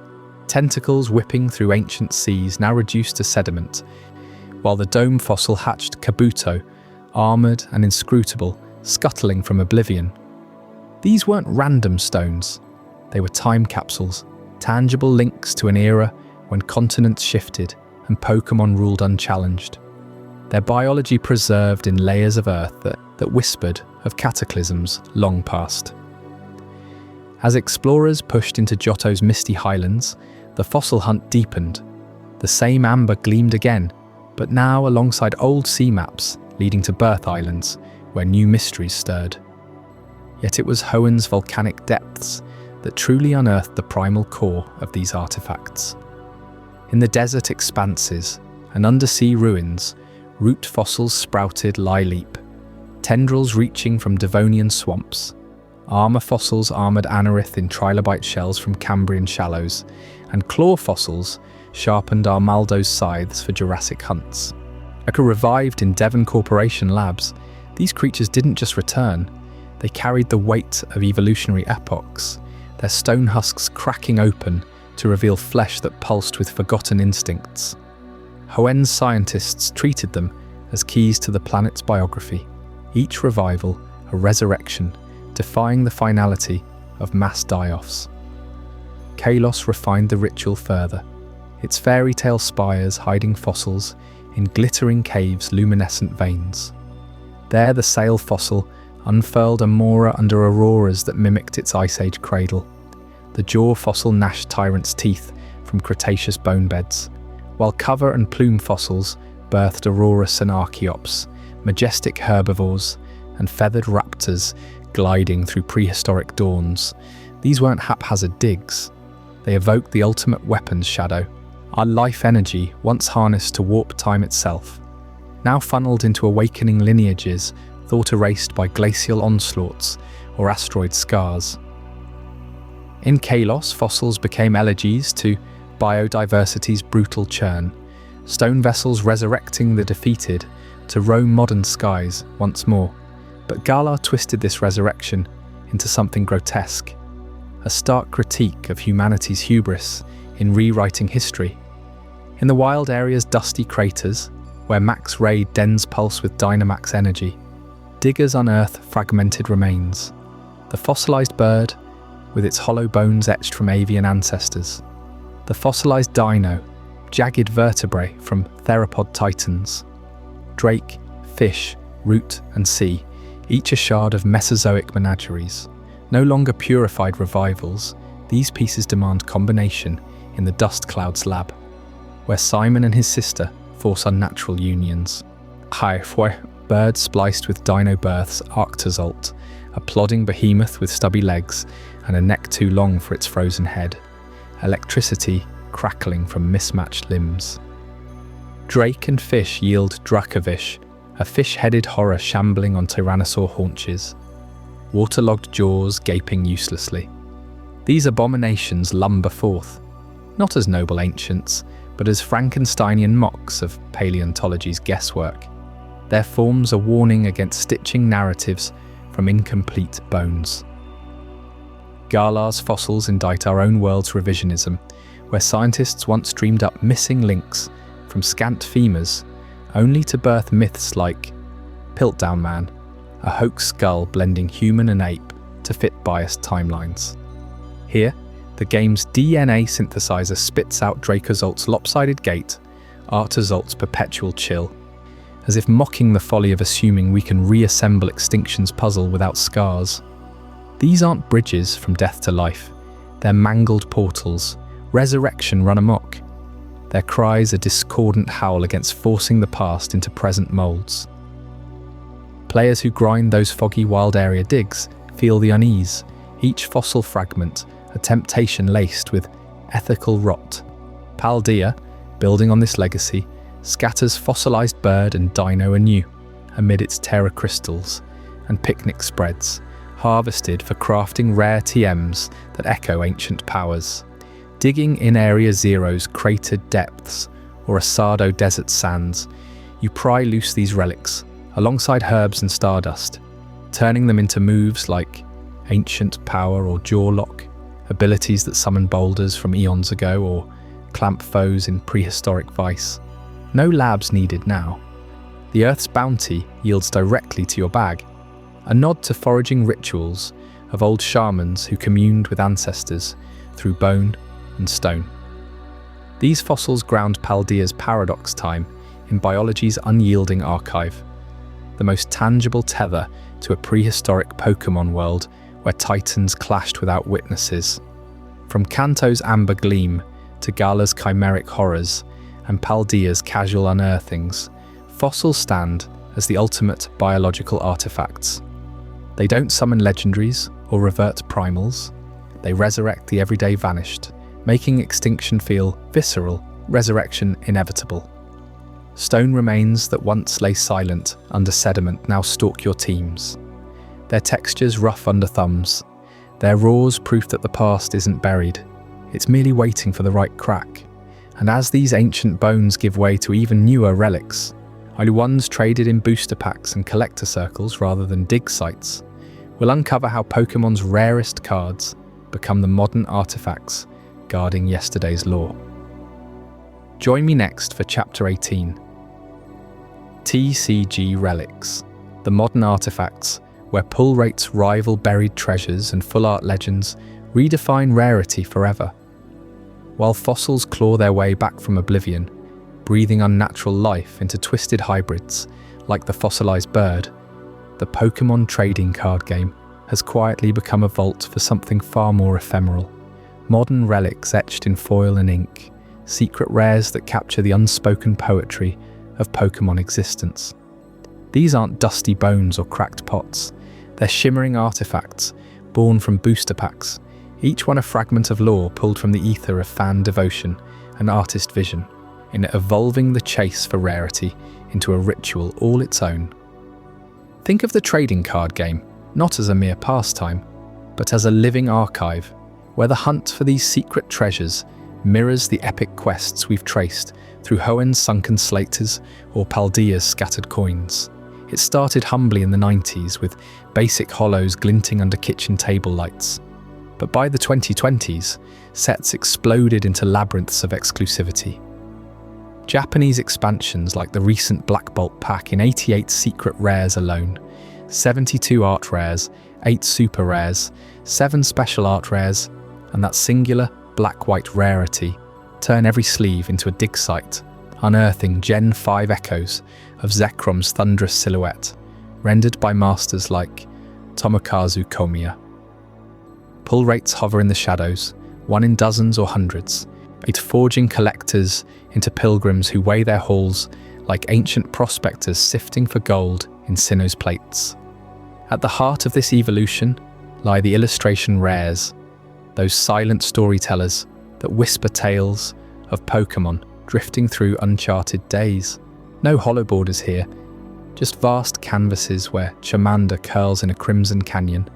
tentacles whipping through ancient seas now reduced to sediment, while the dome fossil hatched Kabuto, armoured and inscrutable, scuttling from oblivion. These weren't random stones. They were time capsules, tangible links to an era when continents shifted and Pokémon ruled unchallenged. Their biology preserved in layers of earth that whispered of cataclysms long past. As explorers pushed into Johto's misty highlands, the fossil hunt deepened. The same amber gleamed again, but now alongside old sea maps leading to birth islands where new mysteries stirred. Yet it was Hoenn's volcanic depths that truly unearthed the primal core of these artifacts. In the desert expanses and undersea ruins, root fossils sprouted lie-leap, tendrils reaching from Devonian swamps, armour fossils armoured anorith in trilobite shells from Cambrian shallows, and claw fossils sharpened Armaldo's scythes for Jurassic hunts. Revived in Devon Corporation labs, these creatures didn't just return, they carried the weight of evolutionary epochs, their stone husks cracking open to reveal flesh that pulsed with forgotten instincts. Hoenn's scientists treated them as keys to the planet's biography, each revival a resurrection, defying the finality of mass die-offs. Kalos refined the ritual further, its fairy tale spires hiding fossils in glittering caves' luminescent veins. There the sail fossil unfurled a mora under auroras that mimicked its Ice Age cradle. The jaw fossil gnashed tyrants' teeth from Cretaceous bone beds, while cover and plume fossils birthed Aurorus and Archaeops, majestic herbivores and feathered raptors gliding through prehistoric dawns. These weren't haphazard digs. They evoked the ultimate weapon's shadow, our life energy once harnessed to warp time itself, now funneled into awakening lineages thought erased by glacial onslaughts or asteroid scars. In Kalos, fossils became elegies to biodiversity's brutal churn, stone vessels resurrecting the defeated to roam modern skies once more. But Galar twisted this resurrection into something grotesque, a stark critique of humanity's hubris in rewriting history. In the wild area's dusty craters, where Max Raid dens pulse with Dynamax energy, diggers unearth fragmented remains. The fossilized bird, with its hollow bones etched from avian ancestors. The fossilized dino, jagged vertebrae from theropod titans. Drake, fish, root and sea, each a shard of Mesozoic menageries. No longer purified revivals, these pieces demand combination in the Dust Clouds lab, where Simon and his sister force unnatural unions. Bird spliced with dino births Arctozolt, a plodding behemoth with stubby legs and a neck too long for its frozen head. Electricity crackling from mismatched limbs. Drake and fish yield Dracovish, a fish-headed horror shambling on tyrannosaur haunches. Waterlogged jaws gaping uselessly. These abominations lumber forth, not as noble ancients, but as Frankensteinian mocks of paleontology's guesswork. Their forms a warning against stitching narratives from incomplete bones. Galar's fossils indict our own world's revisionism, where scientists once dreamed up missing links from scant femurs, only to birth myths like Piltdown Man, a hoax skull blending human and ape to fit biased timelines. Here, the game's DNA synthesizer spits out Dracozold's lopsided gait, Artazold's perpetual chill, as if mocking the folly of assuming we can reassemble Extinction's puzzle without scars. These aren't bridges from death to life, they're mangled portals, resurrection run amok. Their cries a discordant howl against forcing the past into present moulds. Players who grind those foggy wild area digs feel the unease, each fossil fragment a temptation laced with ethical rot. Paldea, building on this legacy, scatters fossilized bird and dino anew amid its terra crystals and picnic spreads, harvested for crafting rare TMs that echo ancient powers. Digging in Area Zero's cratered depths or Asado desert sands, you pry loose these relics alongside herbs and stardust, turning them into moves like Ancient Power or Jaw Lock, abilities that summon boulders from eons ago or clamp foes in prehistoric vice. No labs needed now. The Earth's bounty yields directly to your bag, a nod to foraging rituals of old shamans who communed with ancestors through bone and stone. These fossils ground Paldea's paradox time in biology's unyielding archive, the most tangible tether to a prehistoric Pokémon world where titans clashed without witnesses. From Kanto's amber gleam to Gala's chimeric horrors and Paldea's casual unearthings, fossils stand as the ultimate biological artifacts. They don't summon legendaries or revert primals, they resurrect the everyday vanished, making extinction feel visceral, resurrection inevitable. Stone remains that once lay silent under sediment now stalk your teams. Their textures rough under thumbs, their roars proof that the past isn't buried, it's merely waiting for the right crack. And as these ancient bones give way to even newer relics, only ones traded in booster packs and collector circles rather than dig sites, we'll uncover how Pokémon's rarest cards become the modern artifacts guarding yesterday's lore. Join me next for Chapter 18. TCG Relics, the modern artifacts where pull rates rival buried treasures and full art legends redefine rarity forever. While fossils claw their way back from oblivion, breathing unnatural life into twisted hybrids like the fossilized bird, the Pokémon trading card game has quietly become a vault for something far more ephemeral. Modern relics etched in foil and ink, secret rares that capture the unspoken poetry of Pokémon existence. These aren't dusty bones or cracked pots, they're shimmering artifacts born from booster packs, each one a fragment of lore pulled from the ether of fan devotion and artist vision, in evolving the chase for rarity into a ritual all its own. Think of the trading card game not as a mere pastime, but as a living archive where the hunt for these secret treasures mirrors the epic quests we've traced through Hoenn's sunken slaters or Paldea's scattered coins. It started humbly in the 90s with basic hollows glinting under kitchen table lights. But by the 2020s, sets exploded into labyrinths of exclusivity. Japanese expansions like the recent Black Bolt pack in 88 secret rares alone, 72 art rares, 8 super rares, 7 special art rares, and that singular black-white rarity turn every sleeve into a dig site, unearthing Gen 5 echoes of Zekrom's thunderous silhouette, rendered by masters like Tomokazu Komiya. Pull rates hover in the shadows, one in dozens or hundreds, forging collectors into pilgrims who weigh their hauls like ancient prospectors sifting for gold in Sinnoh's plates. At the heart of this evolution lie the illustration rares, those silent storytellers that whisper tales of Pokémon drifting through uncharted days. No hollow borders here, just vast canvases where Charmander curls in a crimson canyon,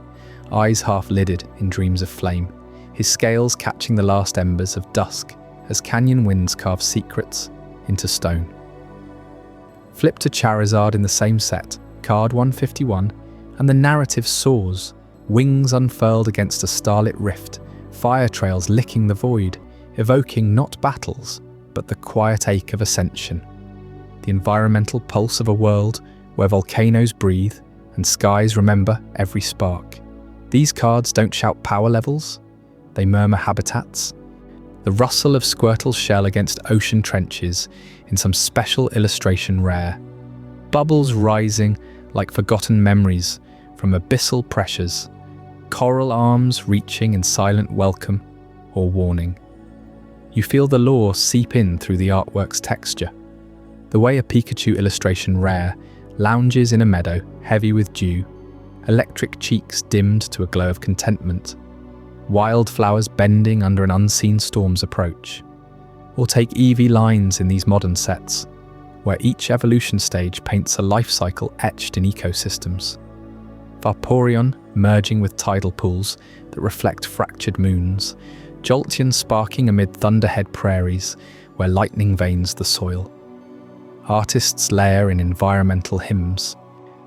eyes half-lidded in dreams of flame, his scales catching the last embers of dusk as canyon winds carve secrets into stone. Flip to Charizard in the same set, card 151, and the narrative soars, wings unfurled against a starlit rift, fire trails licking the void, evoking not battles, but the quiet ache of ascension. The environmental pulse of a world where volcanoes breathe and skies remember every spark. These cards don't shout power levels, they murmur habitats. The rustle of Squirtle's shell against ocean trenches in some special illustration rare. Bubbles rising like forgotten memories from abyssal pressures. Coral arms reaching in silent welcome or warning. You feel the lore seep in through the artwork's texture. The way a Pikachu illustration rare lounges in a meadow heavy with dew, electric cheeks dimmed to a glow of contentment, wildflowers bending under an unseen storm's approach. Or take Eevee lines in these modern sets, where each evolution stage paints a life cycle etched in ecosystems. Vaporeon merging with tidal pools that reflect fractured moons, Jolteon sparking amid thunderhead prairies where lightning veins the soil. Artists layer in environmental hymns,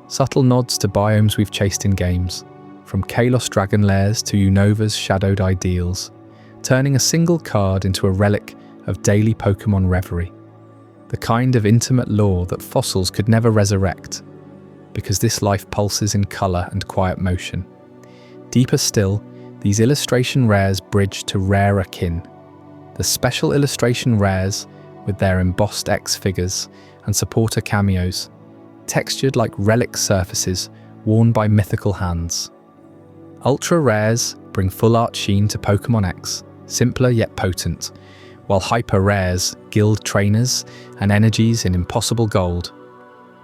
subtle nods to biomes we've chased in games, from Kalos dragon lairs to Unova's shadowed ideals, turning a single card into a relic of daily Pokémon reverie. The kind of intimate lore that fossils could never resurrect, because this life pulses in colour and quiet motion. Deeper still, these illustration rares bridge to rarer kin. The special illustration rares, with their embossed X figures and supporter cameos, textured like relic surfaces worn by mythical hands. Ultra rares bring full art sheen to Pokémon X, simpler yet potent, while hyper rares gild trainers and energies in impossible gold.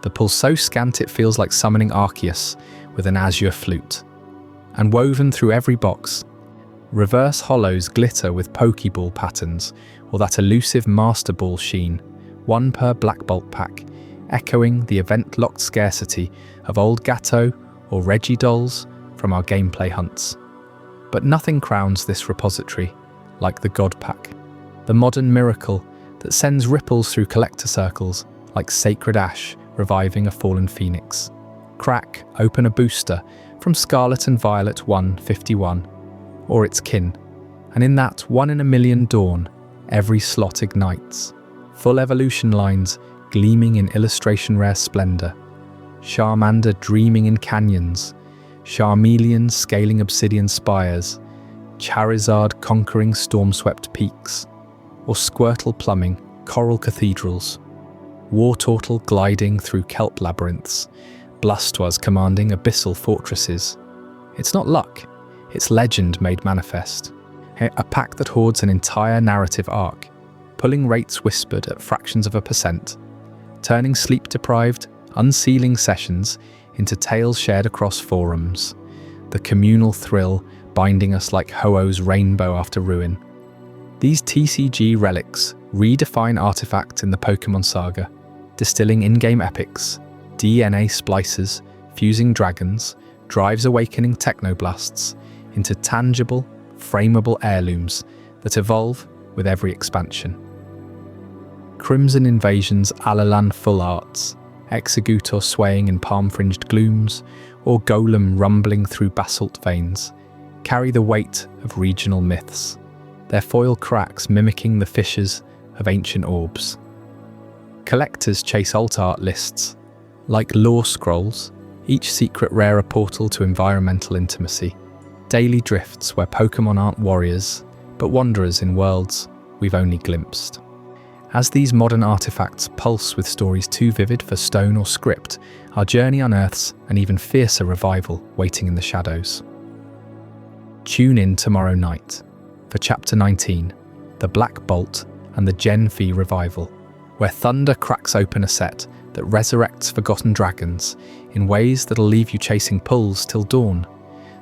The pull so scant it feels like summoning Arceus with an azure flute. And woven through every box, reverse hollows glitter with Pokeball patterns or that elusive Master Ball sheen, one per Black Bolt pack, echoing the event-locked scarcity of old Gato or Regidolls from our gameplay hunts. But nothing crowns this repository like the God Pack, the modern miracle that sends ripples through collector circles like sacred ash reviving a fallen phoenix. Crack open a booster from Scarlet and Violet 151, or its kin, and in that 1 in a million dawn, every slot ignites. Full evolution lines gleaming in illustration rare splendor. Charmander dreaming in canyons, Charmeleon scaling obsidian spires, Charizard conquering storm-swept peaks, or Squirtle plumbing coral cathedrals, Wartortle gliding through kelp labyrinths, Blastoise commanding abyssal fortresses. It's not luck, it's legend made manifest. A pack that hoards an entire narrative arc, pulling rates whispered at fractions of a percent, turning sleep-deprived, unsealing sessions into tales shared across forums, the communal thrill binding us like Ho-Oh's rainbow after ruin. These TCG relics redefine artifacts in the Pokémon saga, distilling in-game epics, DNA splicers, fusing dragons, drives awakening technoblasts into tangible, frameable heirlooms that evolve with every expansion. Crimson Invasion's Alalan full arts, Executor swaying in palm-fringed glooms, or Golem rumbling through basalt veins, carry the weight of regional myths, their foil cracks mimicking the fissures of ancient orbs. Collectors chase alt art lists, like lore scrolls, each secret rare a portal to environmental intimacy, daily drifts where Pokémon aren't warriors, but wanderers in worlds we've only glimpsed. As these modern artifacts pulse with stories too vivid for stone or script, our journey unearths an even fiercer revival waiting in the shadows. Tune in tomorrow night for Chapter 19, The Black Bolt and the Gen Fee Revival, where thunder cracks open a set that resurrects forgotten dragons in ways that'll leave you chasing pulls till dawn.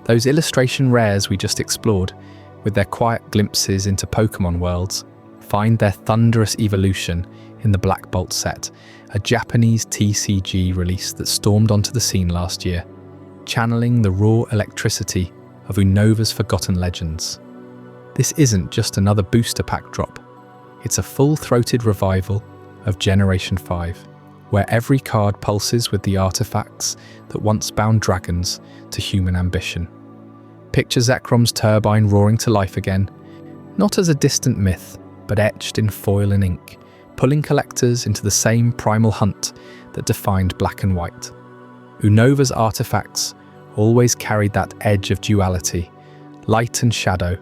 Those illustration rares we just explored, with their quiet glimpses into Pokémon worlds, find their thunderous evolution in the Black Bolt set, a Japanese TCG release that stormed onto the scene last year, channeling the raw electricity of Unova's forgotten legends. This isn't just another booster pack drop, it's a full-throated revival of Generation 5, where every card pulses with the artifacts that once bound dragons to human ambition. Picture Zekrom's turbine roaring to life again, not as a distant myth, but etched in foil and ink, pulling collectors into the same primal hunt that defined Black and White. Unova's artifacts always carried that edge of duality, light and shadow,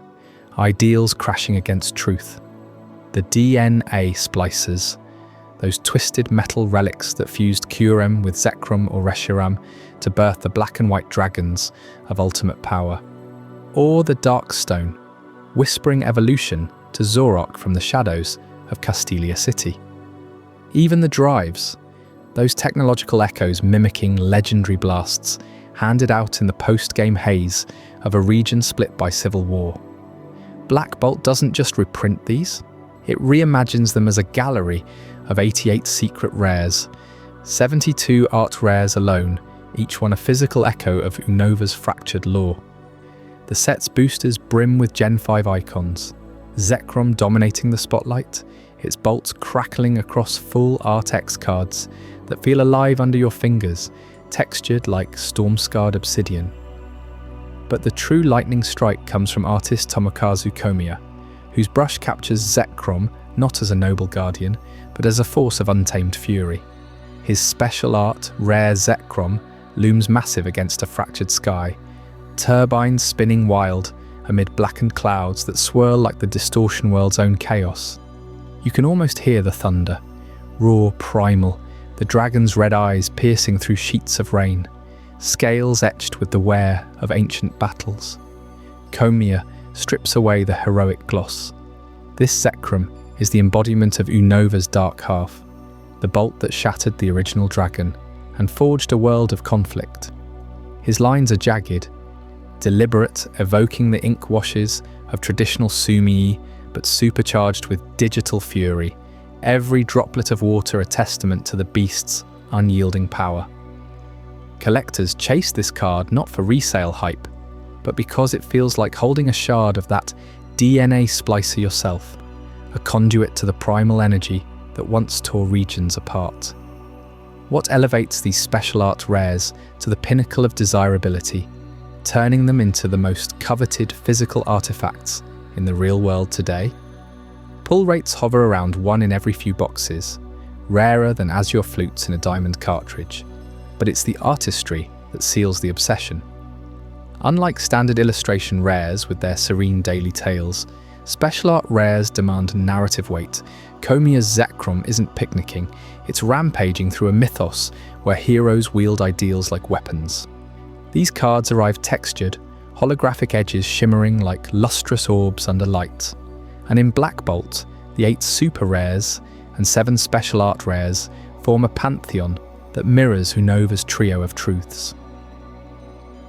ideals crashing against truth. The DNA splicers, those twisted metal relics that fused Kyurem with Zekrom or Reshiram to birth the Black and White dragons of ultimate power. Or the Darkstone, whispering evolution to Zorok from the shadows of Castelia City. Even the drives, those technological echoes mimicking legendary blasts handed out in the post-game haze of a region split by civil war. Black Bolt doesn't just reprint these, it reimagines them as a gallery of 88 secret rares, 72 art rares alone, each one a physical echo of Unova's fractured lore. The set's boosters brim with Gen 5 icons, Zekrom dominating the spotlight, its bolts crackling across full Art-X cards that feel alive under your fingers, textured like storm-scarred obsidian. But the true lightning strike comes from artist Tomokazu Komiya, whose brush captures Zekrom not as a noble guardian, but as a force of untamed fury. His special art, Rare Zekrom, looms massive against a fractured sky, turbines spinning wild amid blackened clouds that swirl like the distortion world's own chaos. You can almost hear the thunder, raw, primal, the dragon's red eyes piercing through sheets of rain, scales etched with the wear of ancient battles. Komiya strips away the heroic gloss. This Zekrom is the embodiment of Unova's dark half, the bolt that shattered the original dragon and forged a world of conflict. His lines are jagged, deliberate, evoking the ink washes of traditional sumii, but supercharged with digital fury, every droplet of water a testament to the beast's unyielding power. Collectors chase this card not for resale hype, but because it feels like holding a shard of that DNA splicer yourself, a conduit to the primal energy that once tore regions apart. What elevates these special art rares to the pinnacle of desirability, turning them into the most coveted physical artifacts in the real world today? Pull rates hover around 1 in every few boxes, rarer than azure flutes in a diamond cartridge, but it's the artistry that seals the obsession. Unlike standard illustration rares with their serene daily tales, special art rares demand narrative weight. Komiya's Zekrom isn't picnicking, it's rampaging through a mythos where heroes wield ideals like weapons. These cards arrive textured, holographic edges shimmering like lustrous orbs under light. And in Black Bolt, the 8 super rares and 7 special art rares form a pantheon that mirrors Unova's trio of truths.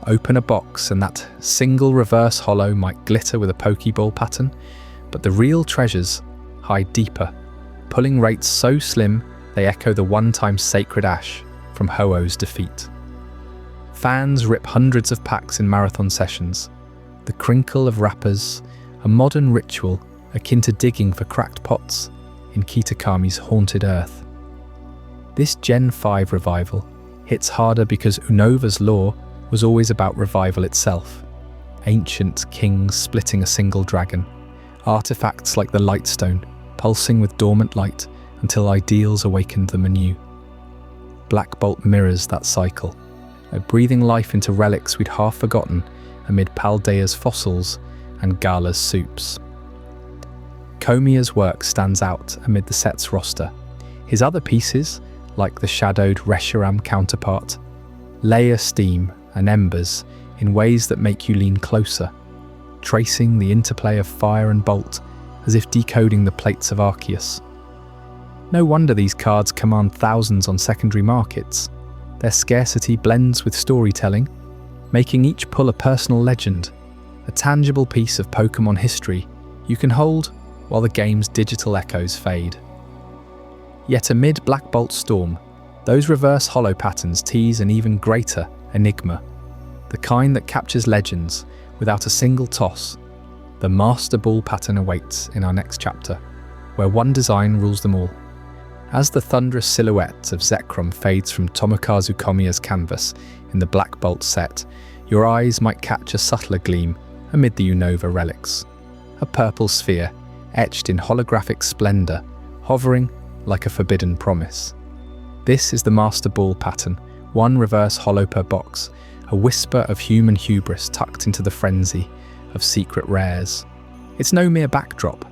Open a box and that single reverse holo might glitter with a Pokeball pattern, but the real treasures hide deeper, pulling rates so slim they echo the one-time sacred ash from Ho-Oh's defeat. Fans rip hundreds of packs in marathon sessions, the crinkle of wrappers, a modern ritual akin to digging for cracked pots in Kitakami's haunted earth. This Gen 5 revival hits harder because Unova's lore was always about revival itself. Ancient kings splitting a single dragon, artifacts like the Lightstone pulsing with dormant light until ideals awakened them anew. Black Bolt mirrors that cycle, breathing life into relics we'd half forgotten amid Paldea's fossils and Gala's soups. Komiya's work stands out amid the set's roster. His other pieces, like the shadowed Reshiram counterpart, layer steam and embers in ways that make you lean closer, tracing the interplay of fire and bolt as if decoding the plates of Arceus. No wonder these cards command thousands on secondary markets. Their scarcity blends with storytelling, making each pull a personal legend, a tangible piece of Pokémon history you can hold while the game's digital echoes fade. Yet amid Black Bolt's storm, those reverse holo patterns tease an even greater enigma, the kind that captures legends without a single toss. The Master Ball pattern awaits in our next chapter, where one design rules them all. As the thunderous silhouette of Zekrom fades from Tomokazu Komiya's canvas in the Black Bolt set, your eyes might catch a subtler gleam amid the Unova relics. A purple sphere, etched in holographic splendor, hovering like a forbidden promise. This is the Master Ball pattern, one reverse hollow per box, a whisper of human hubris tucked into the frenzy of secret rares. It's no mere backdrop.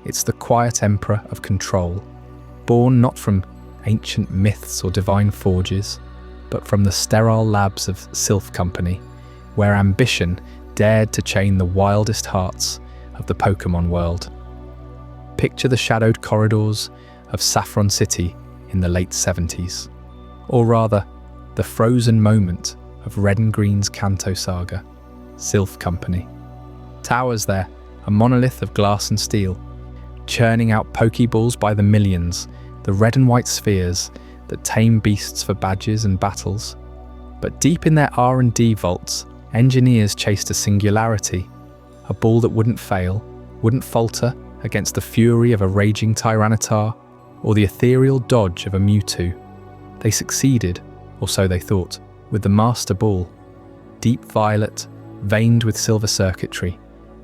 It's the quiet emperor of control, born not from ancient myths or divine forges, but from the sterile labs of Sylph Company, where ambition dared to chain the wildest hearts of the Pokémon world. Picture the shadowed corridors of Saffron City in the late 70s, or rather, the frozen moment of Red and Green's Kanto saga, Sylph Company. Towers there, a monolith of glass and steel, churning out Pokeballs by the millions, the red and white spheres that tame beasts for badges and battles. But deep in their R&D vaults, engineers chased a singularity, a ball that wouldn't fail, wouldn't falter against the fury of a raging Tyranitar or the ethereal dodge of a Mewtwo. They succeeded, or so they thought, with the Master Ball, deep violet, veined with silver circuitry,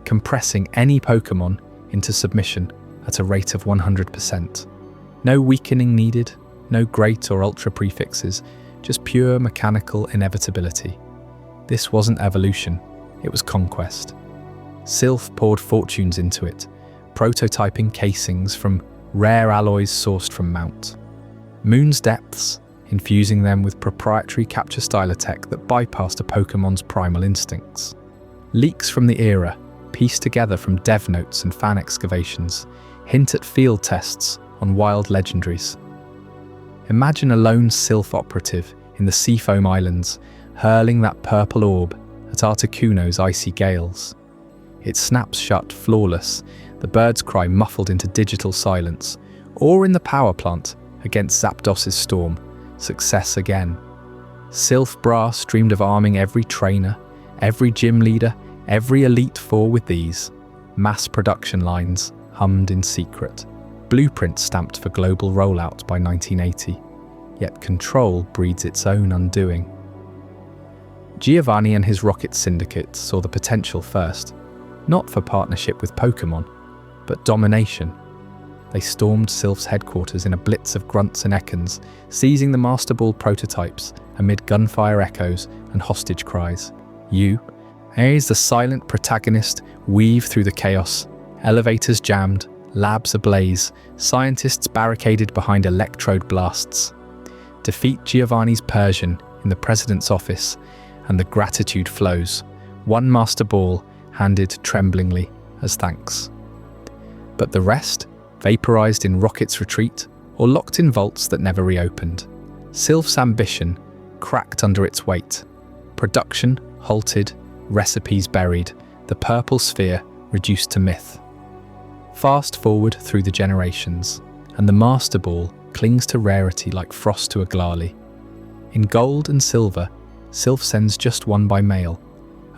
compressing any Pokémon into submission at a rate of 100%. No weakening needed, no great or ultra prefixes, just pure mechanical inevitability. This wasn't evolution, it was conquest. Sylph poured fortunes into it, prototyping casings from rare alloys sourced from Mount. Moon's depths, infusing them with proprietary capture styler tech that bypassed a Pokémon's primal instincts. Leaks from the era, pieced together from dev notes and fan excavations, hint at field tests on wild legendaries. Imagine a lone Sylph operative in the Seafoam Islands, hurling that purple orb at Articuno's icy gales. It snaps shut, flawless, the bird's cry muffled into digital silence, or in the power plant against Zapdos's storm, success again. Sylph Brass dreamed of arming every trainer, every gym leader, every Elite Four with these. Mass production lines hummed in secret, blueprints stamped for global rollout by 1980. Yet control breeds its own undoing. Giovanni and his rocket syndicate saw the potential first, not for partnership with Pokémon, but domination. They stormed Sylph's headquarters in a blitz of grunts and Ekans, seizing the Master Ball prototypes amid gunfire echoes and hostage cries. You, as the silent protagonist, weave through the chaos, elevators jammed, labs ablaze, scientists barricaded behind electrode blasts. Defeat Giovanni's Persian in the president's office, and the gratitude flows, one Master Ball handed tremblingly as thanks. But the rest, vaporized in Rocket's retreat or locked in vaults that never reopened. Sylph's ambition cracked under its weight. Production halted, recipes buried, the purple sphere reduced to myth. Fast forward through the generations, and the Master Ball clings to rarity like frost to a Glalie. In gold and silver, Sylph sends just one by mail,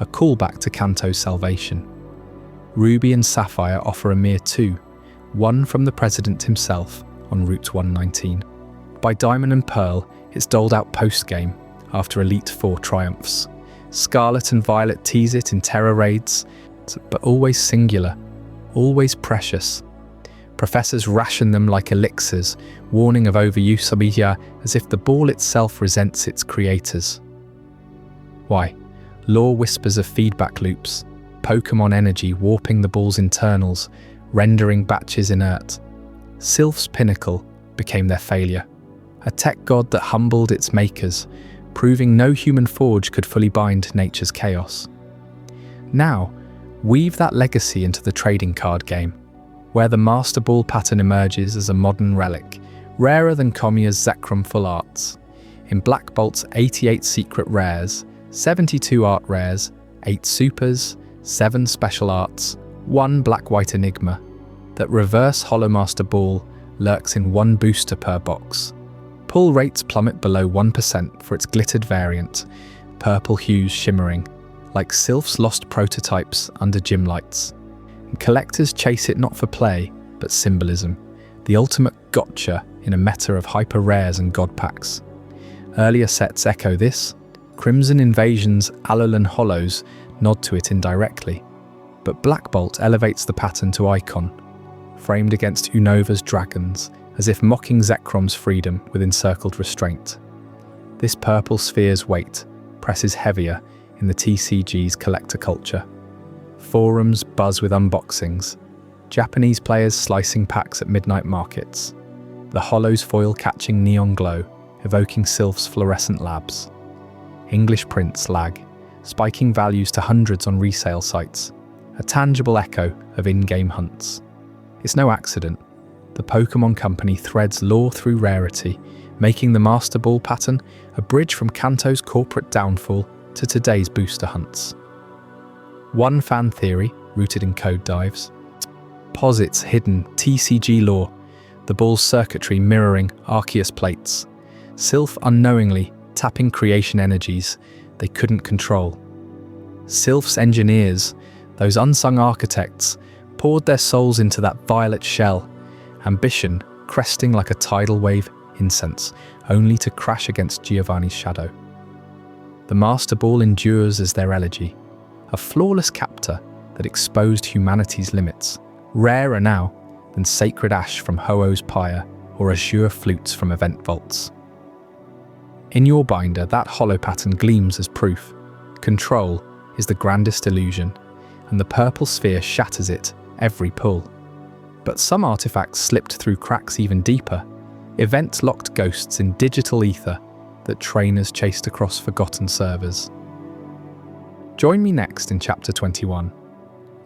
a callback to Kanto's salvation. Ruby and Sapphire offer a mere two, one from the president himself on Route 119. By Diamond and Pearl, it's doled out post-game after Elite Four triumphs. Scarlet and Violet tease it in terror raids, but always singular, always precious. Professors ration them like elixirs, warning of overuse as if the ball itself resents its creators. Why? Lore whispers of feedback loops, Pokémon energy warping the ball's internals, rendering batches inert. Sylph's pinnacle became their failure, a tech god that humbled its makers, proving no human forge could fully bind nature's chaos. Now, weave that legacy into the trading card game, where the Master Ball pattern emerges as a modern relic, rarer than Komiya's Zekrom Full Arts. In Black Bolt's 88 secret rares, 72 art rares, 8 supers, 7 special arts, 1 black-white enigma, that reverse Holo Master Ball lurks in 1 booster per box. Pull rates plummet below 1% for its glittered variant, purple hues shimmering, like Sylph's lost prototypes under gym lights. And collectors chase it not for play, but symbolism, the ultimate gotcha in a meta of hyper rares and god packs. Earlier sets echo this, Crimson Invasion's Alolan Hollows nod to it indirectly, but Black Bolt elevates the pattern to icon, framed against Unova's dragons, as if mocking Zekrom's freedom with encircled restraint. This purple sphere's weight presses heavier in the TCG's collector culture. Forums buzz with unboxings, Japanese players slicing packs at midnight markets, the Hollow's foil catching neon glow, evoking Sylph's fluorescent labs. English prints lag, spiking values to hundreds on resale sites, a tangible echo of in-game hunts. It's no accident. The Pokémon Company threads lore through rarity, making the Master Ball pattern a bridge from Kanto's corporate downfall to today's booster hunts. One fan theory, rooted in code dives, posits hidden TCG lore, the ball's circuitry mirroring Arceus plates, Sylph unknowingly tapping creation energies they couldn't control. Sylph's engineers, those unsung architects, poured their souls into that violet shell, ambition cresting like a tidal wave incense, only to crash against Giovanni's shadow. The Master Ball endures as their elegy, a flawless captor that exposed humanity's limits, rarer now than sacred ash from Ho-Oh's pyre or azure flutes from event vaults. In your binder, that hollow pattern gleams as proof. Control is the grandest illusion, and the purple sphere shatters it every pull. But some artifacts slipped through cracks even deeper, event-locked ghosts in digital ether that trainers chased across forgotten servers. Join me next in Chapter 21,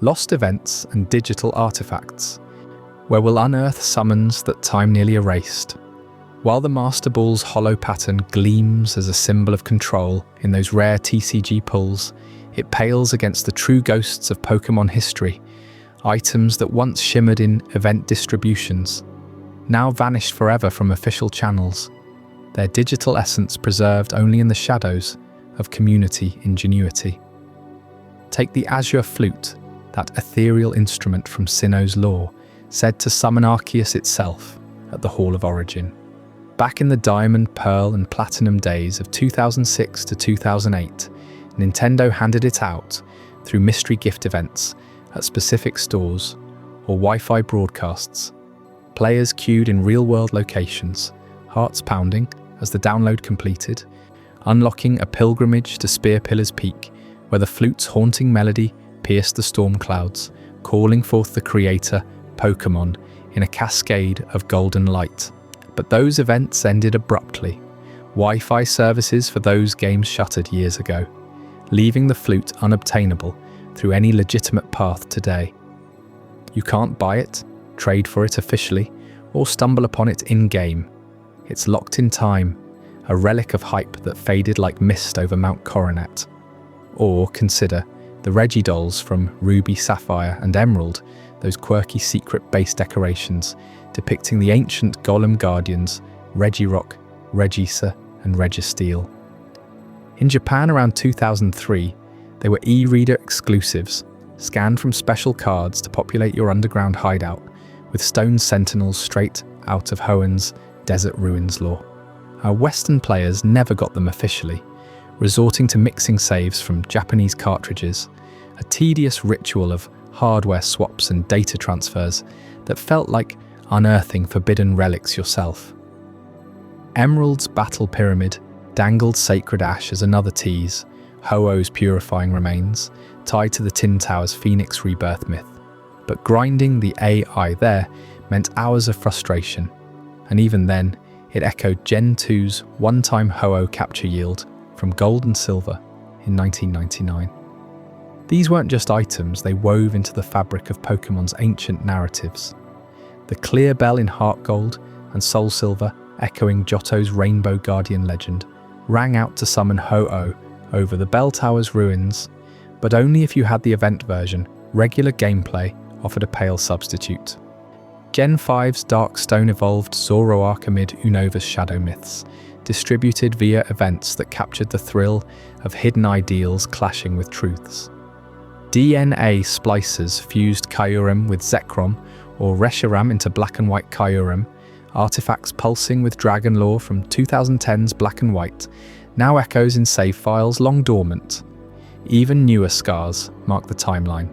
Lost Events and Digital Artifacts, where we'll unearth summons that time nearly erased. While the Master Ball's hollow pattern gleams as a symbol of control in those rare TCG pulls, it pales against the true ghosts of Pokémon history, items that once shimmered in event distributions, now vanished forever from official channels, their digital essence preserved only in the shadows of community ingenuity. Take the Azure Flute, that ethereal instrument from Sinnoh's lore, said to summon Arceus itself at the Hall of Origin. Back in the Diamond, Pearl and Platinum days of 2006 to 2008, Nintendo handed it out through mystery gift events at specific stores or Wi-Fi broadcasts. Players queued in real-world locations, hearts pounding as the download completed, unlocking a pilgrimage to Spear Pillar's Peak, where the flute's haunting melody pierced the storm clouds, calling forth the creator, Pokémon, in a cascade of golden light. But those events ended abruptly. Wi-Fi services for those games shuttered years ago, leaving the flute unobtainable through any legitimate path today. You can't buy it, trade for it officially, or stumble upon it in-game. It's locked in time, a relic of hype that faded like mist over Mount Coronet. Or consider the Regidolls from Ruby, Sapphire and Emerald, those quirky secret base decorations depicting the ancient Golem Guardians, Regirock, Regisa and Registeel. In Japan around 2003, they were e-reader exclusives, scanned from special cards to populate your underground hideout, with stone sentinels straight out of Hoenn's Desert Ruins lore. Our Western players never got them officially, resorting to mixing saves from Japanese cartridges, a tedious ritual of hardware swaps and data transfers that felt like unearthing forbidden relics yourself. Emerald's Battle Pyramid dangled sacred ash as another tease, Ho-Oh's purifying remains, tied to the Tin Tower's Phoenix rebirth myth. But grinding the AI there meant hours of frustration, and even then, it echoed Gen 2's one-time Ho-Oh capture yield from gold and silver in 1999. These weren't just items, they wove into the fabric of Pokémon's ancient narratives. The Clear Bell in Heart Gold and Soul Silver, echoing Johto's Rainbow Guardian legend, rang out to summon Ho-Oh over the Bell Tower's ruins, but only if you had the event version. Regular gameplay offered a pale substitute. Gen 5's Darkstone evolved Zoroark amid Unova's shadow myths, distributed via events that captured the thrill of hidden ideals clashing with truths. DNA splicers fused Kyurem with Zekrom or Reshiram into black and white Kyurem, artifacts pulsing with dragon lore from 2010's Black and White, now echoes in save files long dormant. Even newer scars mark the timeline.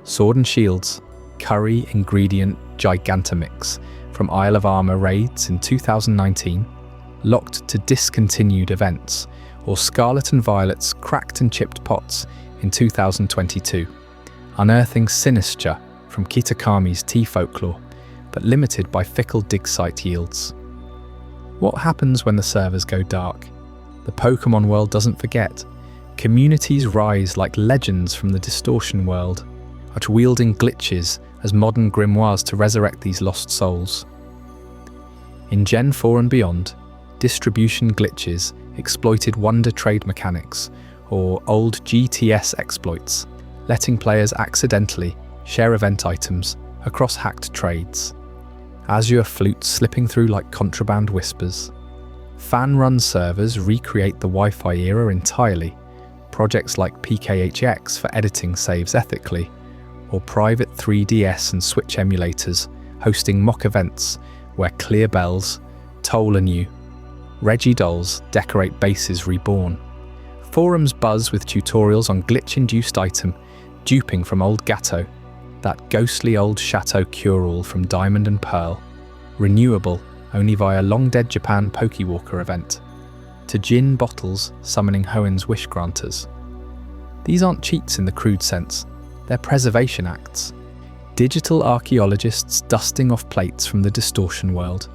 Sword and Shields, curry ingredient Gigantomix from Isle of Armor raids in 2019, locked to discontinued events, or Scarlet and Violet's cracked and chipped pots in 2022, unearthing Sinistra from Kitakami's tea folklore, but limited by fickle dig site yields. What happens when the servers go dark? The Pokémon world doesn't forget. Communities rise like legends from the distortion world, wielding glitches as modern grimoires to resurrect these lost souls. In Gen 4 and beyond, distribution glitches exploited wonder trade mechanics, or old GTS exploits, letting players accidentally share event items across hacked trades. Azure flutes slipping through like contraband whispers. Fan-run servers recreate the Wi-Fi era entirely. Projects like PKHX for editing saves ethically, or private 3DS and Switch emulators hosting mock events where clear bells toll anew. Regidolls decorate bases reborn. Forums buzz with tutorials on glitch-induced item duping from old Gato, that ghostly old Chateau cure-all from Diamond and Pearl, renewable only via long-dead Japan Pokewalker event, to gin bottles summoning Hoenn's wish granters. These aren't cheats in the crude sense, they're preservation acts. Digital archaeologists dusting off plates from the distortion world,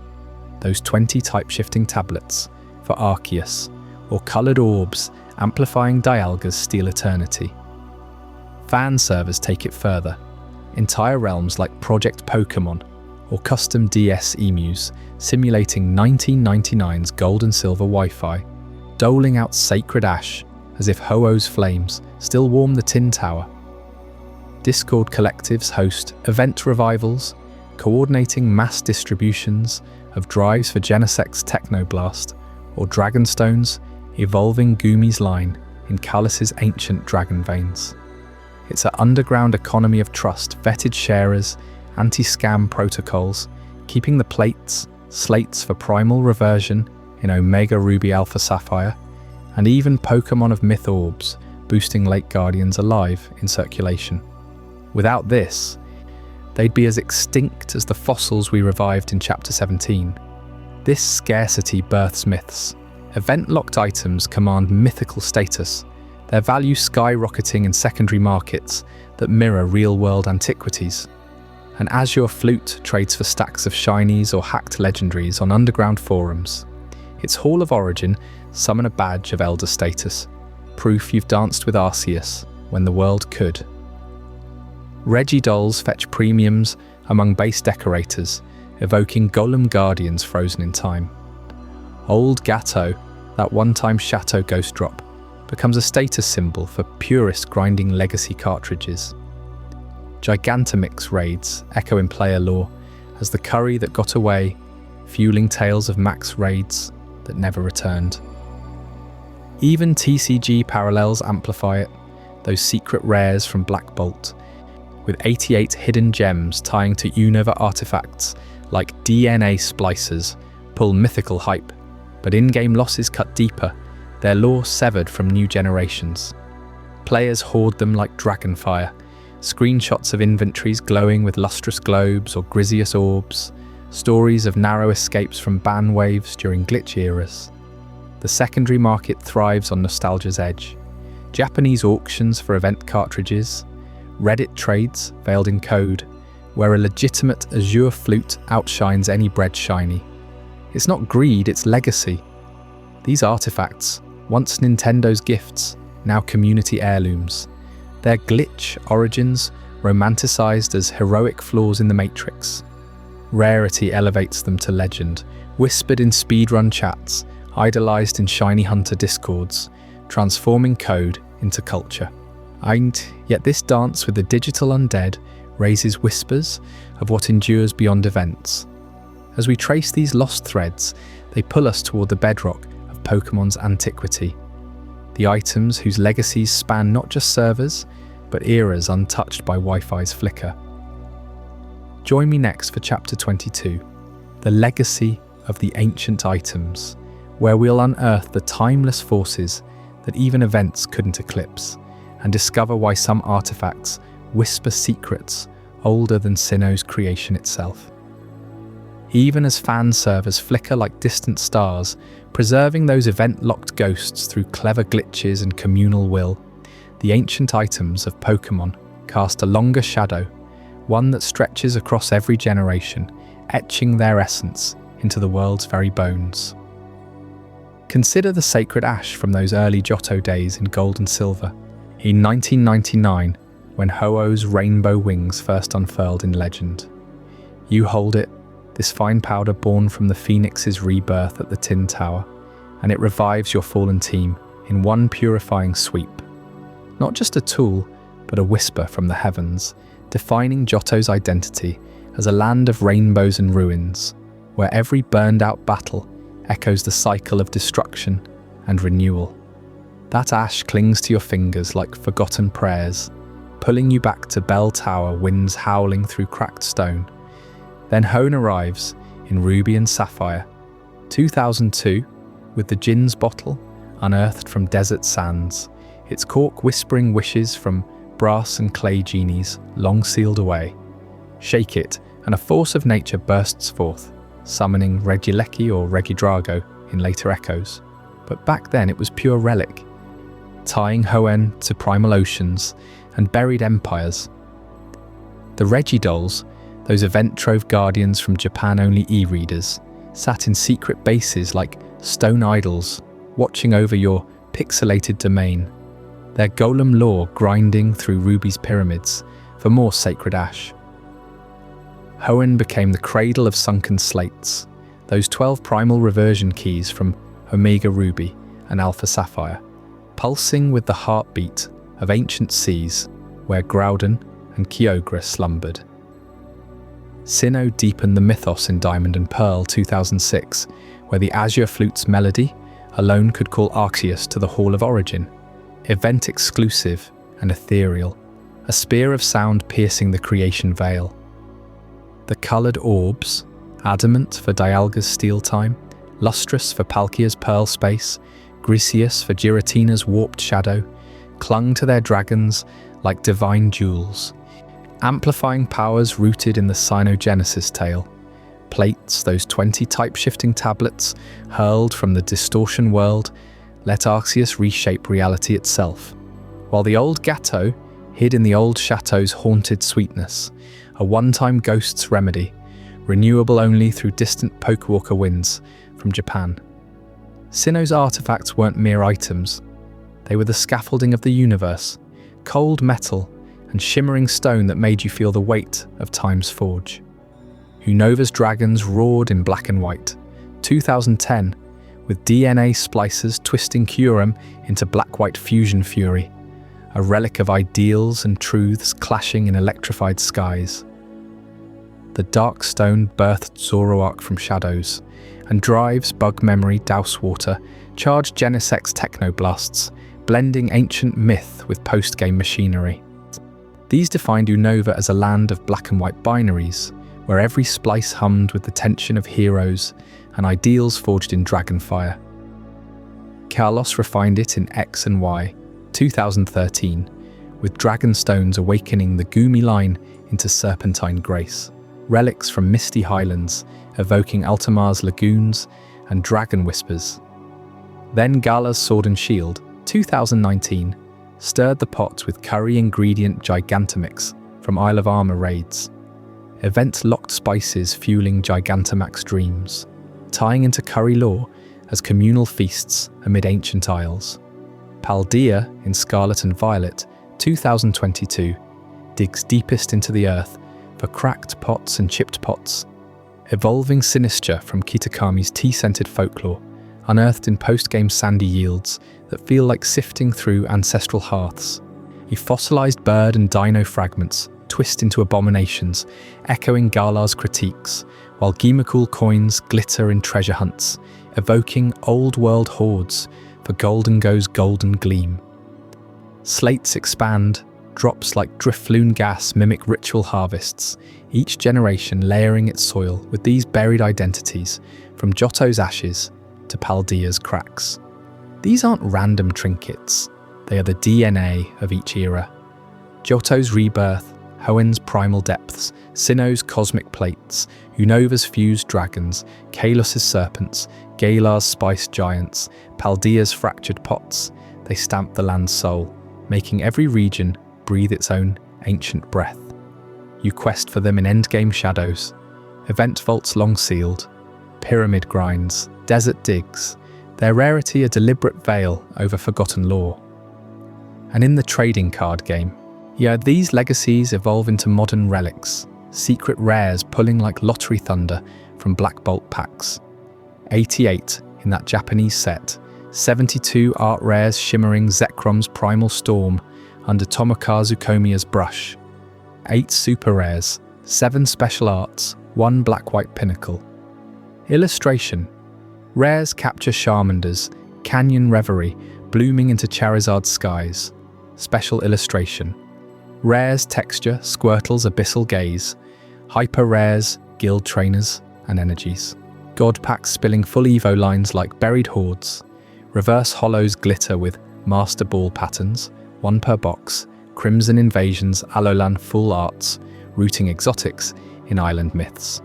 those 20 type-shifting tablets for Arceus, or coloured orbs amplifying Dialga's Steel Eternity. Fan servers take it further. Entire realms like Project Pokémon or custom DS emus simulating 1999's gold and silver Wi-Fi, doling out sacred ash as if Ho-Oh's flames still warm the Tin Tower. Discord collectives host event revivals, coordinating mass distributions of drives for Genesec's Technoblast, or Dragonstones evolving Gumi's line in Kalas's ancient dragon veins. It's an underground economy of trust, vetted sharers, anti-scam protocols, keeping the slates for primal reversion in Omega Ruby Alpha Sapphire, and even Pokémon of Myth orbs boosting Lake Guardians alive in circulation. Without this, they'd be as extinct as the fossils we revived in Chapter 17. This scarcity births myths. Event-locked items command mythical status, their value skyrocketing in secondary markets that mirror real-world antiquities. An Azure flute trades for stacks of shinies or hacked legendaries on underground forums. Its Hall of Origin summon a badge of elder status, proof you've danced with Arceus when the world could. Regidolls fetch premiums among base decorators, evoking Golem Guardians frozen in time. Old Gato, that one-time Chateau ghost drop, becomes a status symbol for purists grinding legacy cartridges. Gigantomix raids echo in player lore as the curry that got away, fueling tales of max raids that never returned. Even TCG parallels amplify it, those secret rares from Black Bolt, with 88 hidden gems tying to Unova artifacts like DNA splicers pull mythical hype, but in-game losses cut deeper, their lore severed from new generations. Players hoard them like dragonfire, screenshots of inventories glowing with lustrous globes or griseous orbs, stories of narrow escapes from ban waves during glitch eras. The secondary market thrives on nostalgia's edge. Japanese auctions for event cartridges, Reddit trades veiled in code, where a legitimate Azure flute outshines any bred shiny. It's not greed, it's legacy. These artifacts, once Nintendo's gifts, now community heirlooms. Their glitch origins romanticized as heroic flaws in the Matrix. Rarity elevates them to legend, whispered in speedrun chats, idolized in shiny hunter discords, transforming code into culture. And yet this dance with the digital undead raises whispers of what endures beyond events. As we trace these lost threads, they pull us toward the bedrock of Pokémon's antiquity. The items whose legacies span not just servers, but eras untouched by Wi-Fi's flicker. Join me next for Chapter 22, the legacy of the ancient items, where we'll unearth the timeless forces that even events couldn't eclipse, and discover why some artifacts whisper secrets older than Sinnoh's creation itself. Even as fan servers flicker like distant stars, preserving those event-locked ghosts through clever glitches and communal will, the ancient items of Pokémon cast a longer shadow, one that stretches across every generation, etching their essence into the world's very bones. Consider the sacred ash from those early Johto days in gold and silver. In 1999, when Ho-Oh's rainbow wings first unfurled in legend. You hold it, this fine powder born from the Phoenix's rebirth at the Tin Tower, and it revives your fallen team in one purifying sweep. Not just a tool, but a whisper from the heavens, defining Johto's identity as a land of rainbows and ruins, where every burned-out battle echoes the cycle of destruction and renewal. That ash clings to your fingers like forgotten prayers, pulling you back to Bell Tower, winds howling through cracked stone. Then Hoenn arrives in ruby and sapphire, 2002, with the Jin's bottle unearthed from desert sands, its cork whispering wishes from brass and clay genies long sealed away. Shake it, and a force of nature bursts forth, summoning Regieleki or Regidrago in later echoes. But back then it was pure relic, tying Hoenn to primal oceans and buried empires. The Regidolls, those event-trove guardians from Japan-only e-readers, sat in secret bases like stone idols, watching over your pixelated domain, their golem lore grinding through Ruby's pyramids for more sacred ash. Hoenn became the cradle of sunken slates, those 12 primal reversion keys from Omega Ruby and Alpha Sapphire, pulsing with the heartbeat of ancient seas where Groudon and Kyogre slumbered. Sinnoh deepened the mythos in Diamond and Pearl 2006, where the Azure Flute's melody alone could call Arceus to the Hall of Origin, event exclusive and ethereal, a spear of sound piercing the creation veil. The coloured orbs, adamant for Dialga's steel time, lustrous for Palkia's pearl space, Grisius for Giratina's warped shadow, clung to their dragons like divine jewels, amplifying powers rooted in the Cynogenesis tale. Plates, those 20 type-shifting tablets, hurled from the distortion world, let Arceus reshape reality itself, while the old Gato hid in the old chateau's haunted sweetness, a one-time ghost's remedy, renewable only through distant Pokewalker winds from Japan. Sinnoh's artifacts weren't mere items. They were the scaffolding of the universe, cold metal and shimmering stone that made you feel the weight of time's forge. Unova's dragons roared in black and white, 2010, with DNA splicers twisting Kyurem into black-white fusion fury, a relic of ideals and truths clashing in electrified skies. The dark stone birthed Zoroark from shadows, and Drive's bug memory douse water charged Genesec's technoblasts, blending ancient myth with post-game machinery. These defined Unova as a land of black and white binaries, where every splice hummed with the tension of heroes and ideals forged in dragonfire. Kalos refined it in X and Y, 2013, with Dragonstones awakening the Goomy line into serpentine grace, relics from misty highlands evoking Altamar's lagoons and dragon whispers. Then Gala's Sword and Shield, 2019, stirred the pot with curry ingredient Gigantomix from Isle of Armor raids, event-locked spices fueling Gigantamax dreams, tying into curry lore as communal feasts amid ancient isles. Paldea in Scarlet and Violet, 2022, digs deepest into the earth for cracked pots and chipped pots, evolving Sinistra from Kitakami's tea-scented folklore, unearthed in post-game sandy yields that feel like sifting through ancestral hearths. Fossilized bird and dino fragments twist into abominations, echoing Gala's critiques, while Gimakul coins glitter in treasure hunts, evoking old-world hoards for Goldengo's golden gleam. Slates expand, drops like Drifloon gas mimic ritual harvests, each generation layering its soil with these buried identities, from Johto's ashes to Paldea's cracks. These aren't random trinkets, they are the DNA of each era. Johto's rebirth, Hoenn's primal depths, Sinnoh's cosmic plates, Unova's fused dragons, Kalos's serpents, Galar's spiced giants, Paldea's fractured pots, they stamp the land's soul, making every region breathe its own ancient breath. You quest for them in endgame shadows, event vaults long sealed, pyramid grinds, desert digs, their rarity a deliberate veil over forgotten lore. And in the trading card game, these legacies evolve into modern relics, secret rares pulling like lottery thunder from Black Bolt packs. 88 in that Japanese set, 72 art rares shimmering Zekrom's primal storm under Tomokazu Komiya's brush. 8 super rares, 7 special arts, 1 black-white pinnacle. Illustration. Rares capture Charmander's Canyon Reverie blooming into Charizard's skies. Special illustration. Rares texture Squirtle's abyssal gaze. Hyper rares guild trainers and energies. God packs spilling full Evo lines like buried hordes. Reverse hollows glitter with master ball patterns, 1 per box. Crimson Invasion's Alolan full arts, rooting exotics in island myths.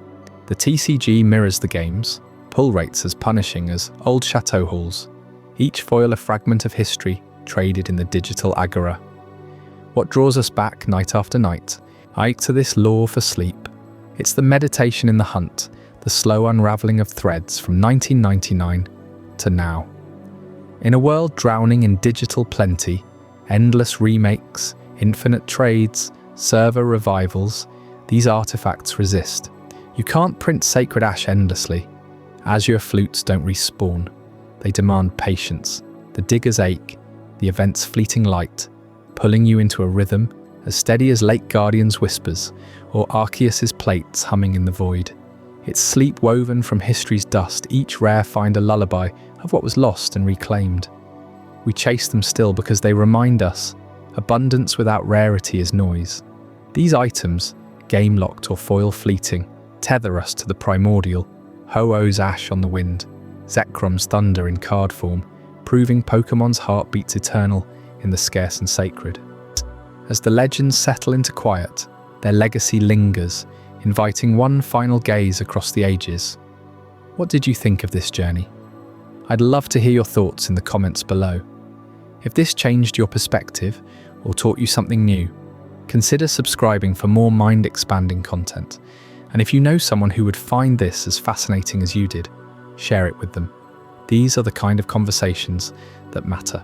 The TCG mirrors the games, pull rates as punishing as old chateau halls, each foil a fragment of history traded in the digital agora. What draws us back night after night, ike to this lore for sleep? It's the meditation in the hunt, the slow unravelling of threads from 1999 to now. In a world drowning in digital plenty, endless remakes, infinite trades, server revivals, these artifacts resist. You can't print Sacred Ash endlessly. Azure flutes don't respawn. They demand patience. The diggers ache, the event's fleeting light, pulling you into a rhythm as steady as Lake Guardian's whispers or Arceus's plates humming in the void. It's sleep woven from history's dust, each rare find a lullaby of what was lost and reclaimed. We chase them still because they remind us abundance without rarity is noise. These items, game-locked or foil fleeting, tether us to the primordial, Ho-Oh's ash on the wind, Zekrom's thunder in card form, proving Pokemon's heart beats eternal in the scarce and sacred. As the legends settle into quiet, their legacy lingers, inviting one final gaze across the ages. What did you think of this journey? I'd love to hear your thoughts in the comments below. If this changed your perspective or taught you something new, consider subscribing for more mind-expanding content. And if you know someone who would find this as fascinating as you did, share it with them. These are the kind of conversations that matter.